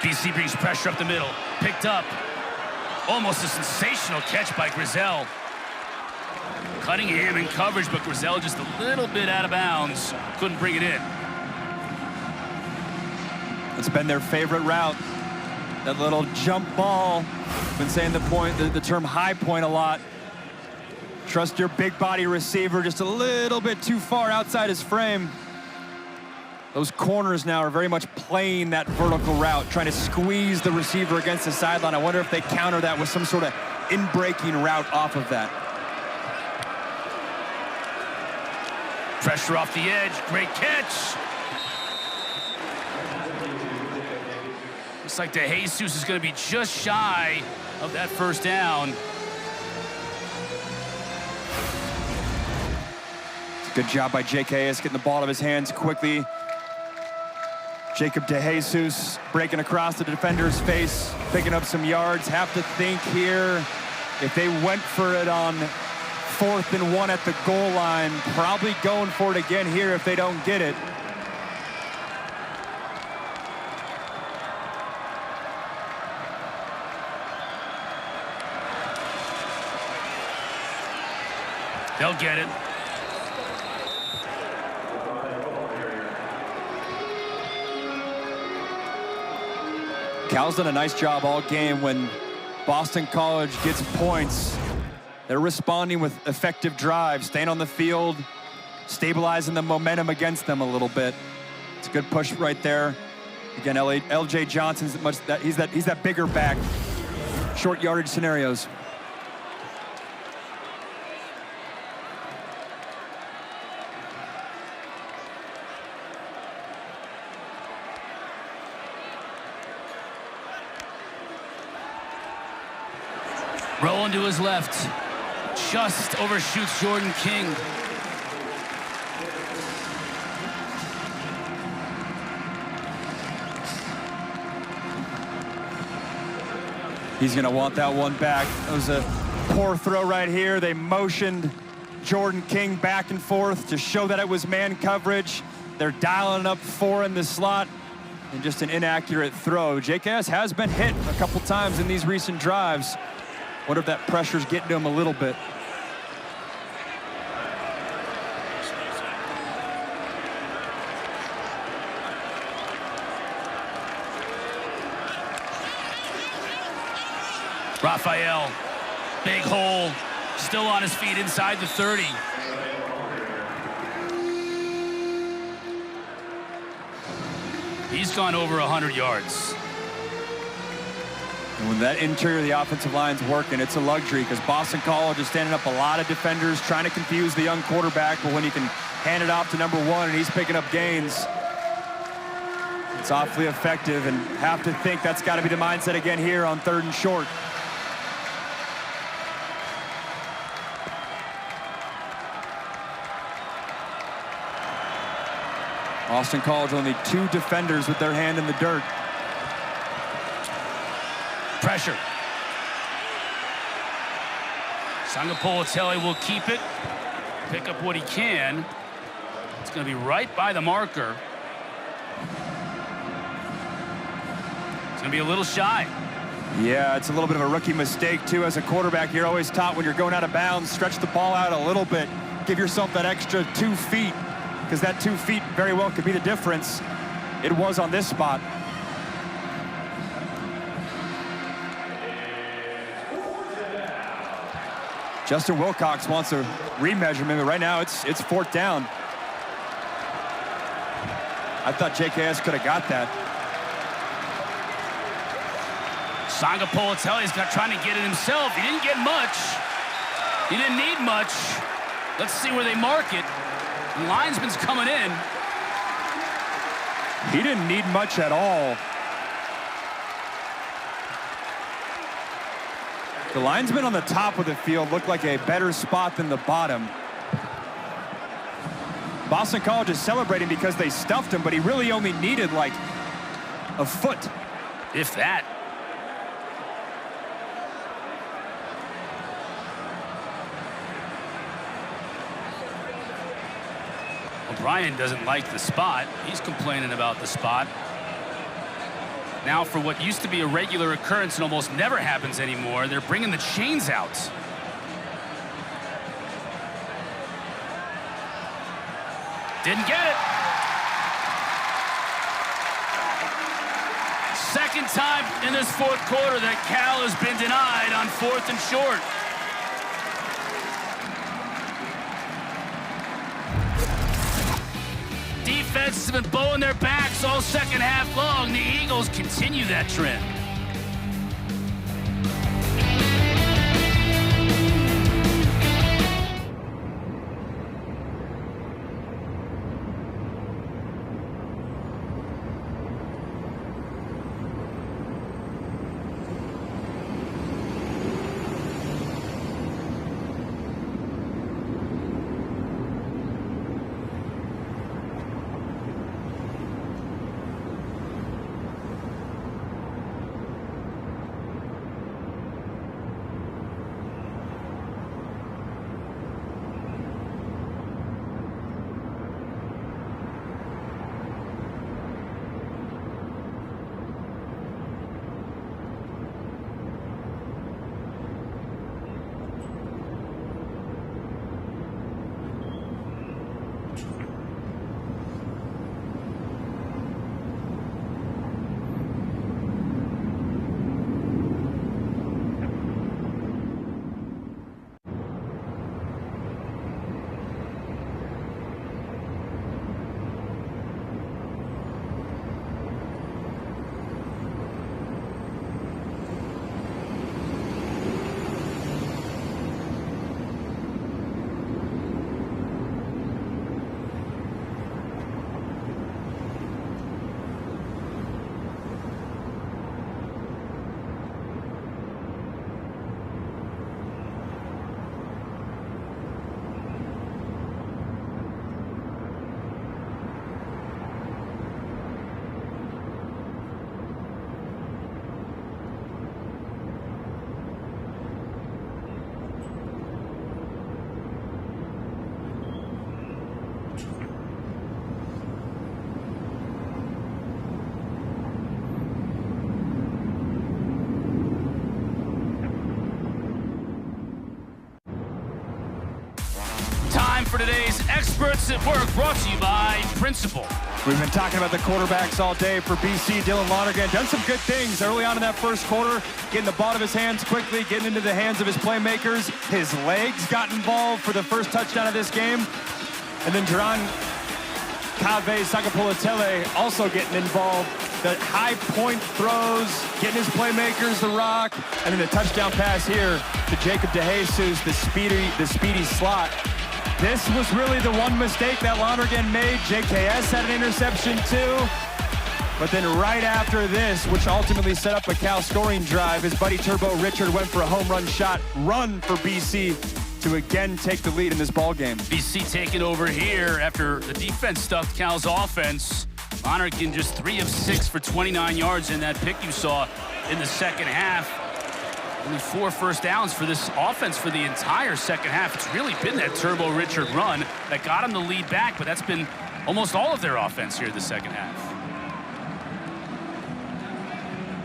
BC brings pressure up the middle. Picked up. Almost a sensational catch by Grizel. Cunningham in coverage, but Grizel just a little bit out of bounds. Couldn't bring it in. It's been their favorite route. That little jump ball. Been saying the term high point a lot. Trust your big body receiver just a little bit too far outside his frame. Those corners now are very much playing that vertical route, trying to squeeze the receiver against the sideline. I wonder if they counter that with some sort of in-breaking route off of that. Pressure off the edge. Great catch. Looks like DeJesus is going to be just shy of that 1st down. Good job by JKS getting the ball out of his hands quickly. Jacob DeJesus breaking across the defender's face, picking up some yards. Have to think here, if they went for it on 4th and 1 at the goal line, probably going for it again here if they don't get it. They'll get it. Cal's done a nice job all game. When Boston College gets points, they're responding with effective drives, staying on the field, stabilizing the momentum against them a little bit. It's a good push right there. Again, LJ Johnson's he's that bigger back, short yardage scenarios. Rolling to his left. Just overshoots Jordan King. He's going to want that one back. That was a poor throw right here. They motioned Jordan King back and forth to show that it was man coverage. They're dialing up 4 in the slot, and just an inaccurate throw. JKS has been hit a couple times in these recent drives. Wonder if that pressure's getting to him a little bit. Raphael, big hole, still on his feet inside the 30. He's gone over 100 yards. And when that interior of the offensive line's working, it's a luxury, because Boston College is standing up a lot of defenders trying to confuse the young quarterback, but when you can hand it off to number 1 and he's picking up gains, it's awfully effective. And have to think that's got to be the mindset again here on 3rd and short. Boston College only 2 defenders with their hand in the dirt. Pressure. Sangapolatele will keep it, pick up what he can. It's going to be right by the marker. It's going to be a little shy. Yeah, it's a little bit of a rookie mistake, too. As a quarterback, you're always taught when you're going out of bounds, stretch the ball out a little bit. Give yourself that extra 2 feet, because that 2 feet very well could be the difference. It was on this spot. Justin Wilcox wants a remeasurement, but right now it's 4th down. I thought JKS could have got that. Sanga Politelli's trying to get it himself. He didn't get much. He didn't need much. Let's see where they mark it. The linesman's coming in. He didn't need much at all. The linesman on the top of the field looked like a better spot than the bottom. Boston College is celebrating because they stuffed him, but he really only needed like a foot. If that. O'Brien doesn't like the spot. He's complaining about the spot. Now for what used to be a regular occurrence and almost never happens anymore, they're bringing the chains out. Didn't get it. Second time in this 4th quarter that Cal has been denied on 4th and short. Defenses have been bowing their backs all second half long. The Eagles continue that trend. For today's Experts at Work, brought to you by Principal. We've been talking about the quarterbacks all day for BC. Dylan Lonergan done some good things early on in that first quarter, getting the ball out of his hands quickly, getting into the hands of his playmakers. His legs got involved for the first touchdown of this game. And then Duran Cave Sagapolitele also getting involved. The high point throws, getting his playmakers the rock, and then the touchdown pass here to Jacob DeJesus, the speedy slot. This was really the one mistake that Lonergan made. JKS had an interception too. But then right after this, which ultimately set up a Cal scoring drive, his buddy Turbo Richard went for a home run shot, run for BC to again take the lead in this ball game. BC taking over here after the defense stuffed Cal's offense. Lonergan just 3 of 6 for 29 yards in that pick you saw in the second half. Only 4 first downs for this offense for the entire second half. It's really been that Turbo Richard run that got him the lead back, but that's been almost all of their offense here in the second half.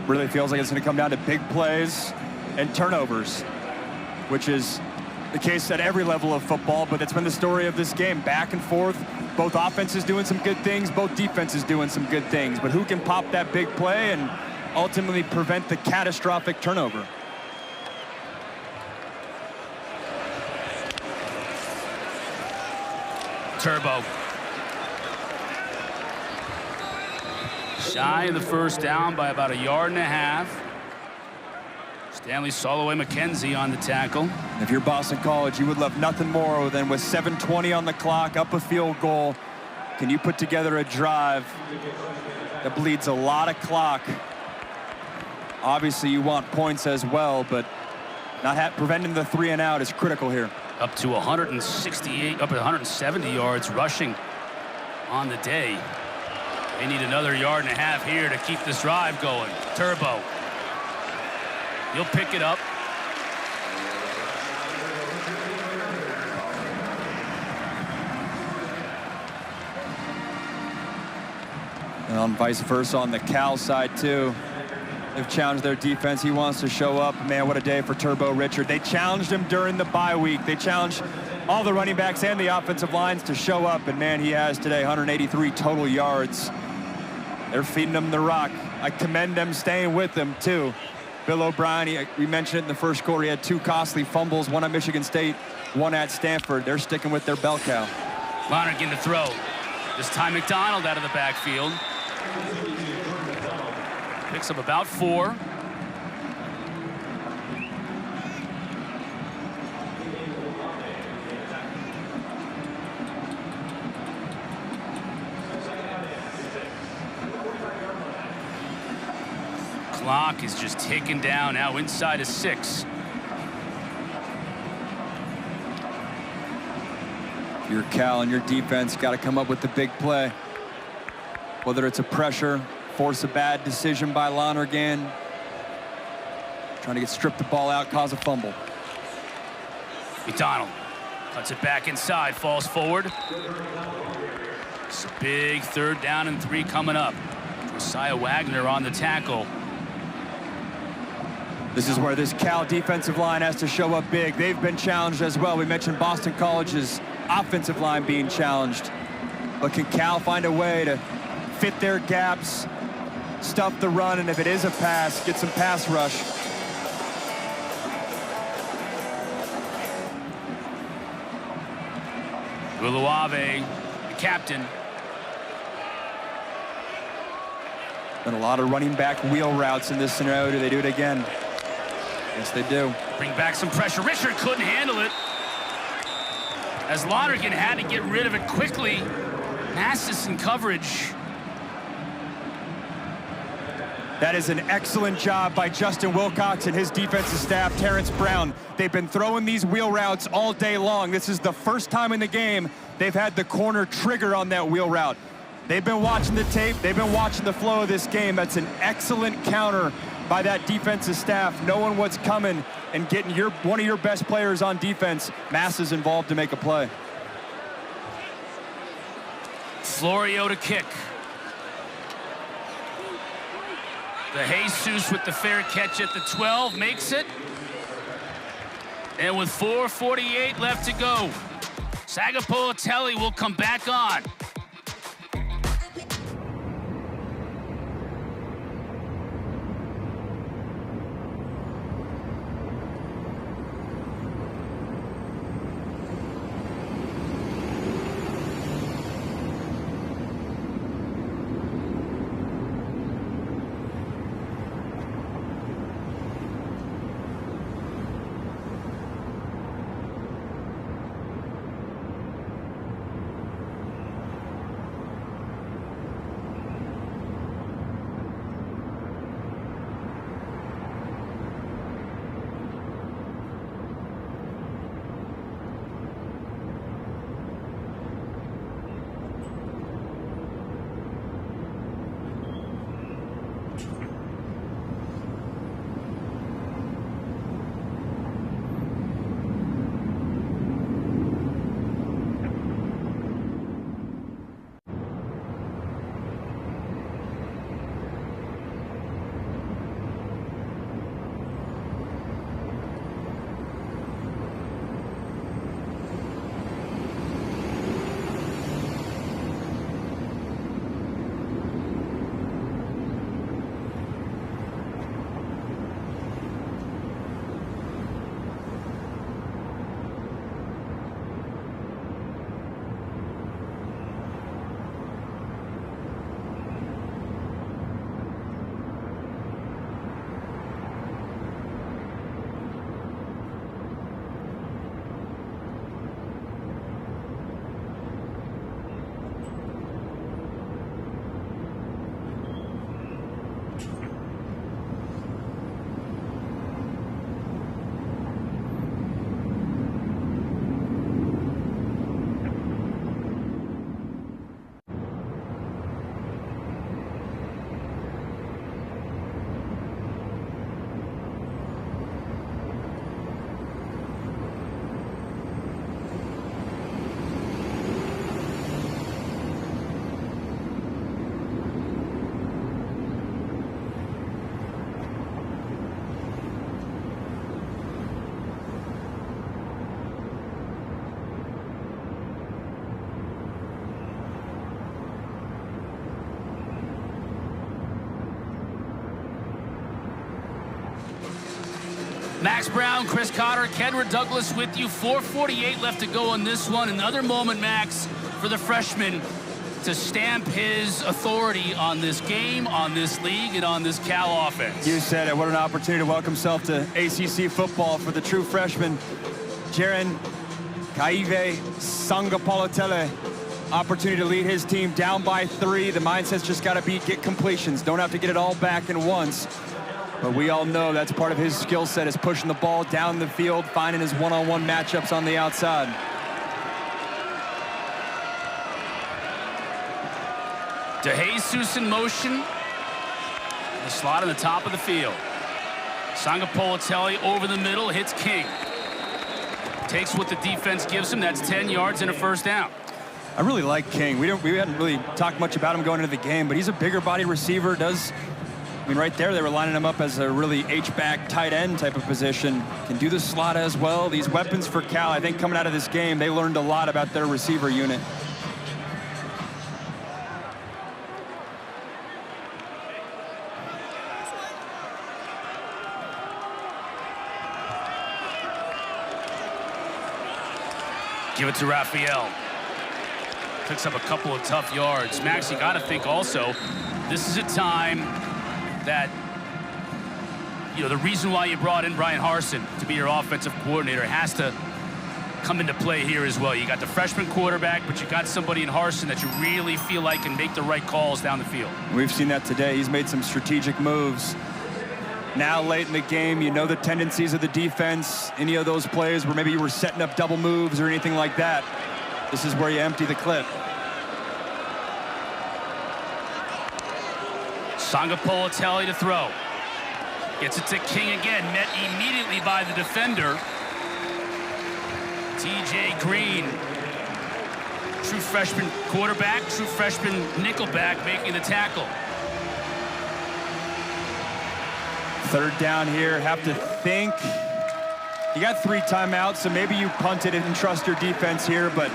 Really feels like it's going to come down to big plays and turnovers, which is the case at every level of football, but that's been the story of this game. Back and forth, both offenses doing some good things, both defenses doing some good things, but who can pop that big play and ultimately prevent the catastrophic turnover? Turbo. Shy of the first down by about 1.5 yards. Stanley Soloway McKenzie on the tackle. If you're Boston College, you would love nothing more than with 7:20 on the clock, up a field goal, can you put together a drive that bleeds a lot of clock? Obviously, you want points as well, but not preventing the 3 and out is critical here. Up to 168, up at 170 yards rushing on the day. They need another 1.5 yards here to keep this drive going. Turbo. He'll pick it up. And on vice versa on the Cal side too. They've challenged their defense. He wants to show up. Man, what a day for Turbo Richard. They challenged him during the bye week. They challenged all the running backs and the offensive lines to show up. And man, he has today 183 total yards. They're feeding him the rock. I commend them staying with him too. Bill O'Brien, we mentioned it in the first quarter, he had 2 costly fumbles, one at Michigan State, one at Stanford. They're sticking with their bell cow. Lonergan to throw. This time McDonald out of the backfield. Picks up about 4. Clock is just ticking down now inside of 6. Your Cal and your defense got to come up with the big play. Whether it's a pressure, force a bad decision by Lonergan, trying to stripped the ball out, cause a fumble. McDonald cuts it back inside, falls forward. It's a big 3rd down and 3 coming up. Josiah Wagner on the tackle. This is where this Cal defensive line has to show up big. They've been challenged as well. We mentioned Boston College's offensive line being challenged. But can Cal find a way to fit their gaps, stuff the run, and if it is a pass, get some pass rush? Uluave, the captain. Been a lot of running back wheel routes in this scenario. Do they do it again? Yes, they do. Bring back some pressure. Richard couldn't handle it. As Lonergan had to get rid of it quickly. Massis in coverage. That is an excellent job by Justin Wilcox and his defensive staff, Terrence Brown. They've been throwing these wheel routes all day long. This is the first time in the game they've had the corner trigger on that wheel route. They've been watching the tape. They've been watching the flow of this game. That's an excellent counter by that defensive staff, knowing what's coming and getting one of your best players on defense. Massis involved to make a play. Florio to kick. The Jesus with the fair catch at the 12 makes it. And with 4:48 left to go, Sagapolatelli will come back on. Max Brown, Chris Cotter, Kenrith Douglas with you. 4:48 left to go on this one. Another moment, Max, for the freshman to stamp his authority on this game, on this league, and on this Cal offense. You said it. What an opportunity to welcome himself to ACC football for the true freshman, Jaren Kaive Sangapolotele. Opportunity to lead his team down by 3. The mindset's just got to be get completions. Don't have to get it all back in once. But we all know that's part of his skill set, is pushing the ball down the field, finding his one-on-one matchups on the outside. DeJesus in motion. The slot in the top of the field. Sangapolotele over the middle, hits King. Takes what the defense gives him. That's 10 yards and a first down. I really like King. We hadn't really talked much about him going into the game, but he's a bigger body receiver. I mean, right there, they were lining him up as a really H-back tight end type of position. Can do the slot as well. These weapons for Cal, I think coming out of this game, they learned a lot about their receiver unit. Give it to Raphael. Picks up a couple of tough yards. Max, you got to think also, this is a time that, you know, the reason why you brought in Brian Harsin to be your offensive coordinator has to come into play here as well. You got the freshman quarterback, but you got somebody in Harsin that you really feel like can make the right calls down the field. We've seen that today. He's made some strategic moves. Now late in the game, you know the tendencies of the defense. Any of those plays where maybe you were setting up double moves or anything like that, this is where you empty the clip. Sangapolotele to throw. Gets it to King again, met immediately by the defender. TJ Green, true freshman quarterback, true freshman nickelback, making the tackle. Third down here, have to think. You got 3 timeouts, so maybe you punt it and trust your defense here, but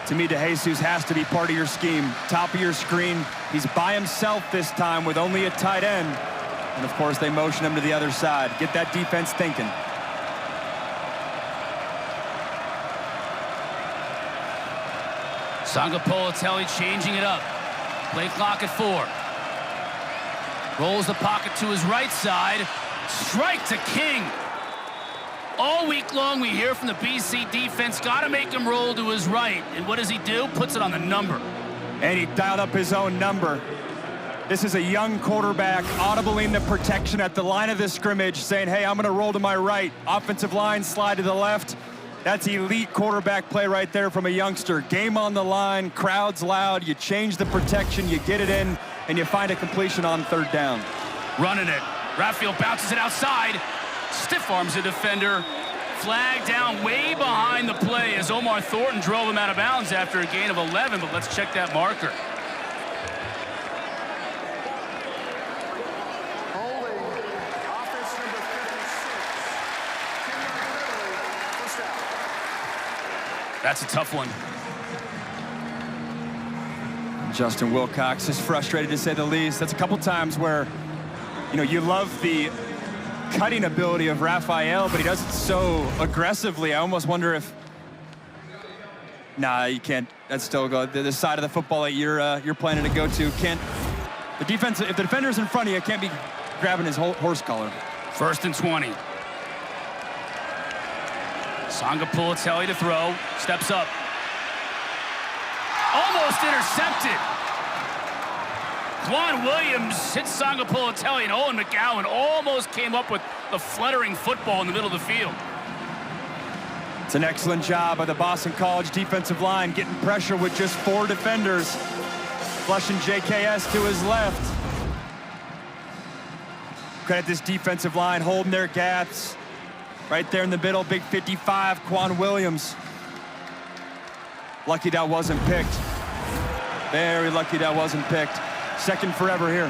to me, DeJesus has to be part of your scheme. Top of your screen. He's by himself this time with only a tight end. And of course, they motion him to the other side. Get that defense thinking. Sangapolotele changing it up. Play clock at 4. Rolls the pocket to his right side. Strike to King. All week long, we hear from the BC defense, got to make him roll to his right. And what does he do? Puts it on the number. And he dialed up his own number. This is a young quarterback audibling the protection at the line of the scrimmage, saying, hey, I'm going to roll to my right. Offensive line, slide to the left. That's elite quarterback play right there from a youngster. Game on the line, crowds loud. You change the protection, you get it in, and you find a completion on 3rd down. Running it. Raphael bounces it outside. Stiff arms the defender. Flag down way behind the play as Omar Thornton drove him out of bounds after a gain of 11, but let's check that marker. Holding, offense number 56. First down. That's a tough one. Justin Wilcox is frustrated, to say the least. That's a couple times where, you know, you love the cutting ability of Raphael, but he does it so aggressively. I almost wonder if, nah, you can't. That's still the side of the football that you're planning to go to. Can't the defense? If the defender's in front of you, can't be grabbing his horse collar. 1st and 20. Sangapolotele to throw. Steps up. Almost intercepted. Quan Williams hits Sangapolotele, and Owen McGowan almost came up with the fluttering football in the middle of the field. It's an excellent job by the Boston College defensive line, getting pressure with just 4 defenders. Flushing JKS to his left. Credit this defensive line, holding their gaps. Right there in the middle, big 55, Quan Williams. Lucky that wasn't picked. Very lucky that wasn't picked. 2nd forever here.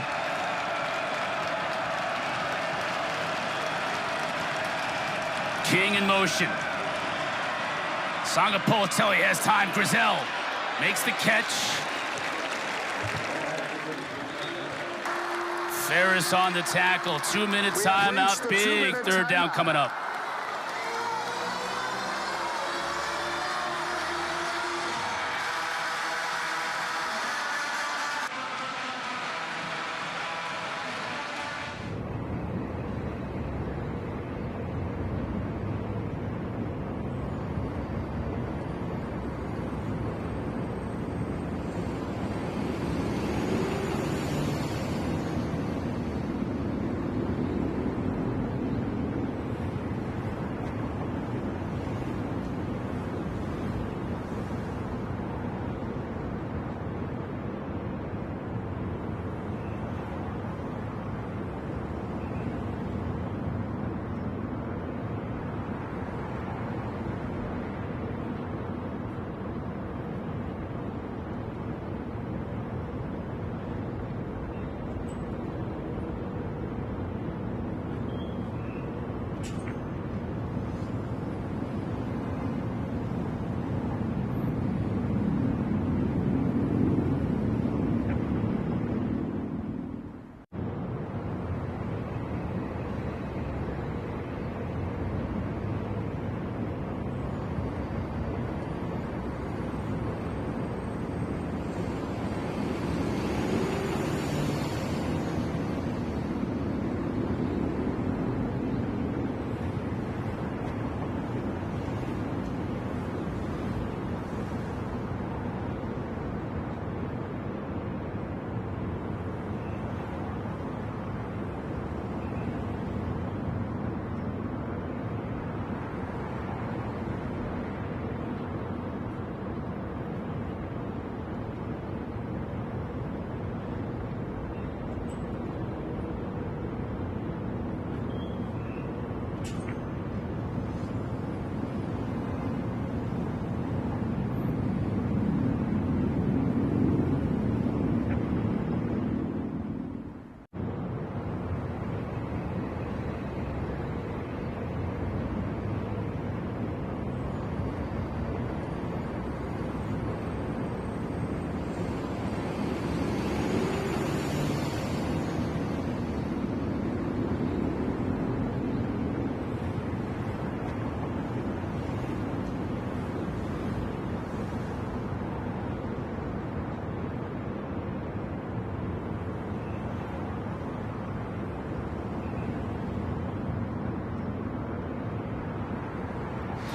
King in motion. Sangapolotele has time. Grizel makes the catch. Ferris on the tackle. 2-minute timeout. Big third down coming up.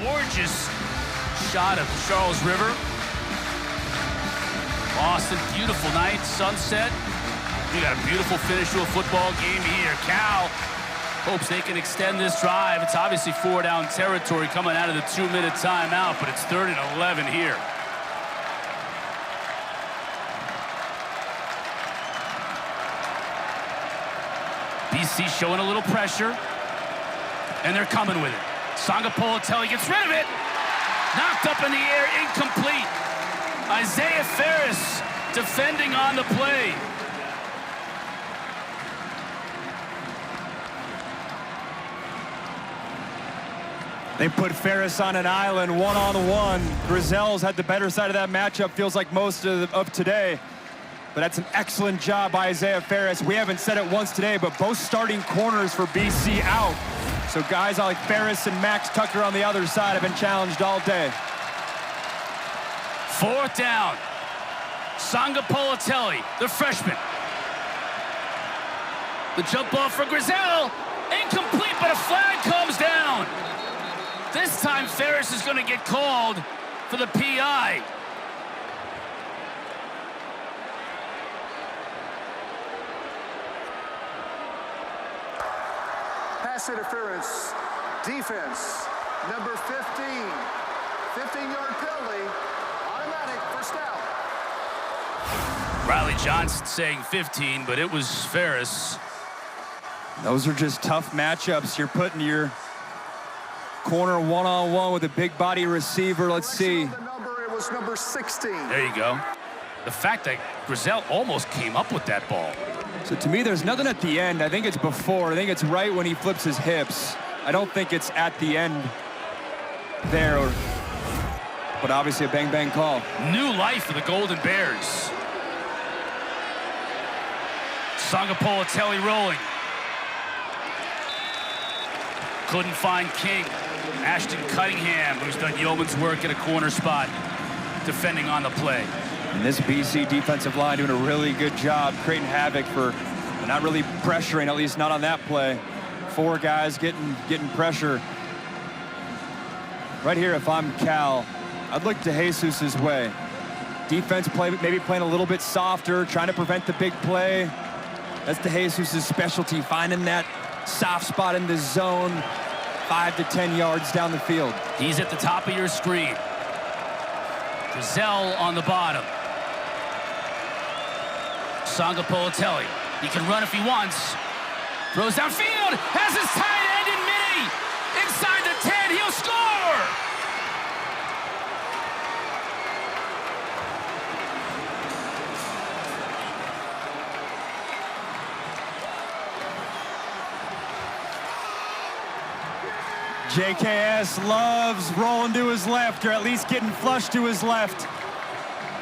Gorgeous shot of Charles River. Boston, beautiful night, sunset. We got a beautiful finish to a football game here. Cal hopes they can extend this drive. It's obviously 4-down territory coming out of the 2-minute timeout, but it's 3rd and 11 here. BC showing a little pressure, and they're coming with it. Sangapolatelli gets rid of it. Knocked up in the air, incomplete. Isaiah Ferris defending on the play. They put Ferris on an island, one-on-one. Grizel's had the better side of that matchup, feels like most of today. But that's an excellent job by Isaiah Ferris. We haven't said it once today, but both starting corners for BC out. So guys like Ferris and Max Tucker on the other side have been challenged all day. 4th down. Sangapolatelli, the freshman. The jump ball for Grizel. Incomplete, but a flag comes down. This time Ferris is going to get called for the PI. Pass interference, defense, number 15. 15-yard penalty, automatic, first down. Riley Johnson saying 15, but it was Ferris. Those are just tough matchups. You're putting your corner one-on-one with a big body receiver. Let's see. The number, it was number 16. There you go. The fact that Grizel almost came up with that ball. So to me, there's nothing at the end. I think it's before. I think it's right when he flips his hips. I don't think it's at the end there. But obviously a bang-bang call. New life for the Golden Bears. Sangapolatelli rolling. Couldn't find King. Ashton Cunningham, who's done yeoman's work at a corner spot, defending on the play. And this BC defensive line doing a really good job creating havoc for not really pressuring, at least not on that play. 4 guys getting pressure. Right here, if I'm Cal, I'd look to Jesus' way. Defense play, maybe playing a little bit softer, trying to prevent the big play. That's De Jesus' specialty, finding that soft spot in the zone, 5 to 10 yards down the field. He's at the top of your screen. Drizel on the bottom. Sangapolatelli. He can run if he wants. Throws downfield. Has his tight end in mini. Inside the 10. He'll score. JKS loves rolling to his left, or at least getting flush to his left.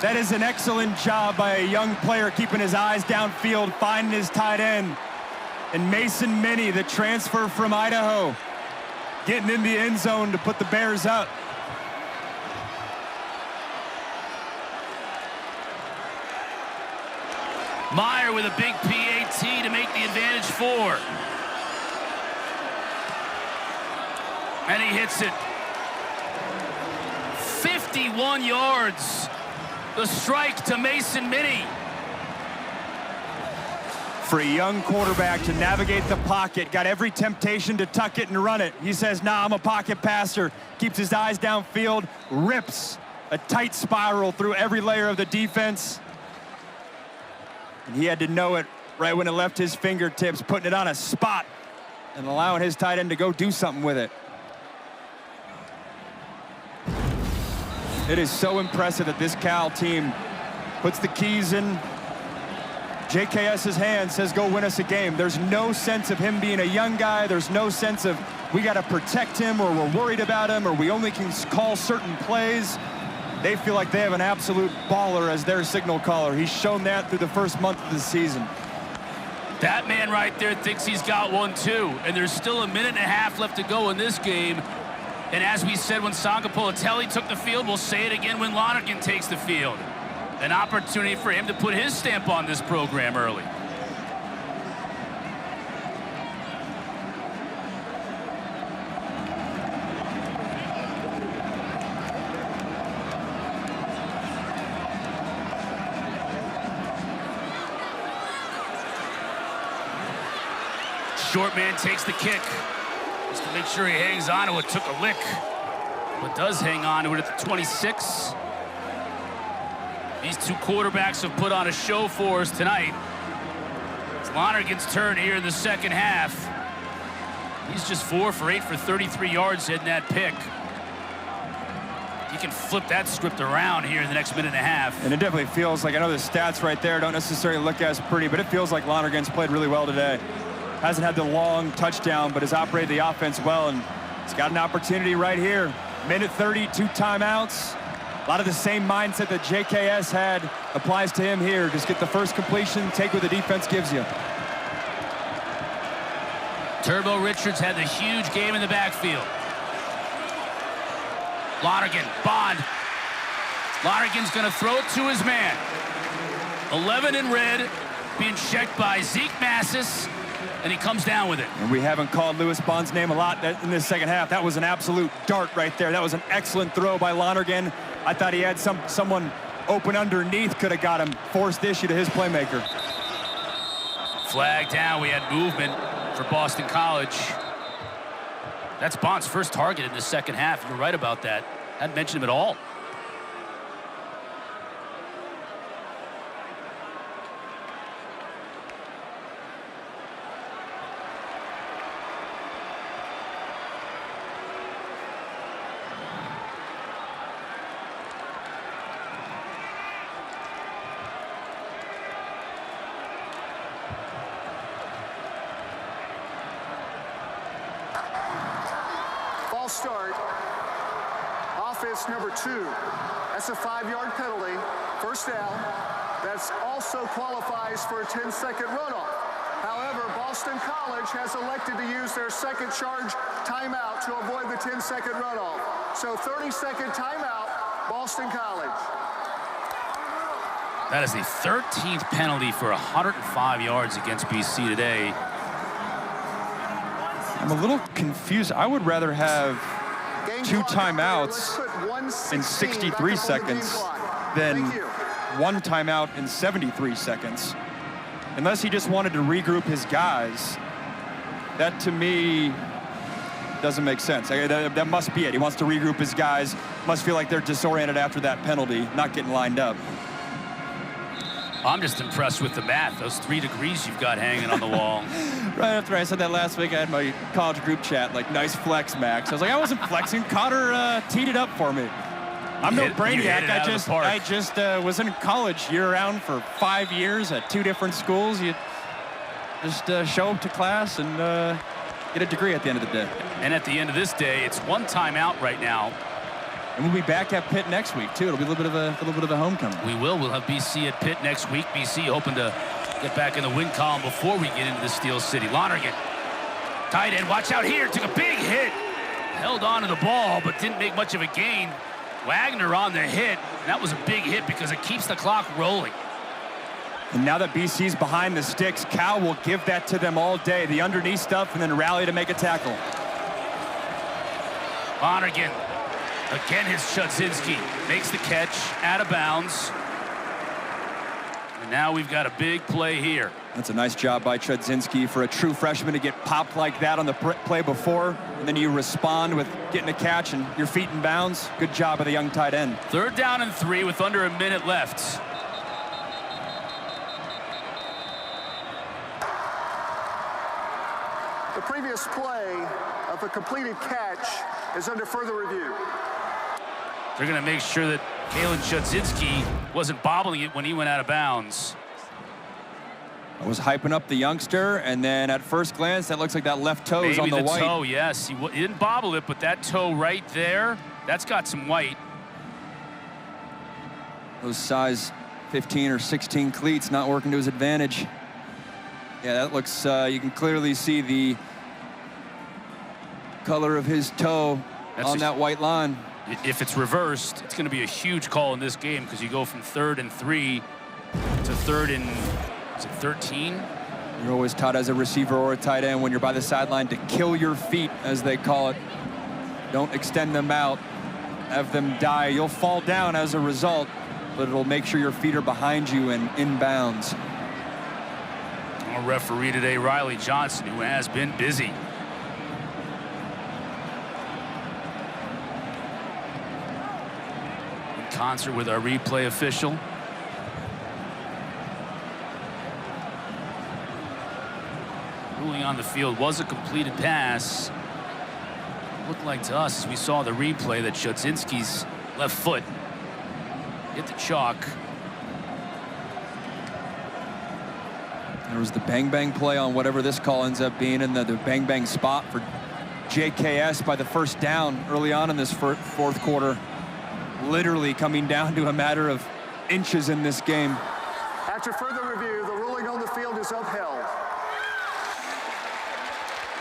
That is an excellent job by a young player, keeping his eyes downfield, finding his tight end. And Mason Minnie, the transfer from Idaho, getting in the end zone to put the Bears up. Meyer with a big PAT to make the advantage 4. And he hits it. 51 yards. The strike to Mason Minnie. For a young quarterback to navigate the pocket, got every temptation to tuck it and run it. He says, nah, I'm a pocket passer. Keeps his eyes downfield, rips a tight spiral through every layer of the defense. And he had to know it right when it left his fingertips, putting it on a spot and allowing his tight end to go do something with it. It is so impressive that this Cal team puts the keys in JKS's hands, says go win us a game. There's no sense of him being a young guy. There's no sense of we got to protect him, or we're worried about him, or we only can call certain plays. They feel like they have an absolute baller as their signal caller. He's shown that through the first month of the season. That man right there thinks he's got one too, and there's still a minute and a half left to go in this game. And as we said when Sangapolatelli took the field, we'll say it again when Lonergan takes the field. An opportunity for him to put his stamp on this program early. Short man takes the kick. Just to make sure he hangs on to it, took a lick. But does hang on to it at the 26. These two quarterbacks have put on a show for us tonight. It's Lonergan's turn here in the second half. He's just 4 for 8 for 33 yards in that pick. He can flip that script around here in the next minute and a half. And it definitely feels like, I know the stats right there don't necessarily look as pretty, but it feels like Lonergan's played really well today. Hasn't had the long touchdown, but has operated the offense well, and he's got an opportunity right here. Minute 30, 2 timeouts. A lot of the same mindset that JKS had applies to him here. Just get the first completion, take what the defense gives you. Turbo Richards had the huge game in the backfield. Lonergan, Bond. Lonergan's gonna throw it to his man. 11 in red, being checked by Zeke Massis, and he comes down with it. And we haven't called Lewis Bond's name a lot in this second half. That was an absolute dart right there. That was an excellent throw by Lonergan. I thought he had someone open underneath, could have got him. Forced issue to his playmaker. Flag down, we had movement for Boston College. That's Bond's first target in the second half. You're right about that. Hadn't mentioned him at all. Start. Offense number 2. That's a 5-yard penalty. First down. That also qualifies for a 10-second runoff. However, Boston College has elected to use their second charge timeout to avoid the 10-second runoff. So 30-second timeout, Boston College. That is the 13th penalty for 105 yards against BC today. I'm a little confused. I would rather have 2 timeouts in 63 seconds than 1 timeout in 73 seconds. Unless he just wanted to regroup his guys. That, to me, doesn't make sense. That must be it. He wants to regroup his guys. Must feel like they're disoriented after that penalty, not getting lined up. I'm just impressed with the math. Those 3 degrees you've got hanging on the wall. Right after I said that last week, I had my college group chat, like, nice flex, Max. I was like, I wasn't flexing. Cotter teed it up for me. I'm no brainiac. I just was in college year-round for 5 years at 2 different schools. You just show up to class and get a degree at the end of the day. And at the end of this day, it's 1 timeout right now. And we'll be back at Pitt next week, too. It'll be a little bit of a homecoming. We will. We'll have BC at Pitt next week. BC hoping to get back in the win column before we get into the Steel City. Lonergan, tight end, watch out here. Took a big hit. Held on to the ball, but didn't make much of a gain. Wagner on the hit. And that was a big hit because it keeps the clock rolling. And now that BC's behind the sticks, Cal will give that to them all day. The underneath stuff and then rally to make a tackle. Lonergan. Again, his Chudzinski makes the catch out of bounds. And now we've got a big play here. That's a nice job by Chudzinski for a true freshman to get popped like that on the play before. And then you respond with getting a catch and your feet in bounds. Good job by the young tight end. 3rd down and 3 with under a minute left. The previous play of a completed catch is under further review. They're going to make sure that Kalen Chudzinski wasn't bobbling it when he went out of bounds. I was hyping up the youngster, and then at first glance, that looks like that left toe is on the white. Maybe the toe, yes. He didn't bobble it, but that toe right there, that's got some white. Those size 15 or 16 cleats not working to his advantage. Yeah, that looks, you can clearly see the color of his toe on that white line. If it's reversed, it's going to be a huge call in this game because you go from 3rd and 3 to 3rd and, is it 13? You're always taught as a receiver or a tight end when you're by the sideline to kill your feet, as they call it. Don't extend them out. Have them die. You'll fall down as a result, but it'll make sure your feet are behind you and in bounds. Our referee today, Riley Johnson, who has been busy. Concert with our replay official. Ruling on the field was a completed pass. Looked like to us, as we saw the replay, that Chudzinski's left foot hit the chalk. There was the bang-bang play on whatever this call ends up being, and the bang-bang spot for JKS by the 1st down early on in this 4th quarter. Literally coming down to a matter of inches in this game. After further review, the ruling on the field is upheld.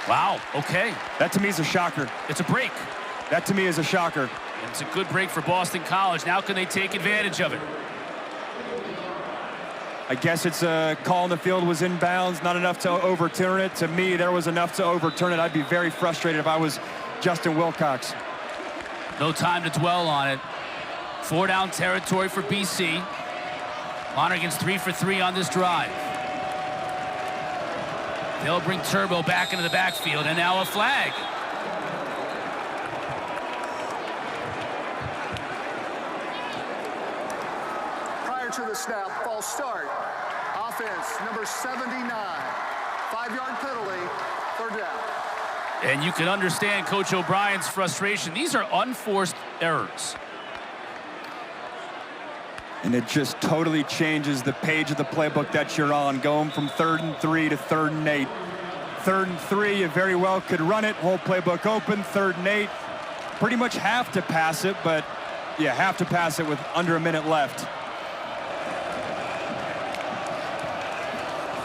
Wow, okay. That to me is a shocker. It's a break. That to me is a shocker. It's a good break for Boston College. Now can they take advantage of it? I guess it's a call on the field was in bounds, not enough to overturn it. To me, there was enough to overturn it. I'd be very frustrated if I was Justin Wilcox. No time to dwell on it. 4-down territory for BC. Lonergan's 3 for 3 on this drive. They'll bring Turbo back into the backfield, and now a flag. Prior to the snap, false start. Offense, number 79. 5-yard penalty, 3rd down. And you can understand Coach O'Brien's frustration. These are unforced errors. And it just totally changes the page of the playbook that you're on, going from 3rd and 3 to 3rd and 8. 3rd and 3, you very well could run it, whole playbook open. 3rd and 8, pretty much have to pass it, but you have to pass it with under a minute left.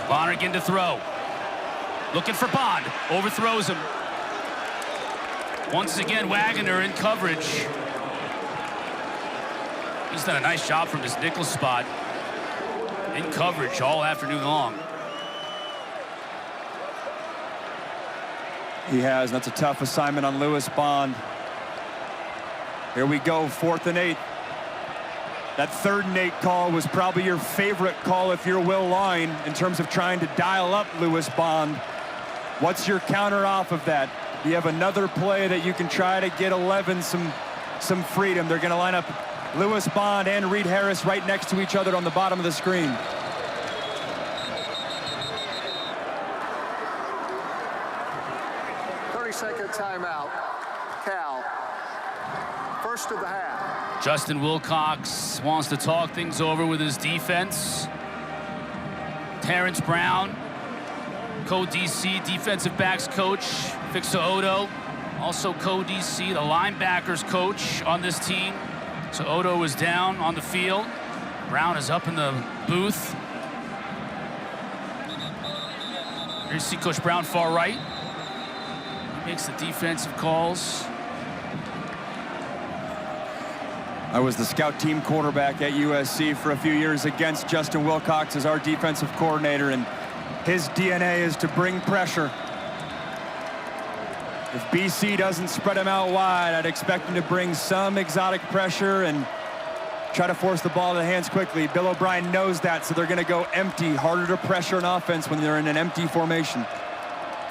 Lonergan to throw. Looking for Bond. Overthrows him. Once again, Wagner in coverage. He's done a nice job from his nickel spot. In coverage all afternoon long. He has, and that's a tough assignment on Lewis Bond. Here we go, 4th and 8. That 3rd and 8 call was probably your favorite call if you're Will Line in terms of trying to dial up Lewis Bond. What's your counter off of that? You have another play that you can try to get 11 some freedom. They're going to line up Lewis Bond and Reed Harris right next to each other on the bottom of the screen. Second timeout. Cal. First of the half. Justin Wilcox wants to talk things over with his defense. Terrence Brown, co-DC defensive backs coach. Fixa Odo, also co-DC, the linebackers coach on this team. So Odo is down on the field. Brown is up in the booth. Here you see Coach Brown far right. Makes the defensive calls. I was the scout team quarterback at USC for a few years against Justin Wilcox as our defensive coordinator, and his DNA is to bring pressure. If BC doesn't spread him out wide, I'd expect him to bring some exotic pressure and try to force the ball to the hands quickly. Bill O'Brien knows that, so they're going to go empty, harder to pressure an offense when they're in an empty formation.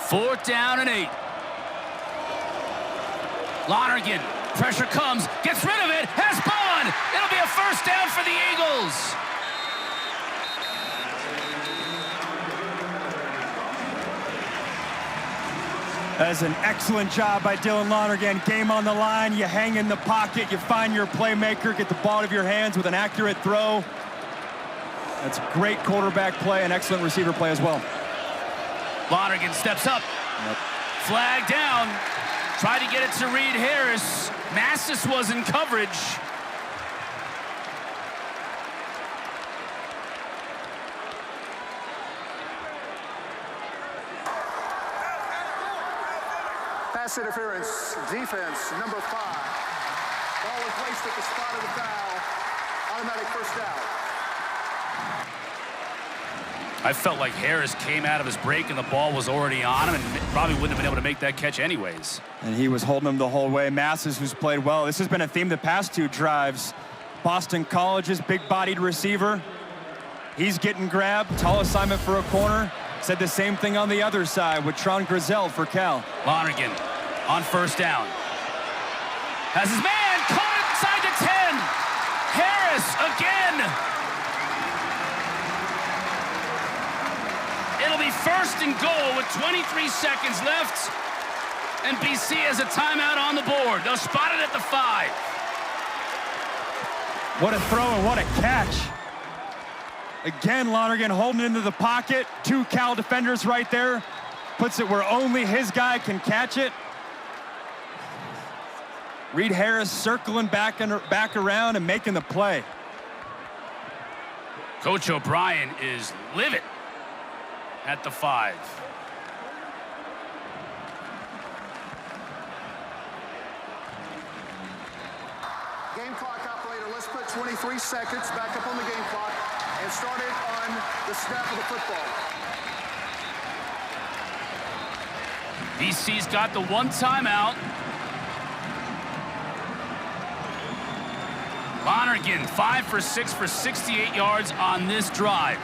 4th down and 8. Lonergan, pressure comes, gets rid of it, has Bond! It'll be a 1st down for the Eagles! That is an excellent job by Dylan Lonergan. Game on the line, you hang in the pocket, you find your playmaker, get the ball out of your hands with an accurate throw. That's great quarterback play and excellent receiver play as well. Lonergan steps up. Yep. Flag down. Tried to get it to Reed Harris. Massis was in coverage. Pass interference, defense, number 5. Ball was placed at the spot of the foul. Automatic 1st down. I felt like Harris came out of his break and the ball was already on him and probably wouldn't have been able to make that catch anyways. And he was holding him the whole way. Massis, who's played well. This has been a theme the past 2 drives. Boston College's big-bodied receiver. He's getting grabbed. Tall assignment for a corner. Said the same thing on the other side with Tron Grizel for Cal. Lonergan on 1st down. Has his man caught inside the 10. Harris again. It'll be 1st and goal with 23 seconds left. And BC has a timeout on the board. They'll spot it at the 5. What a throw and what a catch. Again, Lonergan holding into the pocket. 2 Cal defenders right there. Puts it where only his guy can catch it. Reed Harris circling back around and making the play. Coach O'Brien is livid at the 5. Game clock operator, let's put 23 seconds back up on the game clock and start it on the snap of the football. BC's got the 1 timeout. Lonergan 5 for 6 for 68 yards on this drive.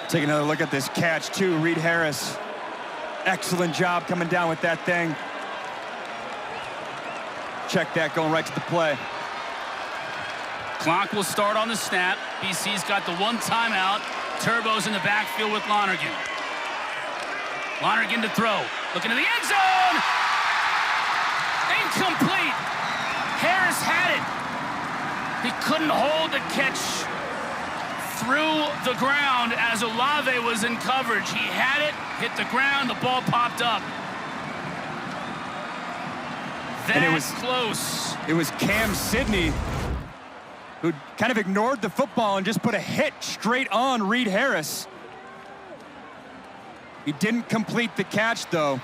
Take another look at this catch too. Reed Harris, excellent job coming down with that thing. Check that, going right to the play. Clock will start on the snap. BC's got the 1 timeout. Turbo's in the backfield with Lonergan. Lonergan to throw. Looking to the end zone. Incomplete. Harris had it. He couldn't hold the catch through the ground as Olave was in coverage. He had it, hit the ground, the ball popped up. That's close. It was Cam Sidney who kind of ignored the football and just put a hit straight on Reed Harris. He didn't complete the catch, though.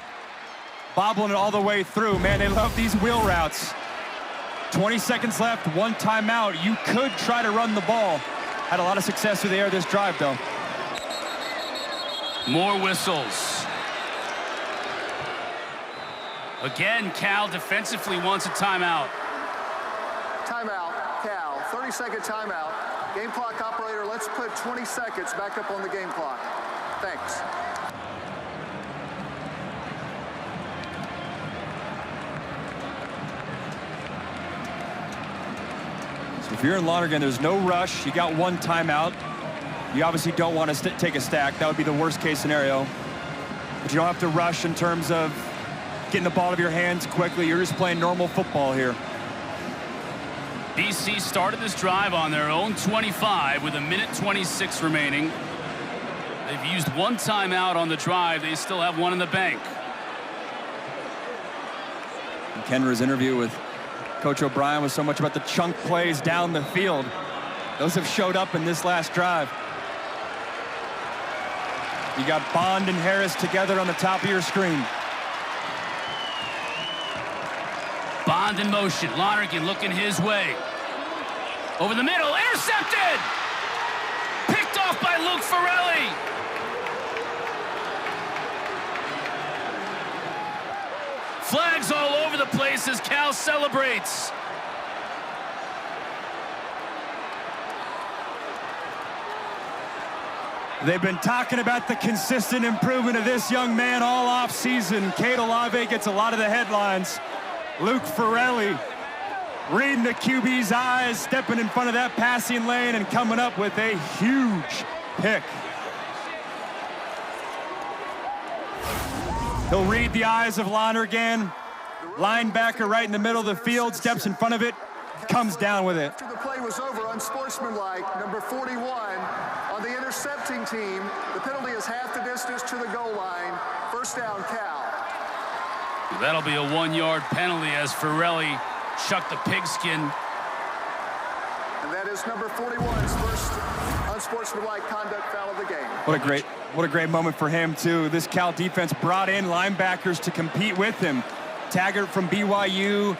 Bobbling it all the way through. Man, they love these wheel routes. 20 seconds left, 1 timeout. You could try to run the ball. Had a lot of success through the air this drive, though. More whistles. Again, Cal defensively wants a timeout. Timeout, Cal. 30-second timeout. Game clock operator, let's put 20 seconds back up on the game clock. Thanks. So if you're in Lonergan, there's no rush. You got 1 timeout. You obviously don't want to take a stack. That would be the worst case scenario. But you don't have to rush in terms of getting the ball out of your hands quickly. You're just playing normal football here. BC started this drive on their own 25 with 1:26 remaining. They've used 1 timeout on the drive. They still have 1 in the bank. And Kenra's interview with Coach O'Brien was so much about the chunk plays down the field. Those have showed up in this last drive. You got Bond and Harris together on the top of your screen. Bond in motion. Lonergan looking his way. Over the middle. Intercepted! Picked off by Luke Farrelly. Flags all over the place as Cal celebrates. They've been talking about the consistent improvement of this young man all off season. Cade Olave gets a lot of the headlines. Luke Farrelly reading the QB's eyes, stepping in front of that passing lane and coming up with a huge pick. He'll read the eyes of Lonergan. Linebacker right in the middle of the field, steps in front of it, comes down with it. After the play was over, unsportsmanlike, number 41 on the intercepting team. The penalty is half the distance to the goal line. First down, Cal. That'll be a 1-yard penalty as Farrelly chucked the pigskin. And that is number 41's first unsportsmanlike conduct foul of the game. What a great moment for him, too. This Cal defense brought in linebackers to compete with him. Taggart from BYU,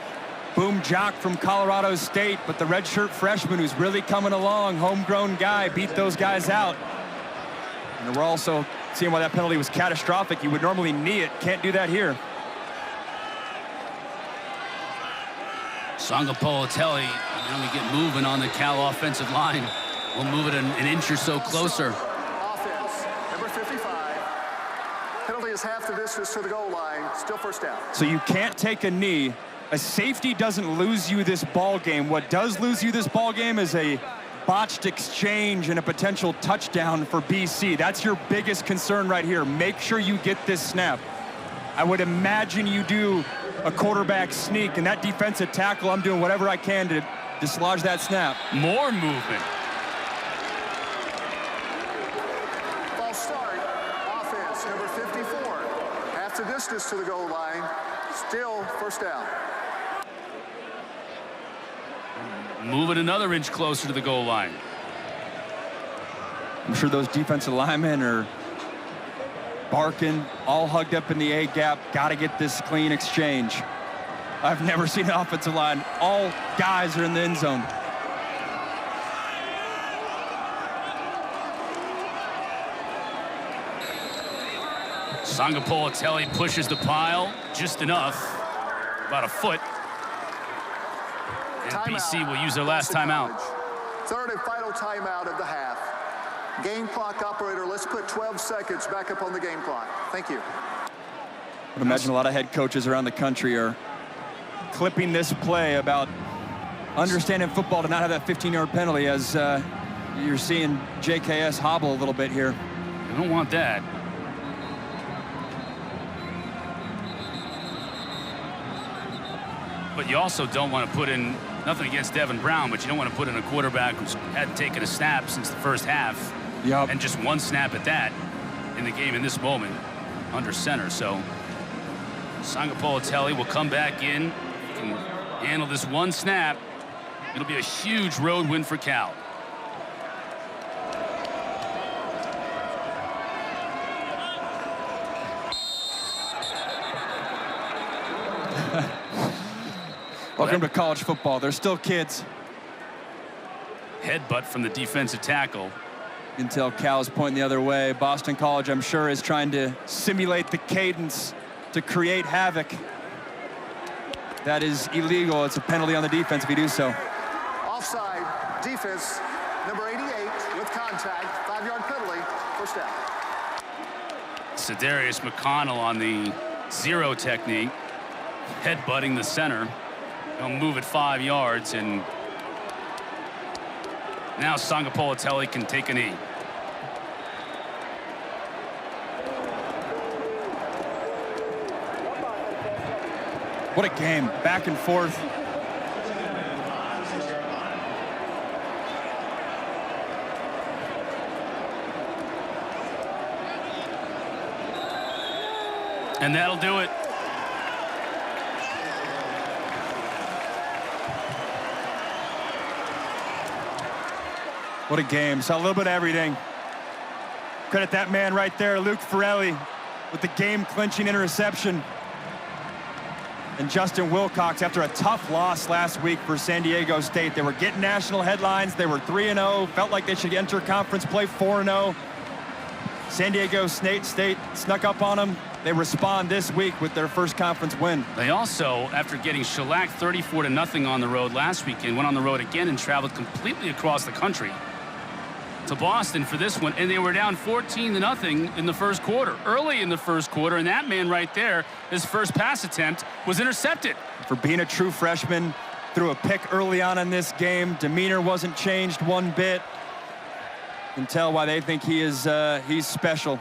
Boom Jock from Colorado State, but the redshirt freshman who's really coming along, homegrown guy, beat those guys out. And we're also seeing why that penalty was catastrophic. You would normally knee it, can't do that here. Sangapolitelli really get moving on the Cal offensive line. We'll move it an inch or so closer. Offense, number 55. Penalty is half the distance to the goal line. Still first down. So you can't take a knee. A safety doesn't lose you this ball game. What does lose you this ball game is a botched exchange and a potential touchdown for BC. That's your biggest concern right here. Make sure you get this snap. I would imagine you do a quarterback sneak, and that defensive tackle, I'm doing whatever I can to dislodge that snap. More movement. False start. Offense, number 54. Half the distance to the goal line. Still first down. Move it another inch closer to the goal line. I'm sure those defensive linemen are barking, all hugged up in the A gap. Got to get this clean exchange. I've never seen an offensive line. All guys are in the end zone. Sangapolitelli pushes the pile just enough, about a foot. And BC will use their last timeout. Third and final timeout of the half. Game clock operator, let's put 12 seconds back up on the game clock. Thank you. I would imagine a lot of head coaches around the country are clipping this play about understanding football to not have that 15-yard penalty, as you're seeing JKS hobble a little bit here. You don't want that. But you also don't want to put in, nothing against Devin Brown, but you don't want to put in a quarterback who's hadn't taken a snap since the first half. Yep. And just one snap at that in the game in this moment under center. So Sangapolitelli will come back in, can handle this one snap, It'll be a huge road win for Cal. Welcome to college football. They're still kids. Headbutt from the defensive tackle. Until Cal is pointing the other way. Boston College, I'm sure, is trying to simulate the cadence to create havoc. That is illegal. It's a penalty on the defense if you do so. Offside, defense, number 88 with contact, 5-yard penalty, first down. Sedarius McConnell on the zero technique, headbutting the center. He'll move it 5 yards, and now Sangapolitelli can take a knee. What a game, back and forth. And that'll do it. What a game. Saw a little bit of everything. Credit that man right there, Luke Farrelly, with the game-clinching interception. And Justin Wilcox, after a tough loss last week for San Diego State. They were getting national headlines. They were 3-0, felt like they should enter conference play 4-0. San Diego State snuck up on them. They respond this week with their first conference win. They also, after getting shellacked 34-0 on the road last weekend, went on the road again and traveled completely across the country to Boston for this one, and they were down 14-0 in the first quarter, early in the first quarter, and that man right there, his first pass attempt was intercepted. For being a true freshman, threw a pick early on in this game. Demeanor wasn't changed one bit. You can tell why they think he is he's special.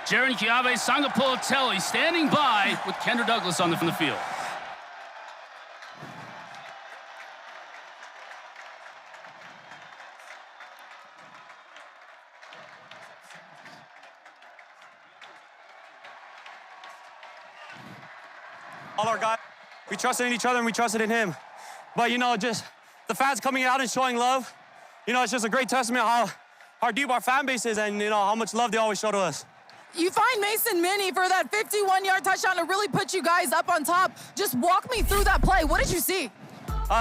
Jaron Chiave Sangapolitelli standing by with Kendra Douglas on from the field. All our guys, we trusted in each other and we trusted in him. But, you know, just the fans coming out and showing love, you know, it's just a great testament how deep our fan base is and, you know, how much love they always show to us. You find Mason Minnie for that 51-yard touchdown to really put you guys up on top. Just walk me through that play. What did you see?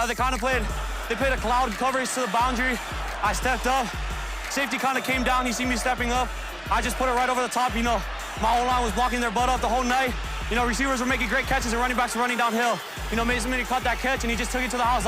They played a cloud coverage to the boundary. I stepped up. Safety kind of came down. He seen me stepping up. I just put it right over the top. You know, my O-line was blocking their butt off the whole night. You know, receivers were making great catches and running backs were running downhill. You know, Mason Minnie caught that catch and he just took it to the house.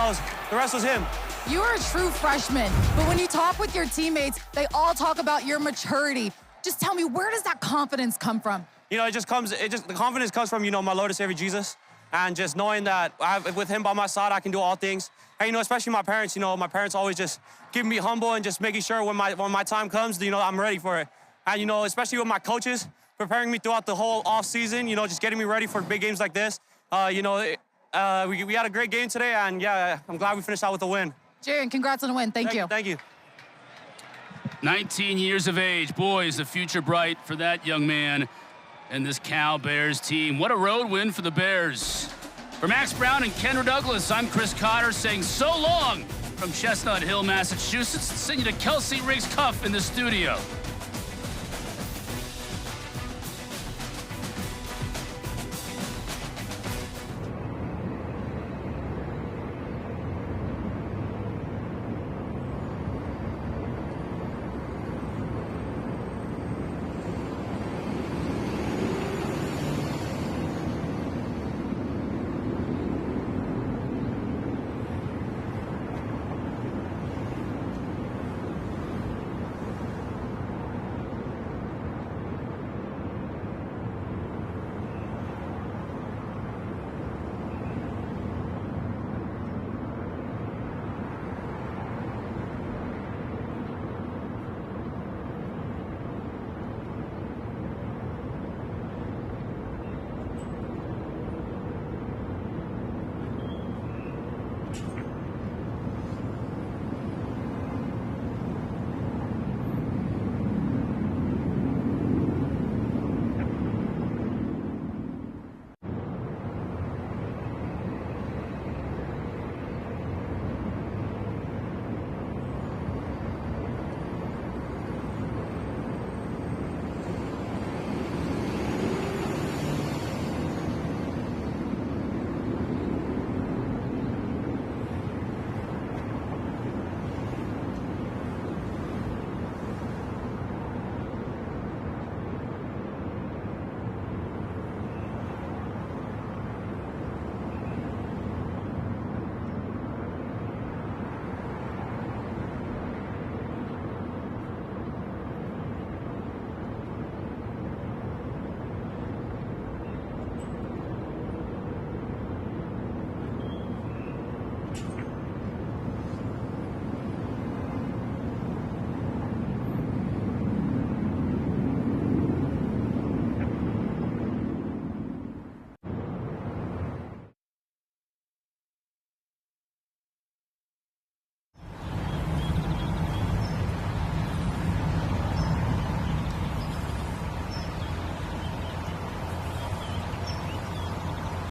The rest was him. You are a true freshman, but when you talk with your teammates, they all talk about your maturity. Just tell me, where does that confidence come from? You know, the confidence comes from, you know, my Lord and Savior Jesus, and just knowing that with him by my side, I can do all things. And, you know, especially my parents, you know, my parents always just keeping me humble and just making sure when my time comes, you know, I'm ready for it. And, you know, especially with my coaches, preparing me throughout the whole off season, you know, just getting me ready for big games like this. You know, we had a great game today, and yeah, I'm glad we finished out with a win. Jaron, congrats on the win. Thank you. Thank you. 19 years of age. Boy, is the future bright for that young man and this Cal Bears team. What a road win for the Bears. For Max Brown and Kendra Douglas, I'm Chris Cotter saying so long from Chestnut Hill, Massachusetts. Send you to Kelsey Riggs Cuff in the studio.